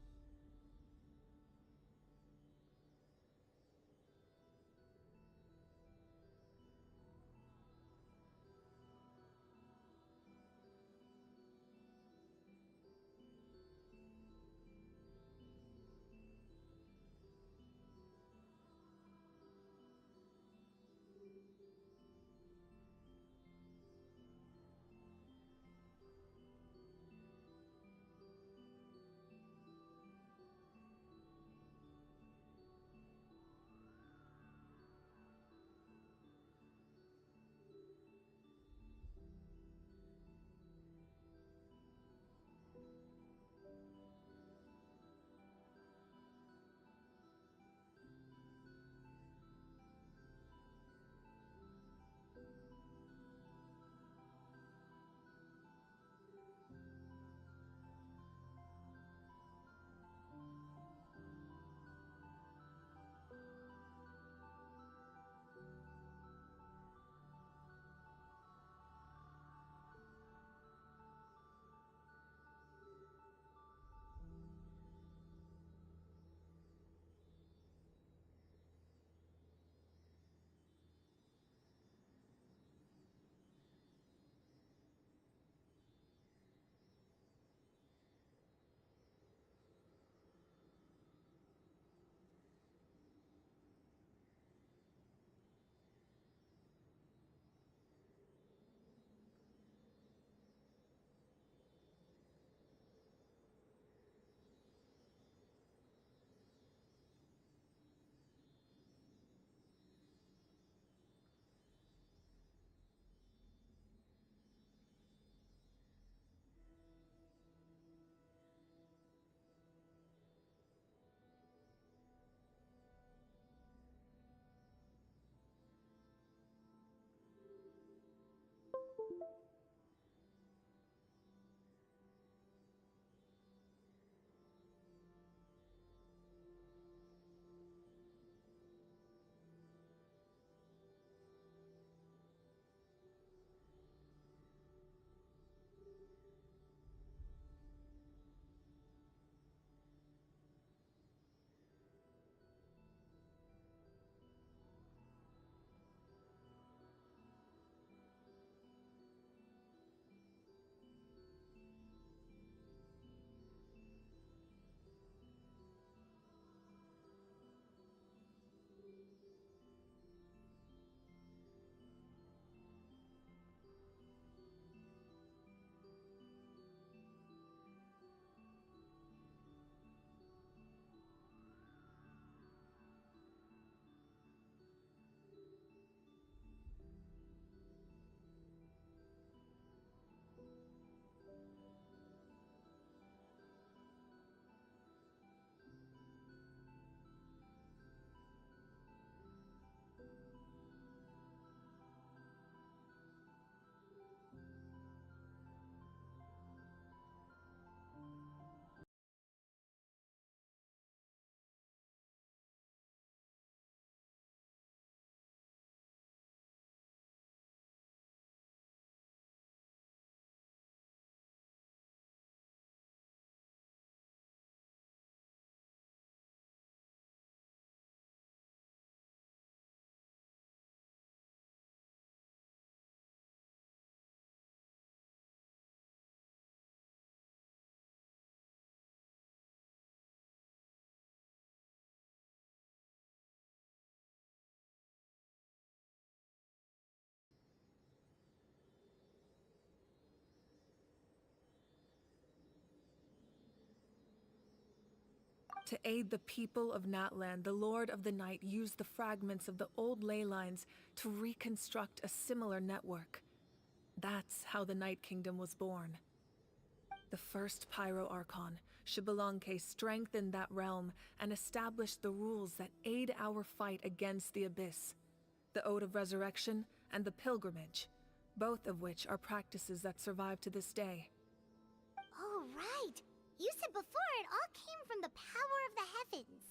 To aid the people of Natlan, the Lord of the Night used the fragments of the old ley lines to reconstruct a similar network. That's how the Night Kingdom was born. The first Pyro Archon, Xbalanque, strengthened that realm and established the rules that aid our fight against the Abyss. The Ode of Resurrection and the Pilgrimage, both of which are practices that survive to this day. Oh, right! You said before it all came from the power of the heavens.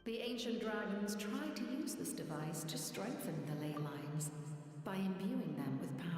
The ancient dragons tried to use this device to strengthen the ley lines by imbuing them with power.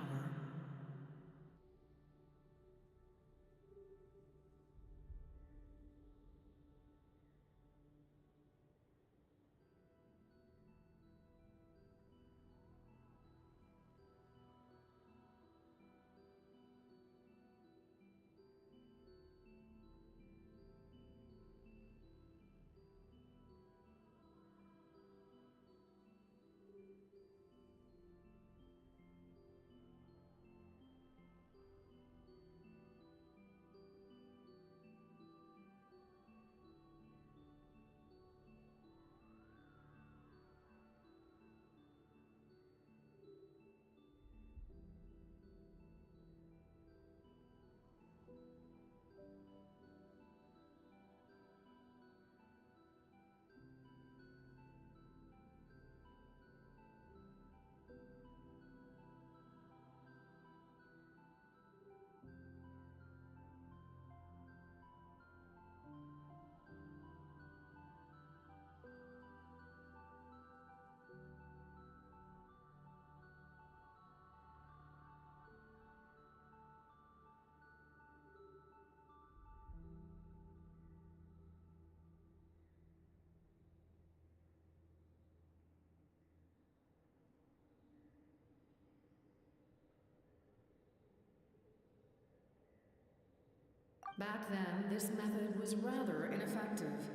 Back then, this method was rather ineffective.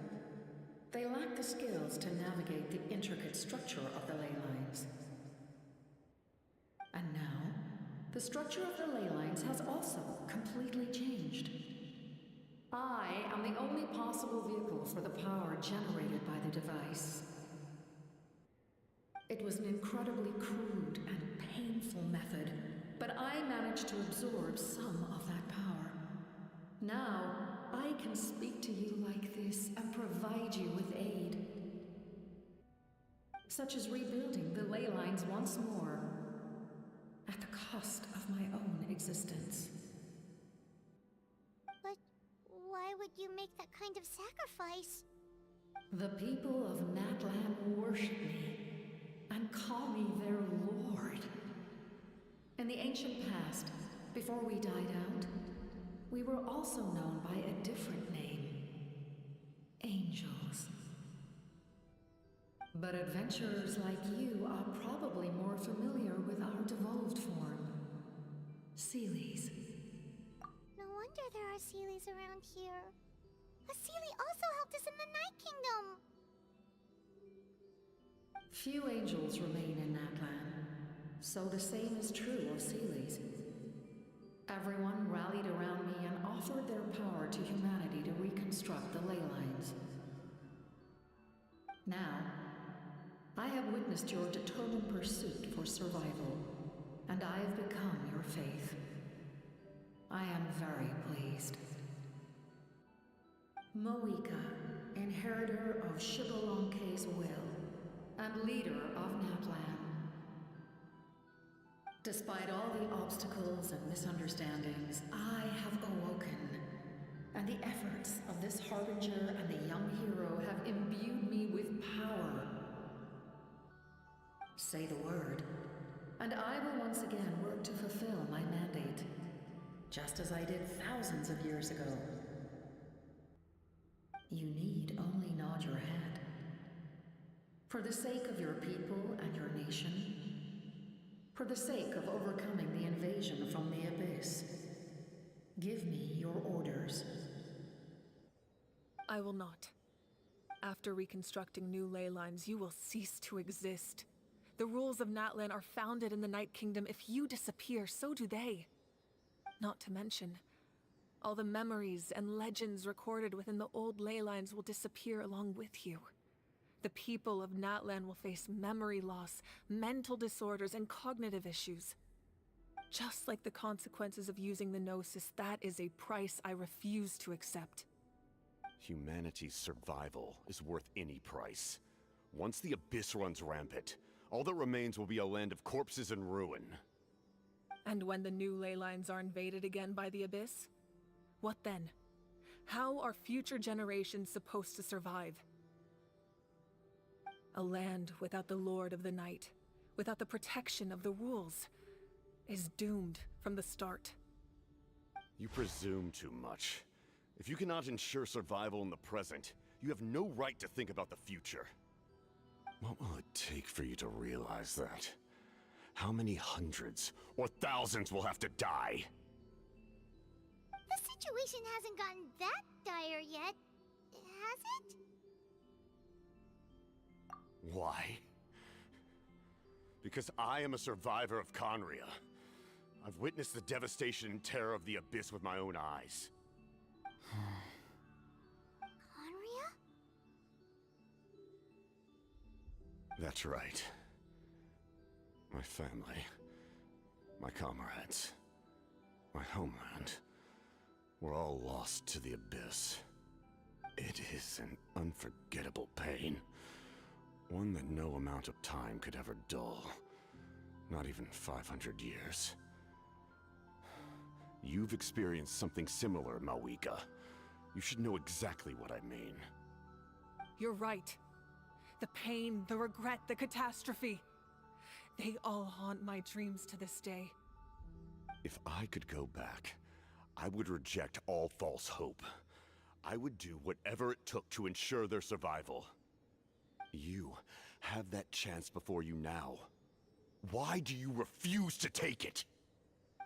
They lacked the skills to navigate the intricate structure of the ley lines. And now, the structure of the ley lines has also completely changed. I am the only possible vehicle for the power generated by the device. It was an incredibly crude and painful method, but I managed to absorb some of that power. Now, I can speak to you like this and provide you with aid. Such as rebuilding the ley lines once more, at the cost of my own existence. But why would you make that kind of sacrifice? The people of Natlan worship me and call me their lord. In the ancient past, before we died out, we were also known by a different name. Angels. But adventurers like you are probably more familiar with our devolved form. Seelies. No wonder there are Seelies around here. A Seelie also helped us in the Night Kingdom! Few angels remain in Natlan, so the same is true of Seelies. Everyone rallied around me and offered their power to humanity to reconstruct the ley lines. Now, I have witnessed your determined pursuit for survival, and I have become your faith. I am very pleased. Moika, inheritor of Xbalanque's will, and leader of Natlan. Despite all the obstacles and misunderstandings, I have awoken, and the efforts of this Harbinger and the young hero have imbued me with power. Say the word, and I will once again work to fulfill my mandate, just as I did thousands of years ago. You need only nod your head. For the sake of your people and your nation, for the sake of overcoming the invasion from the Abyss, give me your orders. I will not. After reconstructing new ley lines, you will cease to exist. The rules of Natlan are founded in the Night Kingdom. If you disappear, so do they. Not to mention, All the memories and legends recorded within the old ley lines will disappear along with you. The people of Natlan will face memory loss, mental disorders, and cognitive issues. Just like the consequences of using the Gnosis, that is a price I refuse to accept. Humanity's survival is worth any price. Once the Abyss runs rampant, all that remains will be a land of corpses and ruin. And when the new ley lines are invaded again by the Abyss? What then? How are future generations supposed to survive? A land without the Lord of the Night, without the protection of the rules, is doomed from the start. You presume too much. If you cannot ensure survival in the present, you have no right to think about the future. What will it take for you to realize that? How many hundreds or thousands will have to die? The situation hasn't gotten that dire yet, has it? Why? Because I am a survivor of Conria. I've witnessed the devastation and terror of the Abyss with my own eyes. Conria? That's right. My family, my comrades, my homeland, were all lost to the Abyss. It is an unforgettable pain. One that no amount of time could ever dull. Not even 500 years. You've experienced something similar, Mawika. You should know exactly what I mean. You're right. The pain, the regret, the catastrophe. They all haunt my dreams to this day. If I could go back, I would reject all false hope. I would do whatever it took to ensure their survival. You have that chance before you now. Why do you refuse to take it?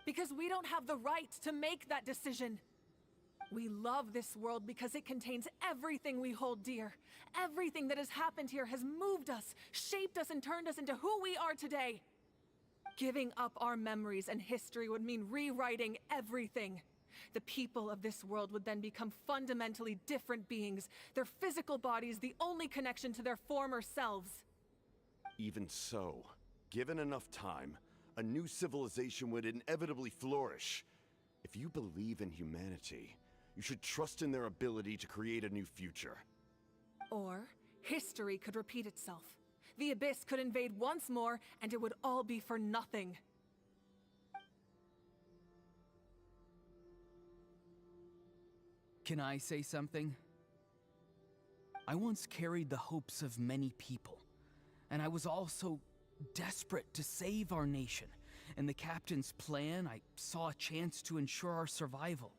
Because we don't have the right to make that decision. We love this world because it contains everything we hold dear. Everything that has happened here has moved us, shaped us, and turned us into who we are today. Giving up our memories and history would mean rewriting everything. The people of this world would then become fundamentally different beings, their physical bodies the only connection to their former selves. Even so, given enough time, a new civilization would inevitably flourish. If you believe in humanity, you should trust in their ability to create a new future. Or, history could repeat itself. The Abyss could invade once more, and it would all be for nothing. Can I say something? I once carried the hopes of many people, and I was also desperate to save our nation. In the captain's plan, I saw a chance to ensure our survival.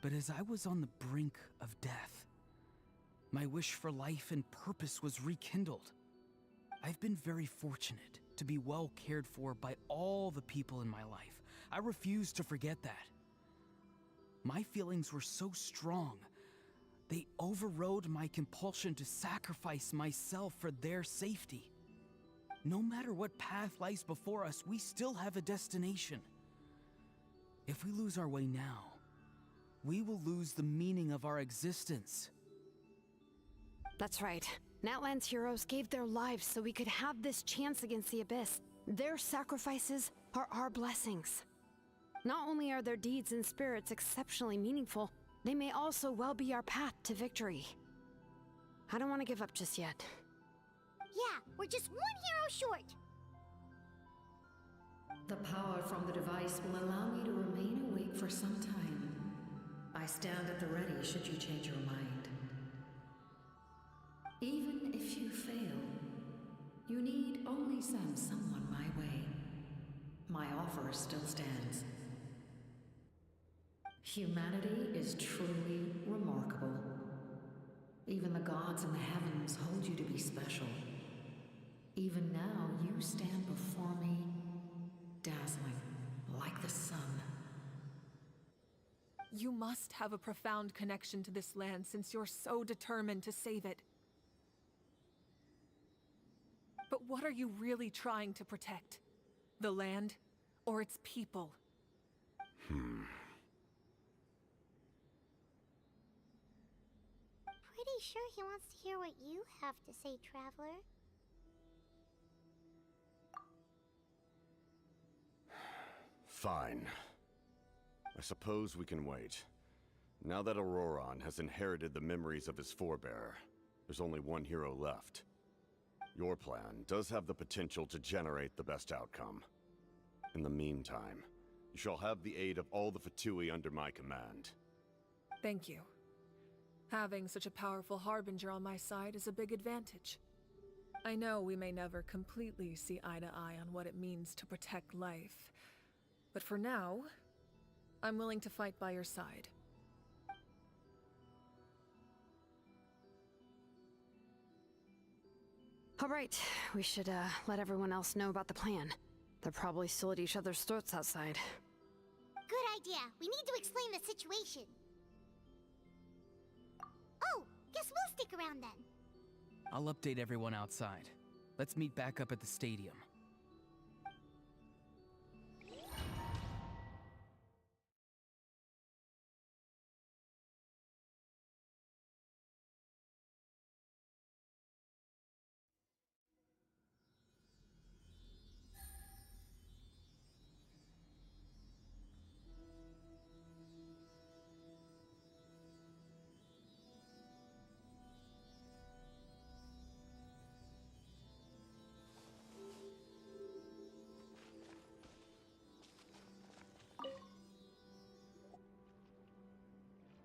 But as I was on the brink of death, my wish for life and purpose was rekindled. I've been very fortunate to be well cared for by all the people in my life. I refuse to forget that. My feelings were so strong, they overrode my compulsion to sacrifice myself for their safety. No matter what path lies before us, we still have a destination. If we lose our way now, we will lose the meaning of our existence. That's right. Natlan's heroes gave their lives so we could have this chance against the Abyss. Their sacrifices are our blessings. Not only are their deeds and spirits exceptionally meaningful, they may also well be our path to victory. I don't want to give up just yet. Yeah, we're just one hero short. The power from the device will allow me to remain awake for some time. I stand at the ready should you change your mind. Even if you fail, you need only send someone my way. My offer still stands. Humanity is truly remarkable. Even the gods in the heavens hold you to be special. Even now, you stand before me, dazzling like the sun. You must have a profound connection to this land since you're so determined to save it. But what are you really trying to protect? The land or its people? sure he wants to hear what you have to say, Traveler. Fine. I suppose we can wait. Now that Auroron has inherited the memories of his forebear, there's only one hero left. Your plan does have the potential to generate the best outcome. In the meantime, you shall have the aid of all the Fatui under my command. Thank you. Having such a powerful harbinger on my side is a big advantage. I know we may never completely see eye to eye on what it means to protect life, but for now, I'm willing to fight by your side. All right, we should let everyone else know about the plan. They're probably still at each other's throats outside. Good idea. We need to explain the situation. Oh, guess we'll stick around then. I'll update everyone outside. Let's meet back up at the stadium.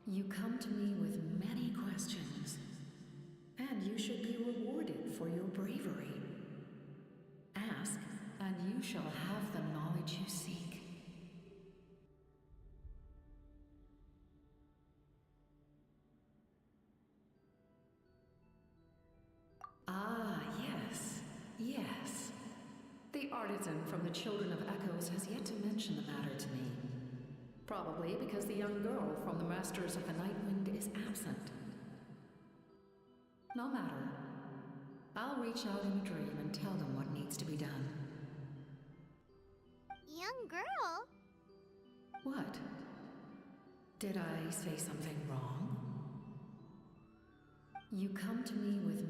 You come to me with many questions, and you should be rewarded for your bravery. Ask, and you shall have the knowledge you seek. Ah, yes, yes. The artisan from the Children of Echoes has yet to mention the matter to me. Probably because the young girl from the Masters of the Nightwind is absent. No matter. I'll reach out in a dream and tell them what needs to be done. Young girl? What? Did I say something wrong? You come to me with